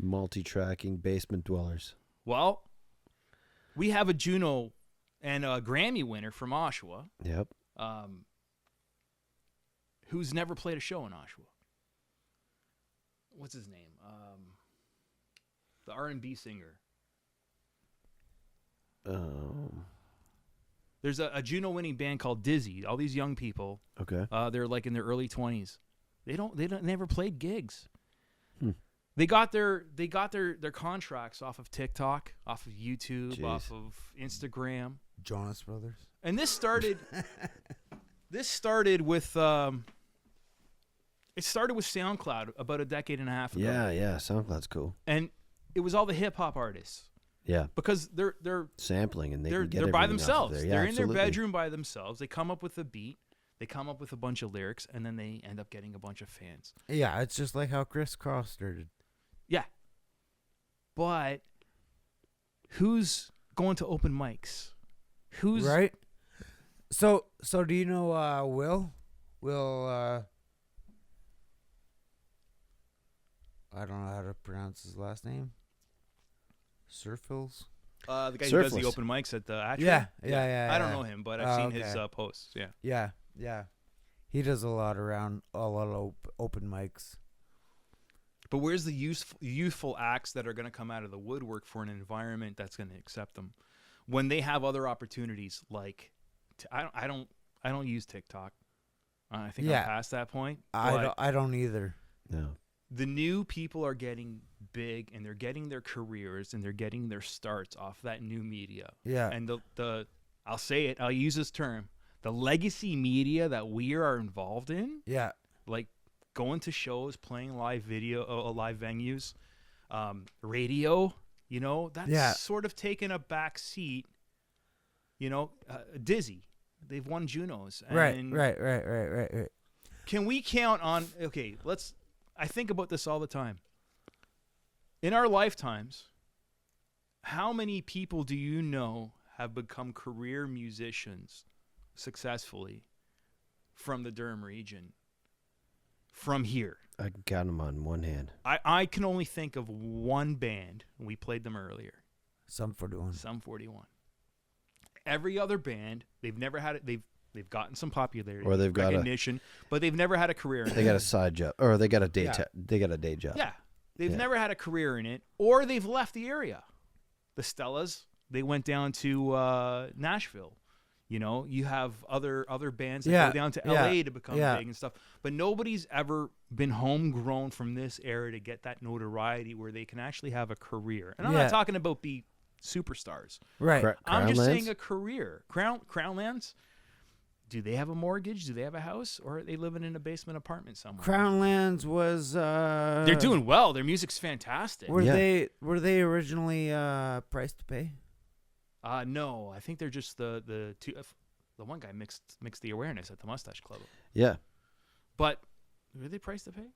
Multi-tracking basement dwellers. Well, we have a Juno and a Grammy winner from Oshawa. Yep. Who's never played a show in Oshawa. What's his name? The R&B singer. There's a Juno-winning band called Dizzy. All these young people. Okay. They're like in their early 20s. They never played gigs. They got their contracts off of TikTok, off of YouTube, off of Instagram. Jonas Brothers. And this started. This started with. It started with SoundCloud about a decade and a half ago. Yeah. SoundCloud's cool. And it was all the hip hop artists. Yeah. Because they're sampling and they're can get by everything themselves. off of there. They're Yeah, in their absolutely. bedroom by themselves. They come up with a beat. They come up with a bunch of lyrics, and then they end up getting a bunch of fans. Yeah, it's just like how Chris Cross started. Yeah. But who's going to open mics? Who's right? So do you know Will? I don't know how to pronounce his last name. Surfils? the guy who does the Surfless. open mics at the Atrio? Yeah. I don't know him, but I've seen his okay. posts. Yeah. Yeah. He does a lot of open mics. But where's the youthful acts that are going to come out of the woodwork for an environment that's going to accept them when they have other opportunities? Like, I don't use TikTok. I think I'm past that point. I don't either. No. The new people are getting big, and they're getting their careers, and they're getting their starts off that new media. Yeah. And the I'll say it. I'll use this term. The legacy media that we are involved in. Yeah. Like going to shows, playing live venues, radio. That's sort of taken a back seat. Dizzy. They've won Junos. And Right. Can we count on? Okay, I think about this all the time. In our lifetimes, how many people do you know have become career musicians successfully from the Durham region, from here? I can count them on one hand. I can only think of one band, and we played them earlier. Sum 41. Sum 41. Every other band, they've never had it. They've gotten some popularity, Or they've got a- recognition, but they've never had a career in They it. got a side job, or they got a day. Yeah. They got a day job. Yeah, they've Yeah. never had a career in it, or they've left the area. The Stellas, they went down to Nashville. You know, you have other bands that Yeah, go down to yeah, LA to become yeah. big and stuff. But nobody's ever been homegrown from this era to get that notoriety where they can actually have a career. And I'm Yeah. not talking about be superstars. Right. I'm just Crownlands? saying a career. Crownlands, do they have a mortgage? Do they have a house? Or are they living in a basement apartment somewhere? Crownlands was. They're doing well. Their music's fantastic. Were Yeah. they originally Price to Pay? No, I think they're just the two. The one guy mixed the awareness at the Mustache Club. Yeah. But were they Price to Pay?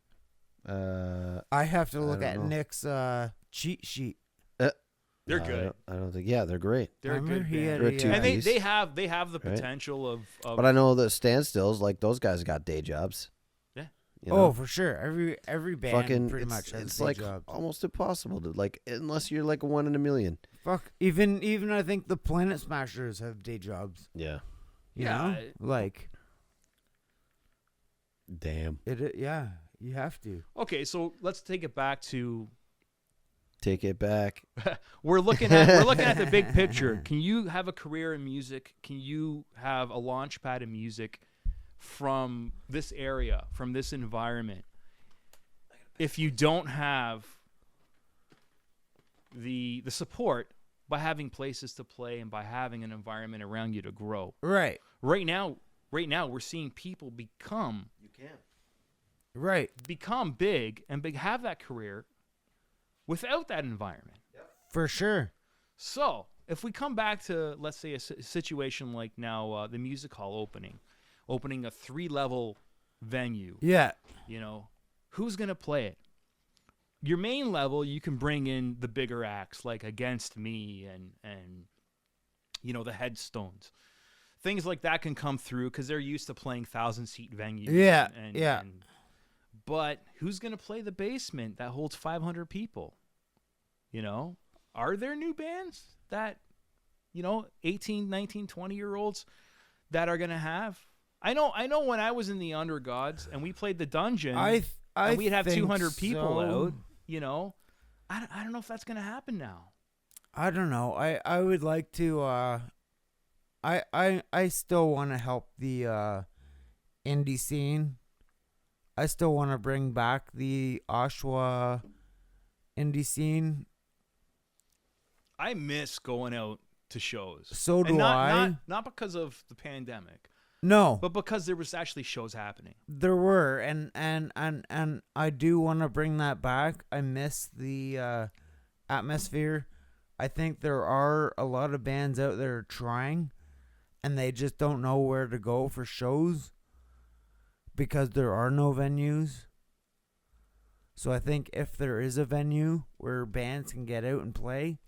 I have to look don't at know. Nick's cheat sheet. They're No, good. I don't think. Yeah, they're great. They're a Remember good he band. had They're a, two And piece. they have the Right. potential of But I know the standstills, like those guys got day jobs. Yeah. You know? Oh, for sure. Every band fucking. pretty It's, much has it's day like jobs. almost impossible to like, unless you're like a 1 in a million. Fuck. Even I think the Planet Smashers have day jobs. Yeah. You Yeah. know? Like Damn. it. Yeah. You have to. Okay, so let's take it back to Take it back. we're looking at the big picture. Can you have a career in music? Can you have a launch pad in music from this area, from this environment? If you don't have the support by having places to play and by having an environment around you to grow. Right. Right now we're seeing people become Right. big and have that career without that environment. For sure. So if we come back to, let's say, a situation like now, the music hall opening a 3-level venue, Yeah. you know, who's going to play it? Your main level, you can bring in the bigger acts like Against Me and you know, the Headstones. Things like that can come through because they're used to playing 1,000-seat venues. Yeah, And, yeah. but who's going to play the basement that holds 500 people? You know, are there new bands that, you know, 18, 19, 20-year-olds that are going to have? I know when I was in the Undergods and we played the Dungeon and we'd have think 200 people so. out, you know, I don't know if that's going to happen now. I don't know. I would like to I still want to help the indie scene. I still want to bring back the Oshawa indie scene. I miss going out to shows. So do and not, I. Not because of the pandemic, No, but because there was actually shows happening. there were, and I do want to bring that back. I miss the atmosphere. I think there are a lot of bands out there trying, and they just don't know where to go for shows because there are no venues. So I think if there is a venue where bands can get out and play,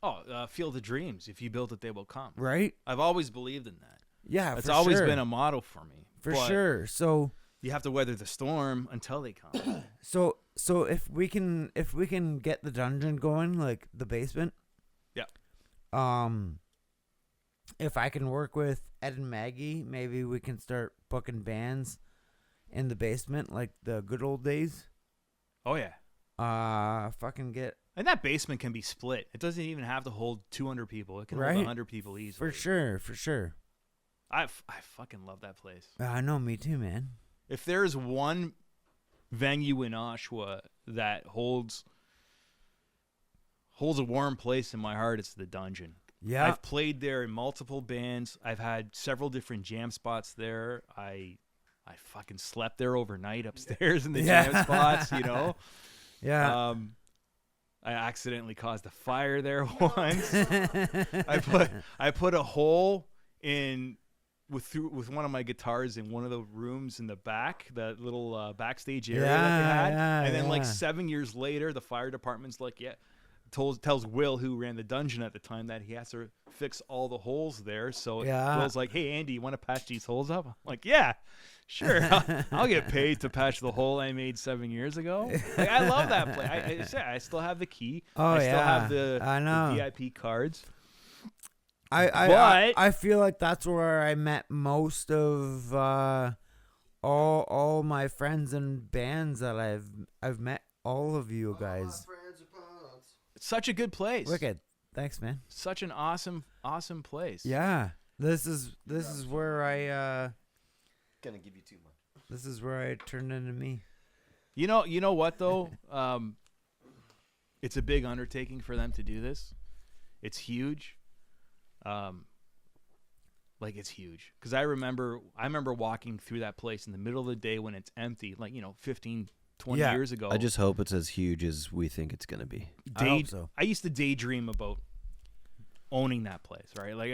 Field of Dreams. If you build it, they will come. right? I've always believed in that. Yeah, It's for always sure. been a motto for me. For But sure. So you have to weather the storm until they come. So if we can get the dungeon going, like the basement. Yeah. If I can work with Ed and Maggie, maybe we can start booking bands in the basement like the good old days. Oh yeah. Fucking get And that basement can be split. It doesn't even have to hold 200 people. It can hold Right. 100 people easily. for sure. I fucking love that place. I know, me too, man. If there's one venue in Oshawa that holds a warm place in my heart, it's the Dungeon. Yeah. I've played there in multiple bands. I've had several different jam spots there. I fucking slept there overnight upstairs in the Yeah. jam spots, you know. Yeah. I accidentally caused a fire there once. I put a hole in with one of my guitars in one of the rooms in the back, that little backstage area that they had. Yeah, And then like yeah. 7 years later, the fire department's like, tells Will, who ran the Dungeon at the time, that he has to fix all the holes there. So Yeah. Will's like, "Hey Andy, you want to patch these holes up?" I'm like, "Yeah, sure. I'll get paid to patch the hole I made 7 years ago." Like, I love that place. I still have the key. Oh, I still yeah. have the I know. VIP cards. I feel like that's where I met most of all my friends and bands that I've met. All of you guys. It's such a good place. Wicked. Thanks, man. Such an awesome place. Yeah. This is where I Gonna give you too much. this is where I turned into me. You know what though? It's a big undertaking for them to do this. It's huge. It's huge. Because I remember walking through that place in the middle of the day when it's empty, 15, 20 Yeah. years ago. I just hope it's as huge as we think it's gonna be. I hope so. I used to daydream about owning that place, right? Like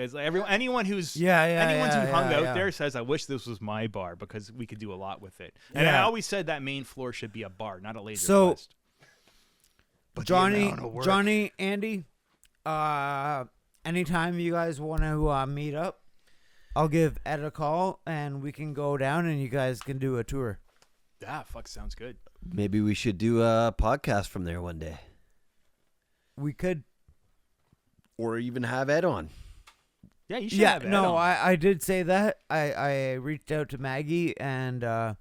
anyone who's Yeah, who hung out yeah. there says, I wish this was my bar because we could do a lot with it. And I Yeah. always said that main floor should be a bar, not a laser So, quest. But the amount of work- Johnny, Andy, anytime you guys want to meet up, I'll give Ed a call and we can go down and you guys can do a tour. Yeah, sounds good. Maybe we should do a podcast from there one day, We could. or even have Ed on. Yeah, you should Yeah, have Ed no, on. I did say that. I reached out to Maggie and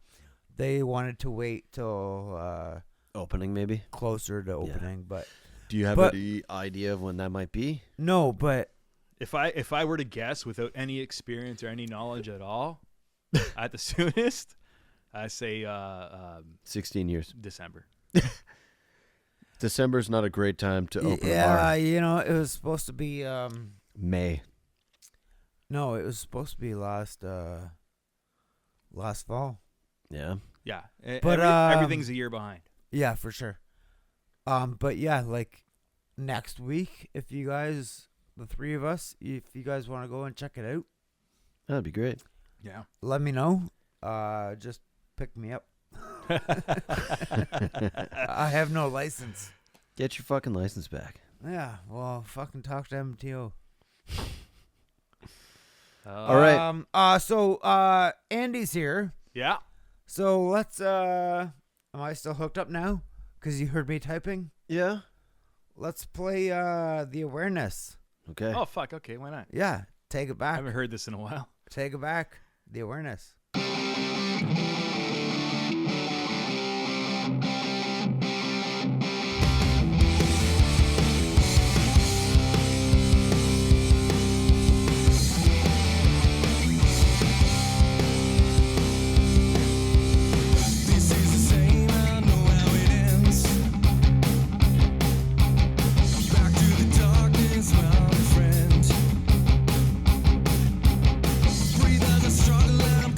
they wanted to wait till Opening, maybe. closer to opening, but Do you have But- any idea of when that might be? no, but If I were to guess without any experience or any knowledge at all, at the soonest, I say 16 years. December. December's not a great time to open a yeah, bar. it was supposed to be May. no, it was supposed to be last fall. Yeah. Yeah, But, everything's a year behind. Yeah, for sure. But yeah, like next week, if you guys, the three of us, if you guys want to go and check it out, That'd be great. Yeah. let me know. Just pick me up. I have no license. Get your fucking license back. Yeah, well, fucking talk to MTO. All right. So Andy's here. Yeah. So let's. Am I still hooked up now? Because you heard me typing. Yeah. Let's play the awareness. Okay. Oh fuck. Okay, why not? Yeah, take it I back. haven't heard this in a while. Take it back. The awareness. This is the same, I know how it ends. Back to the darkness, my friend. Breathe as I struggle and I'm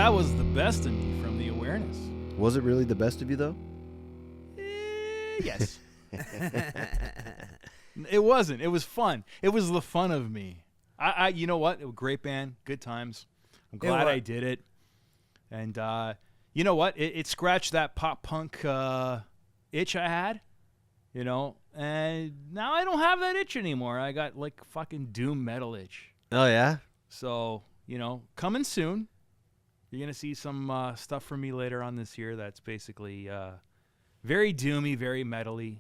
that was the best of me from the awareness. Was it really the best of you though? Yes. It wasn't. It was fun. It was the fun of me. You know what? It was a great band, good times. I'm glad I did it. And you know what? It scratched that pop punk itch I had, you know. And now I don't have that itch anymore. I got like fucking doom metal itch. Oh yeah. So, you know, coming soon. You're going to see some stuff from me later on this year that's basically very doomy, very metally,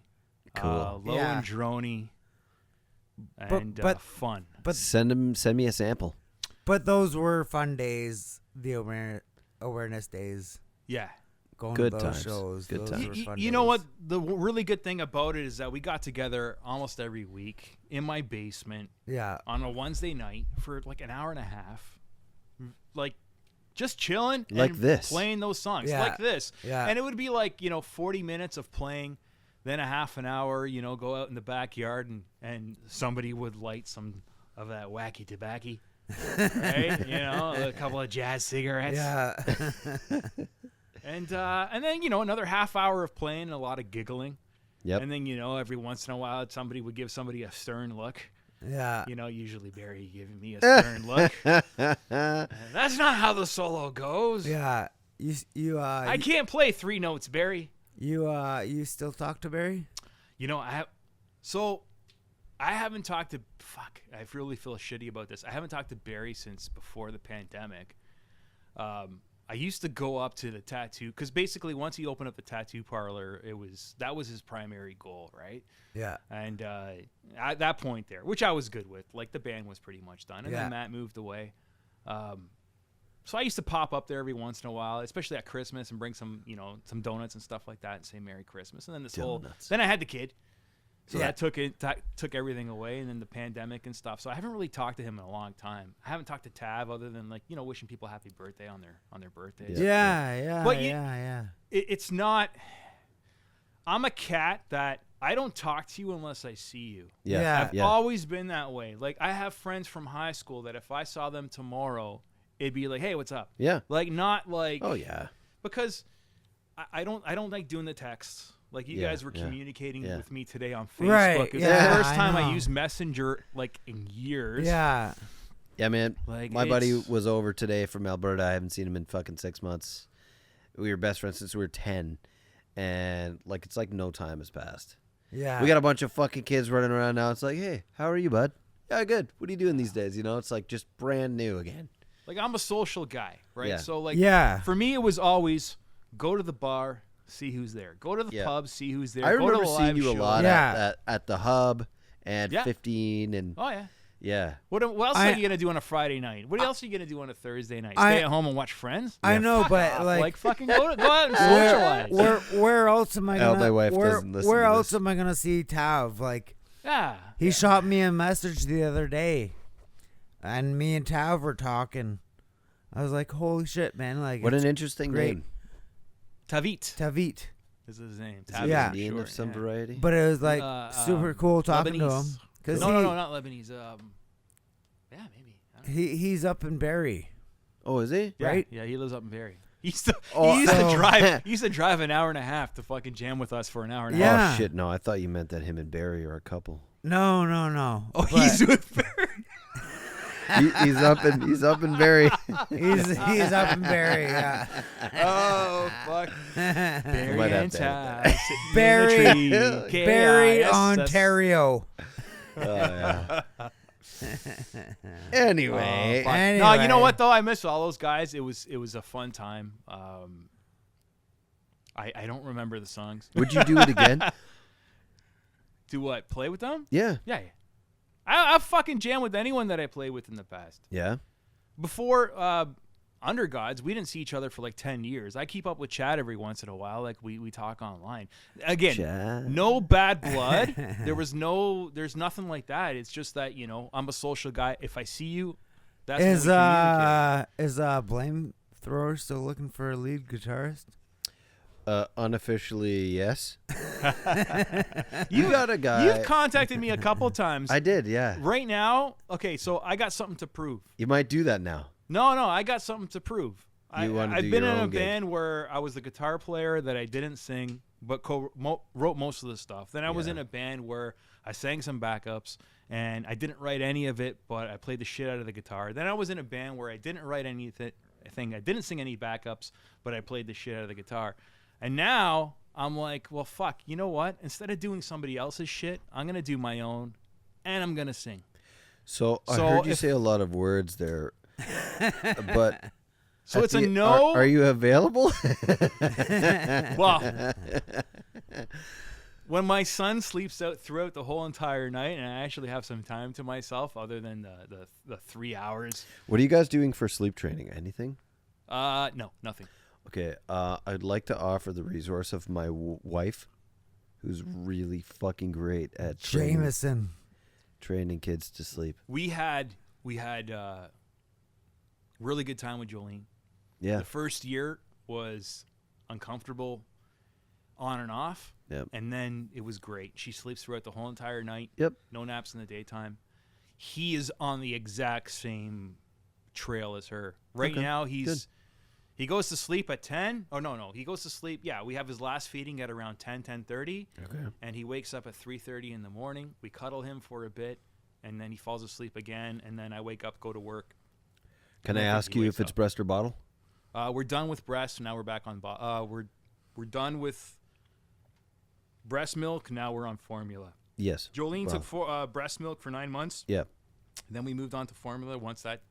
Cool. low and drony, and fun. But Send me a sample. But those were fun days, the awareness days. Yeah. Going Good to those times. shows. Good those times. were fun You know days. what? The really good thing about it is that we got together almost every week in my basement Yeah. on a Wednesday night for like an hour and a half, like just chilling Like and this. playing those songs Yeah. like this. Yeah. And it would be like, 40 minutes of playing, then a half an hour, go out in the backyard and somebody would light some of that wacky tobacco, right? A couple of jazz cigarettes. Yeah. And then, another half hour of playing and a lot of giggling. Yep. And then, every once in a while, somebody would give somebody a stern look. Yeah. Usually Barry giving me a stern look. That's not how the solo goes. Yeah. You I can't play 3 notes, Barry. you still talk to Barry? I haven't talked to I really feel shitty about this. I haven't talked to Barry since before the pandemic. I used to go up to the tattoo because basically once he opened up the tattoo parlor, that was his primary goal, right? Yeah. And at that point there, which I was good with, like the band was pretty much done, and Yeah. then Matt moved away. So I used to pop up there every once in a while, especially at Christmas, and bring some donuts and stuff like that, and say Merry Christmas. And then then I had the kid, so Yeah. that took everything away, and then the pandemic and stuff. So I haven't really talked to him in a long time. I haven't talked to Tav other than wishing people happy birthday on their birthdays. Yeah. But Yeah. It's not. I'm a cat that I don't talk to you unless I see you. Yeah. I've always been that way. Like I have friends from high school that if I saw them tomorrow, it'd be like, "Hey, what's up?" Yeah. Like not like. Oh yeah. Because I don't like doing the texts. Like you Yeah, guys were yeah, communicating yeah. with me today on Facebook. Right, It's yeah, the first I time I know. used Messenger like in years. Yeah. Yeah, man. Like, My buddy it's- was over today from Alberta. I haven't seen him in fucking 6 months. We were best friends since we were 10, and it's like no time has passed. Yeah. We got a bunch of fucking kids running around now. It's like, hey, how are you, bud? Yeah, good. What are you doing these days? It's like just brand new again. Like I'm a social guy, right? Yeah. So like Yeah. for me it was always go to the bar, see who's there. Go to the Yeah. pub, see who's there. I Go to remember the seeing live you a show. lot Yeah. at the Hub and Yeah. 15 and Oh yeah. yeah. What else I- are you gonna do on a Friday night? What else are you gonna do on a Thursday night? I- Stay at home and watch Friends? I know, Fuck but off. like fucking go out and socialize. where else am I Oh, gonna? my wife where doesn't listen where to else this. am I gonna see Tav? Like Yeah. he shot me a message the other day, and me and Tav were talking. I was like, "Holy shit, man!" Like, What it's an interesting great. name. Tavit Tavit. is his name. Is Tavit he Yeah. for Indian short, of some yeah. variety? But it was like super cool talking to him Lebanese. because No, not Lebanese. Yeah, maybe. I don't know. he's up in Barrie. Oh, is he? Yeah, right? Yeah, he lives up in Barrie. He used to, Oh, he used to oh. drive. He used to drive an hour and a half to fucking jam with us for an hour and a Yeah. half. Oh shit! No, I thought you meant that him and Barry are a couple. No. Oh, But he's with Barrie. He's up in Barry. he's up in Barrie. Yeah. Oh fuck. Might Barrie have and to Tav. edit sitting in Barrie- the tree. Barrie, KISS. Ontario. Oh, yeah. Anyway, Fuck. No, Anyway. you know what though? I miss all those guys. It was a fun time. I don't remember the songs. would you do it again? Do what? Play with them? Yeah. Yeah. I fucking jam with anyone that I played with in the past. Yeah. Before Undergods, we didn't see each other for like 10 years. I keep up with Chad every once in a while. Like we talk online. Again, Chad. no bad blood. There's nothing like that. It's just that, I'm a social guy. If I see you, that's when we communicate. Is Blamethrower still looking for a lead guitarist? Unofficially, yes. You got a guy. You've contacted me a couple times. I did, yeah. Right now, okay, so I got something to prove. You might do that now. No, I got something to prove. wanna do I've been your in a own gig. band where I was the guitar player that I didn't sing, but wrote most of the stuff. Then I was Yeah. in a band where I sang some backups, and I didn't write any of it, but I played the shit out of the guitar. Then I was in a band where I didn't write anything. I didn't sing any backups, but I played the shit out of the guitar. And now I'm like, well, fuck, you know what? Instead of doing somebody else's shit, I'm going to do my own, and I'm going to sing. So I So heard you if- say a lot of words there, but So at it's a the- no. Are you available? Well, when my son sleeps out throughout the whole entire night, and I actually have some time to myself other than the 3 hours. What are you guys doing for sleep training? Anything? No, nothing. Okay, I'd like to offer the resource of my wife, who's really fucking great at Jameson. training kids to sleep. We had really good time with Jolene. Yeah. The first year was uncomfortable on and off. Yep. And then it was great. She sleeps throughout the whole entire night. Yep. No naps in the daytime. He is on the exact same trail as her. Right Okay, now good. he goes to sleep at 10. Oh no, he goes to sleep. Yeah, we have his last feeding at around 10:30. Okay. And he wakes up at 3:30 in the morning. We cuddle him for a bit, and then he falls asleep again, and then I wake up, go to work. Can I don't think ask he you wakes if it's up. breast or bottle? We're done with breast. Now we're back on. We're done with breast milk. Now we're on formula. Yes. Jolene Well, took breast milk for 9 months. Yeah. Then we moved on to formula once that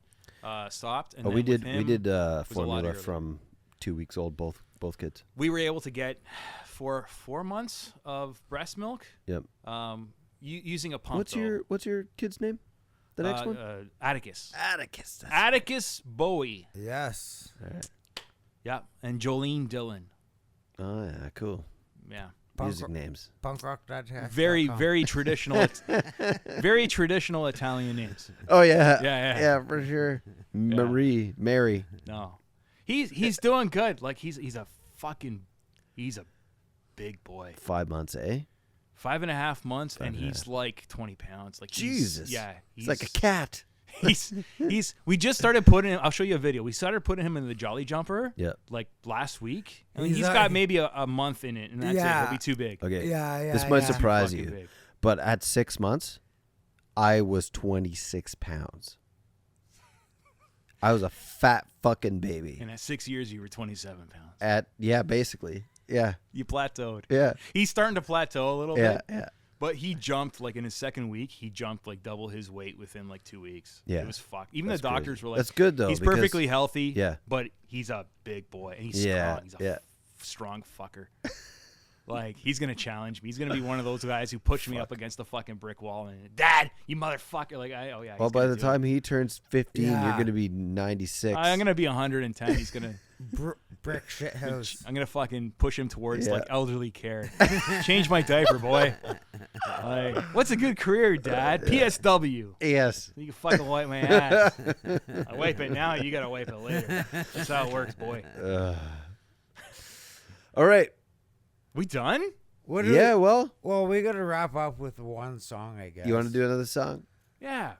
stopped. And Oh, then we with did. him, We did was a lot formula earlier. from 2 weeks old. Both kids. We were able to get for 4 months of breast milk. Yep. Using a pump. What's your kid's name? The next one. Atticus. Atticus. Atticus Bowie. Yes. All right. Yeah, and Jolene Dillon. Oh yeah, cool. Yeah. Music names. Punkrock.com. Very traditional, very traditional Italian names. Oh yeah. Yeah. for sure. Mary. No, he's doing good. Like he's a big boy. 5 months, eh? 5.5 months, and 5.5. he's like 20 pounds. Like Jesus. Yeah. He's like a cat. We just started putting him. I'll show you a video. We started putting him in the Jolly Jumper. Yeah. Like last week. I mean, He's he's like- got maybe a month in it, and that's it. Yeah. He'll be too big. Okay. Yeah. This might yeah. surprise Fucking you, big. but at 6 months, I was 26 pounds. I was a fat fucking baby. And at 6 years, you were 27 pounds. Basically. Yeah. You plateaued. Yeah. He's starting to plateau a little Yeah. bit. Yeah. But he jumped like in his second week. He jumped like double his weight within like 2 weeks. Yeah. It was fucked. Even That's the doctors crazy. were like, That's good, though, He's because- perfectly healthy. Yeah. But he's a big boy and he's Yeah, strong. He's a yeah. strong fucker. Like he's gonna challenge me. He's gonna be one of those guys who push me up against the fucking brick wall and Dad, you motherfucker. Like oh yeah. Well, he's by gonna the do time he turns 15, you're Yeah. going to be 96. I'm gonna be 110. He's gonna. Brick shit house. I'm gonna fucking push him towards Yeah. like elderly care. Change my diaper, boy. Like, what's a good career, Dad? PSW. Yes. You can fucking wipe my ass. I wipe it now. You gotta wipe it later. That's how it works, boy. All right. We done? What do Yeah, we, well, well, we got to wrap up with one song, I guess. you want to do another song? Yeah.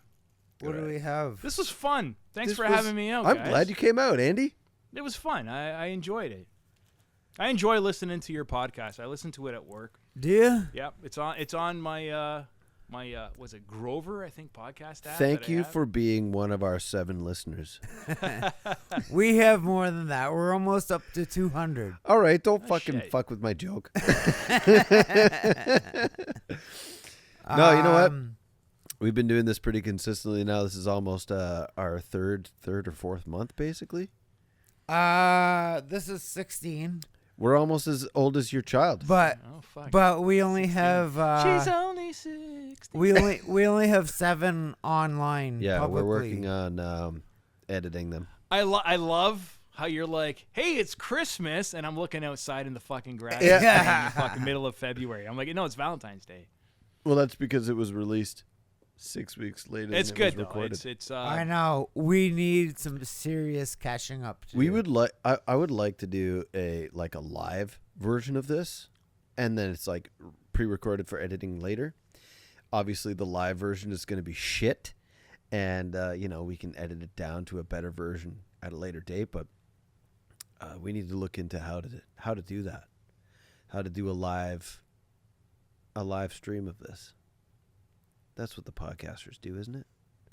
What do we have? This was fun. Thanks This for was- having me out, I'm guys. glad you came out, Andy. It was fun. I enjoyed it. I enjoy listening to your podcast. I listen to it at work. Do you? Yep. It's on my was it Grover, I think, podcast app. Thank that I you have. for being one of our 7 listeners. We have more than that. We're almost up to 200. All right, don't fucking shit. fuck with my joke. No, you know what? We've been doing this pretty consistently now. This is almost our third or fourth month, basically. This is 16, We're almost as old as your child. but Oh fuck. we only have She's only 60. we only have 7 online. Yeah, publicly. we're working on editing them. I love how you're like, hey, it's Christmas, and I'm looking outside in the fucking grass. Yeah. In the fucking middle of February. I'm like, no, it's Valentine's Day. Well, that's because it was released 6 weeks later. It's than it good was though. recorded. It's I know. We need some serious catching up. To We do. would like. I would like to do a live version of this, and then it's like pre-recorded for editing later. Obviously, the live version is going to be shit, and we can edit it down to a better version at a later date. But We need to look into how to do that. How to do a live stream of this. That's what the podcasters do, isn't it?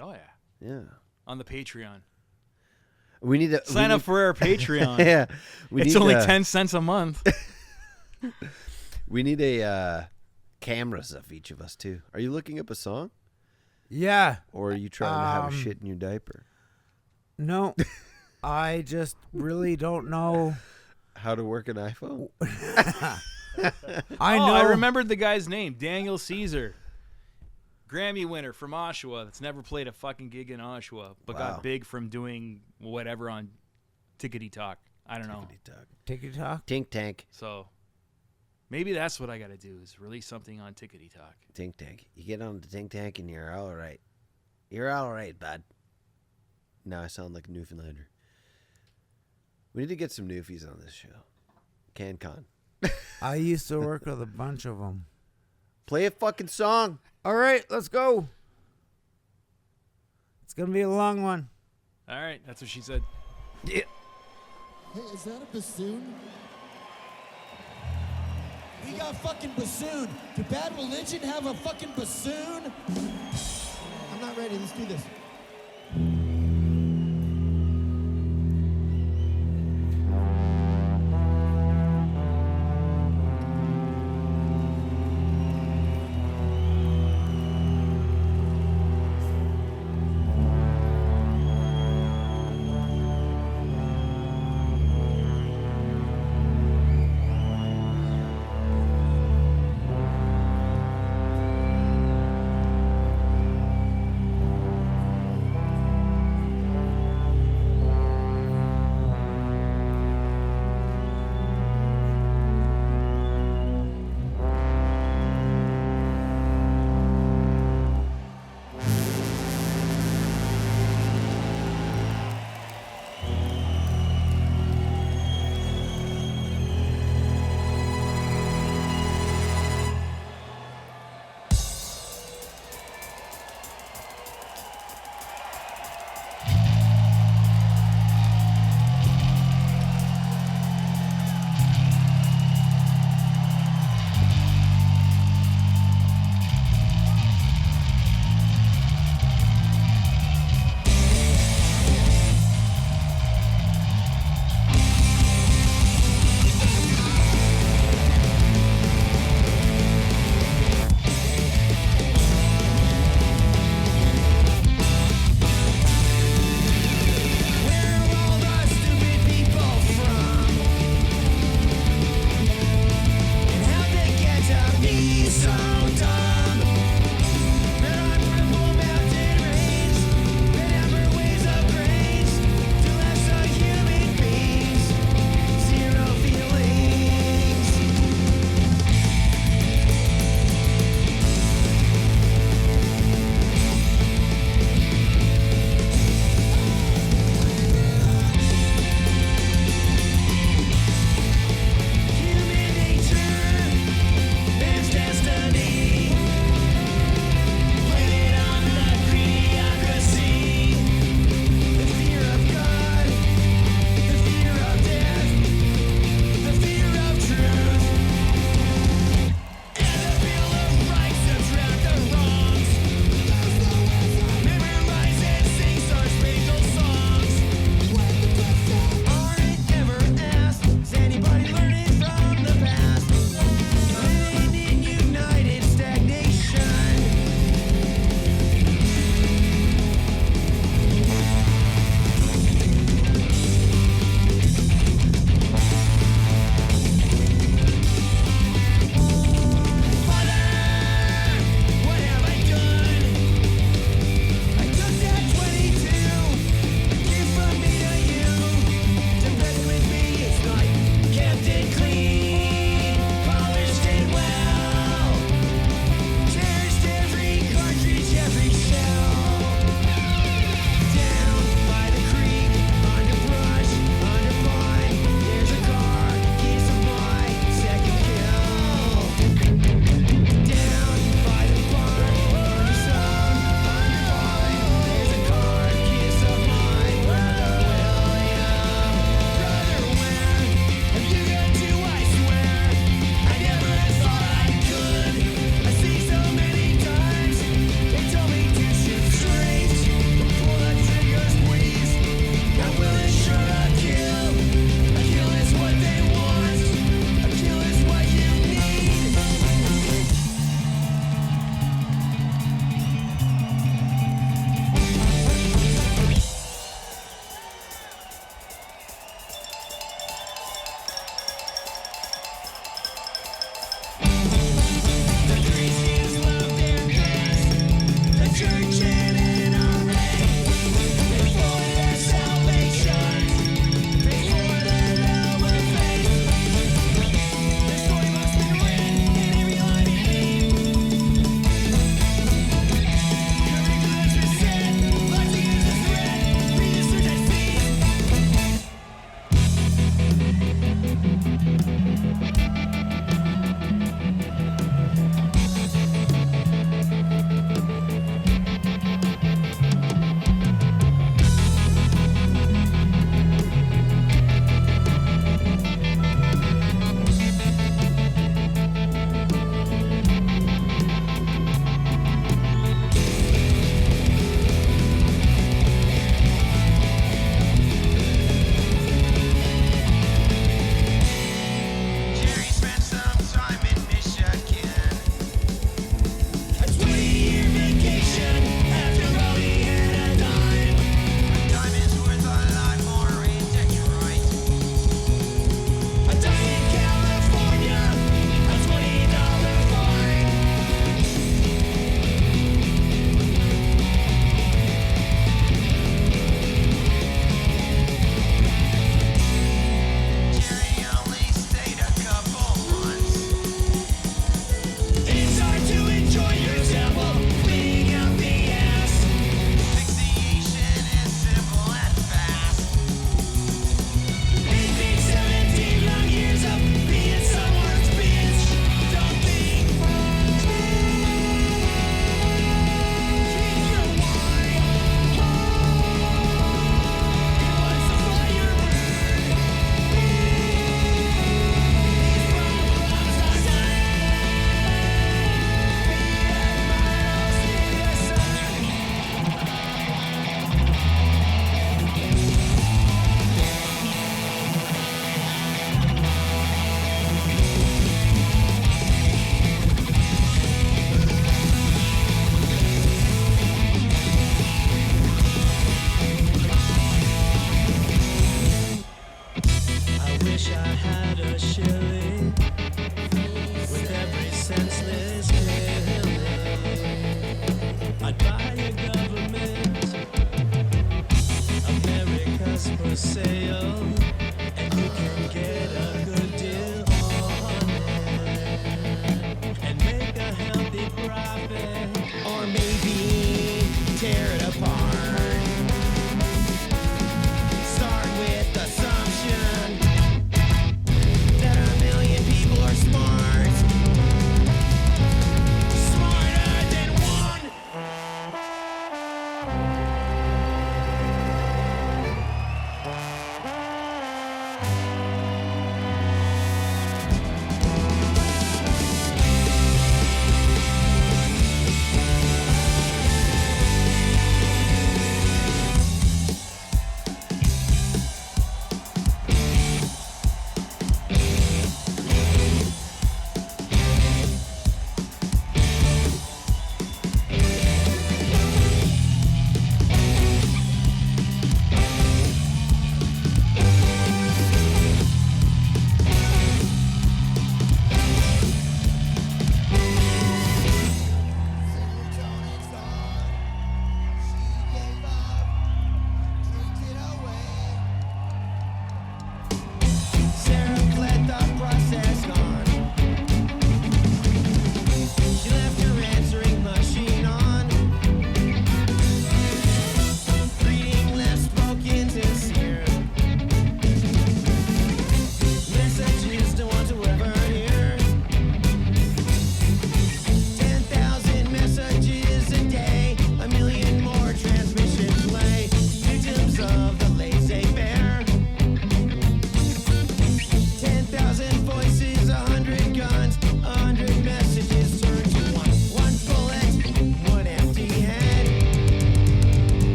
Oh yeah. Yeah. On the Patreon. We need to Sign up for our Patreon. Yeah. It's only 10 cents a month. We need a cameras of each of us too. Are you looking up a song? Yeah. Or are you trying to have a shit in your diaper? No. I just really don't know. How to work an iPhone? I know. I remembered the guy's name, Daniel Caesar. Grammy winner from Oshawa that's never played a fucking gig in Oshawa, but Wow. got big from doing whatever on Tickety Talk. I don't know. TikTok. Tink Tank. So maybe that's what I got to do is release something on Tickety Talk. Tink Tank. You get on the Tink Tank and you're all right. You're all right, bud. Now I sound like a Newfoundlander. We need to get some Newfies on this show. CanCon. I used to work with a bunch of them. Play a fucking song. All right, let's go. It's going to be a long one. All right, that's what she said. Yeah. Hey, is that a bassoon? We got fucking bassoon. Do Bad Religion have a fucking bassoon? I'm not ready. Let's do this.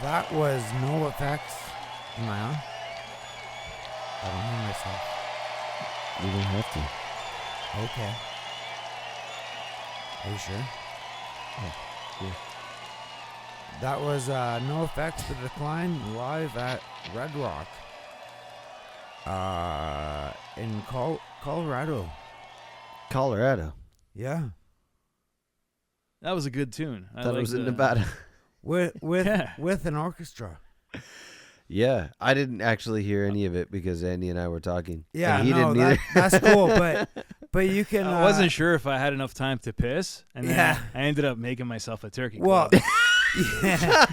That was No Effects. Am I on? I don't hear myself. You don't have to. Okay. Are you sure? Yeah. That was No Effects, The Decline, live at Red Rock. In Colorado. Colorado. Yeah. That was a good tune. I Thought it liked was in the- Nevada. With Yeah. with an orchestra. Yeah, I didn't actually hear any of it because Andy and I were talking. Yeah, and he no, didn't either. that's cool, but you can. I wasn't sure if I had enough time to piss, and then Yeah. I ended up making myself a turkey. Well, club. yeah.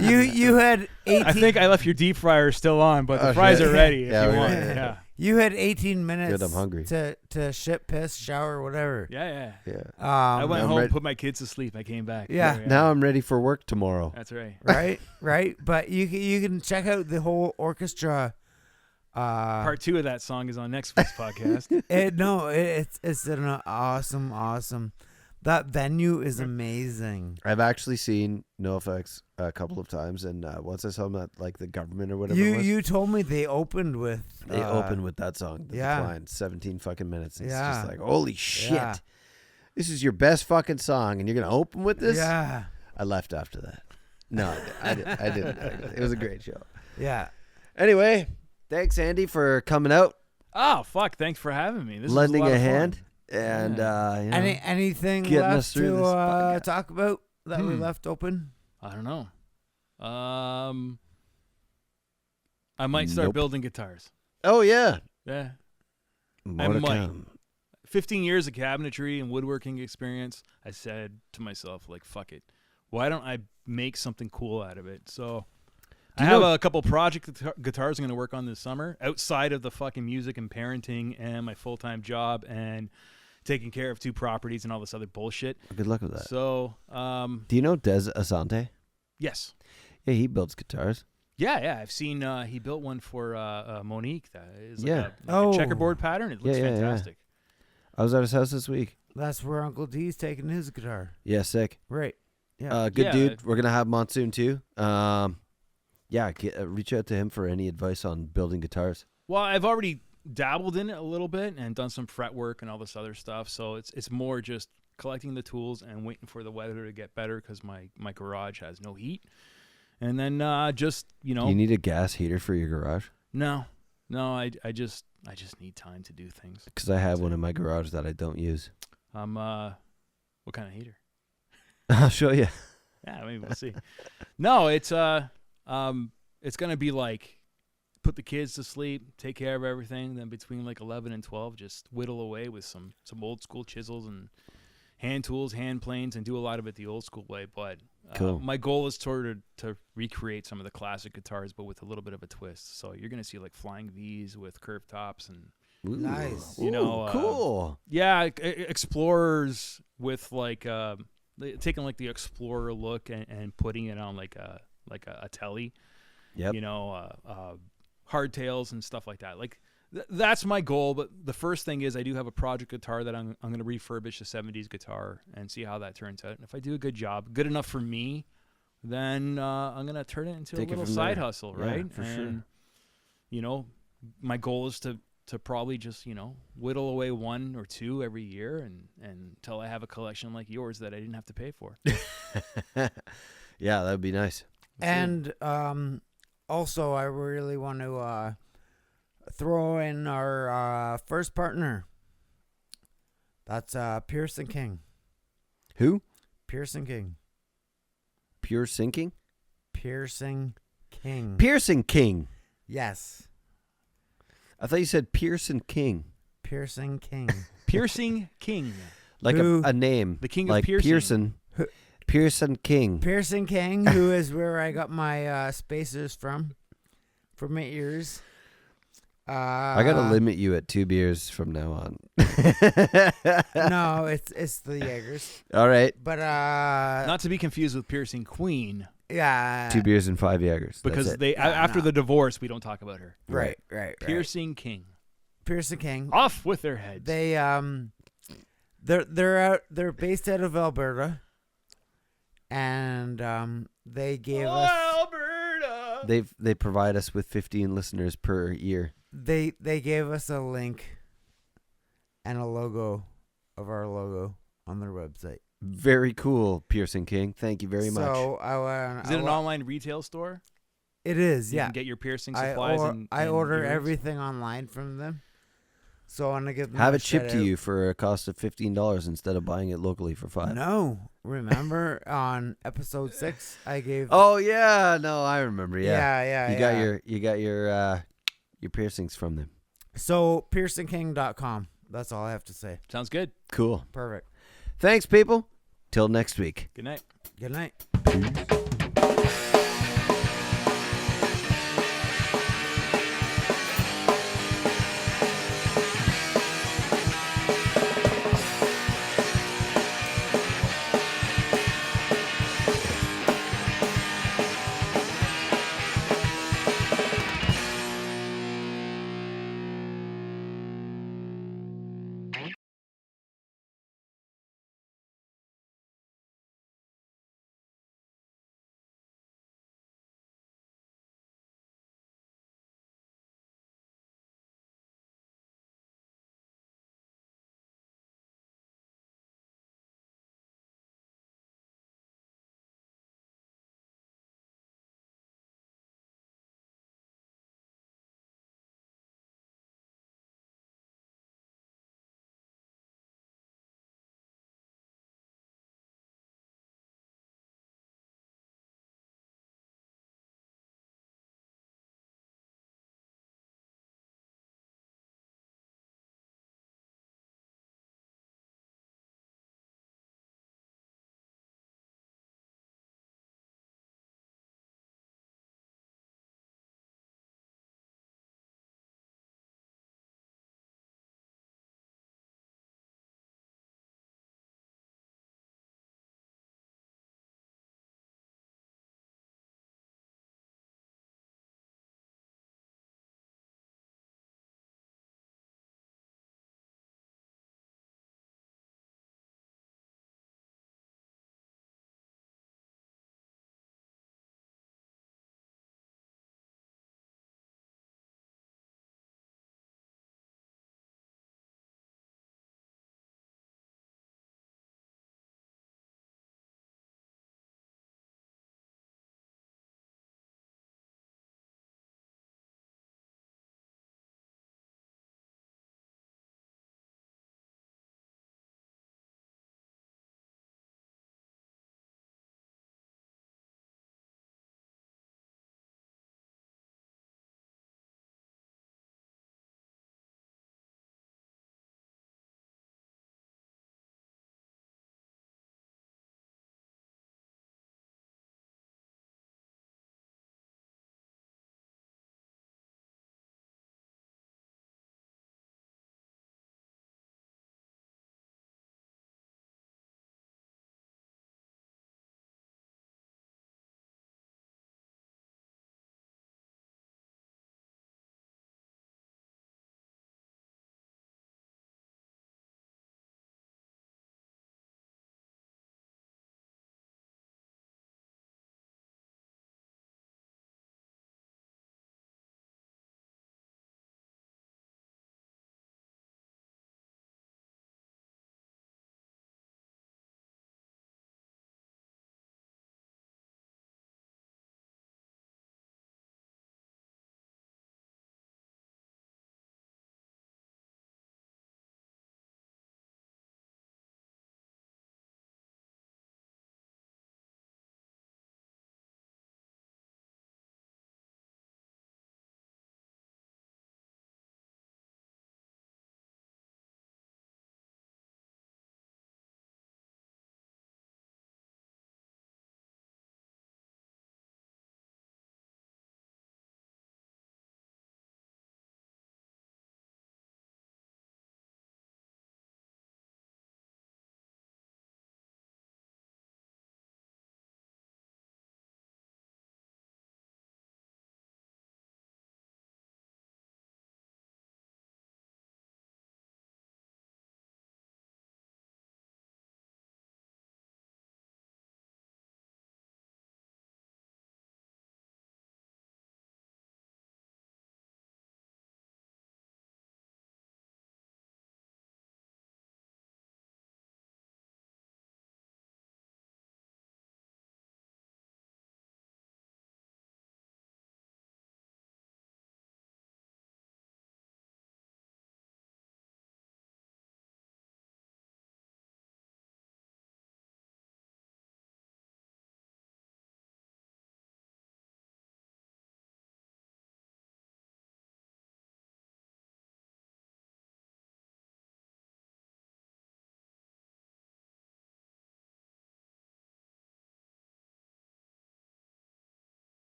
you had 18. I think I left your deep fryer still on, but the Oh, fries shit. are ready if Yeah, you we're want. ready. Yeah, you had 18 minutes. Good, I'm hungry. To shit, piss, shower, whatever. yeah. Yeah. I went I'm home, ready- put my kids to sleep. I came back. Yeah. Now I'm ready for work tomorrow. That's right. right. But you can check out the whole orchestra. Part 2 of that song is on next week's podcast. It's an awesome. That venue is amazing. I've actually seen NoFX a couple of times, and once I saw them at like the government or whatever it was, You told me they opened with. they opened with that song, The yeah. Decline, 17 fucking minutes. It's Yeah. just like, holy shit. Yeah. This is your best fucking song, and you're going to open with this? Yeah. I left after that. No, I didn't. It was a great show. Yeah. Anyway, thanks, Andy, for coming out, Oh fuck! Thanks for having me. This lending was a, lot a of fun. hand, and you know, Anything getting us left through to this podcast. talk about that we left open? I don't know. I might start Nope. building guitars. oh yeah, Yeah. more to might. come. 15 years of cabinetry and woodworking experience. I said to myself, like, fuck it. Why don't I make something cool out of it? So Do I you have know- a couple project guitars I'm going to work on this summer outside of the fucking music and parenting and my full-time job and taking care of 2 properties and all this other bullshit. Good luck with that. So, Do you know Des Asante? yes. Yeah, he builds guitars. Yeah. I've seen he built one for Monique. That is like Yeah. a checkerboard pattern. It looks Yeah. fantastic. I was at his house this week. That's where Uncle D's taking his guitar. Yeah, sick. Right. Yeah. Good Yeah. dude. We're gonna have Monsoon too. Yeah, reach out to him for any advice on building guitars. Well, I've already dabbled in it a little bit and done some fret work and all this other stuff. So it's more just collecting the tools and waiting for the weather to get better because my garage has no heat. And then just Do you need a gas heater for your garage? no, I just need time to do things. Because I have one in my garage that I don't use. What kind of heater? I'll show you. Yeah, maybe we'll see. No, it's gonna be like put the kids to sleep, take care of everything. Then between like 11 and 12, just whittle away with some old school chisels and hand tools, hand planes, and do a lot of it the old school way. But Cool. my goal is to recreate some of the classic guitars, but with a little bit of a twist. So you're gonna see like flying V's with curved tops and Ooh. Nice. You know, cool. Explorers with like taking like the Explorer look and putting it on like a telly. Yep. You know, hardtails and stuff like that. Like that's my goal. But the first thing is I do have a project guitar that I'm going to refurbish a 70s guitar and see how that turns out. And if I do a good job, good enough for me, then I'm going to turn it into Take a it little from side there. hustle, Yeah, right? for sure. And, you know, my goal is to probably just, you know, whittle away 1 or 2 every year and until I have a collection like yours that I didn't have to pay for. Yeah, that would be nice. And also, I really want to throw in our first partner. That's Pearson King. Who? Pearson King. Pure Sinking? Pearson King. Pearson King. Yes. I thought you said Pearson King. Pearson King. Piercing King. Like Who? a name. The king of like piercing. Pearson. Pearson King. Pearson King, who is where I got my spacers from my ears. I got to limit you at 2 beers from now on. No, it's the Jaegers. All right. But Not to be confused with Piercing Queen, yeah. 2 beers and 5 Jaegers. because That's it. they after no. the divorce, we don't talk about her. Right. Piercing King. Pearson King. Off with their heads. They they're based out of Alberta, and they gave us Alberta! They provide us with 15 listeners per year. They gave us a link and a logo of our logo on their website. Very cool, Pearson King. Thank you very much. So Is it an online retail store? It is, You yeah. can get your piercing supplies. I order earrings? everything online from them. So I want to give them Have a it shipped to shout-out. you for a cost of $15 instead of buying it locally for $5. No, remember on episode 6 I gave. Oh yeah, no, I remember. Yeah, yeah. you got your piercings from them. So PearsonKing.com. That's all I have to say. Sounds good. Cool. Perfect. Thanks, people. Till next week. Good night. Good night. Peace.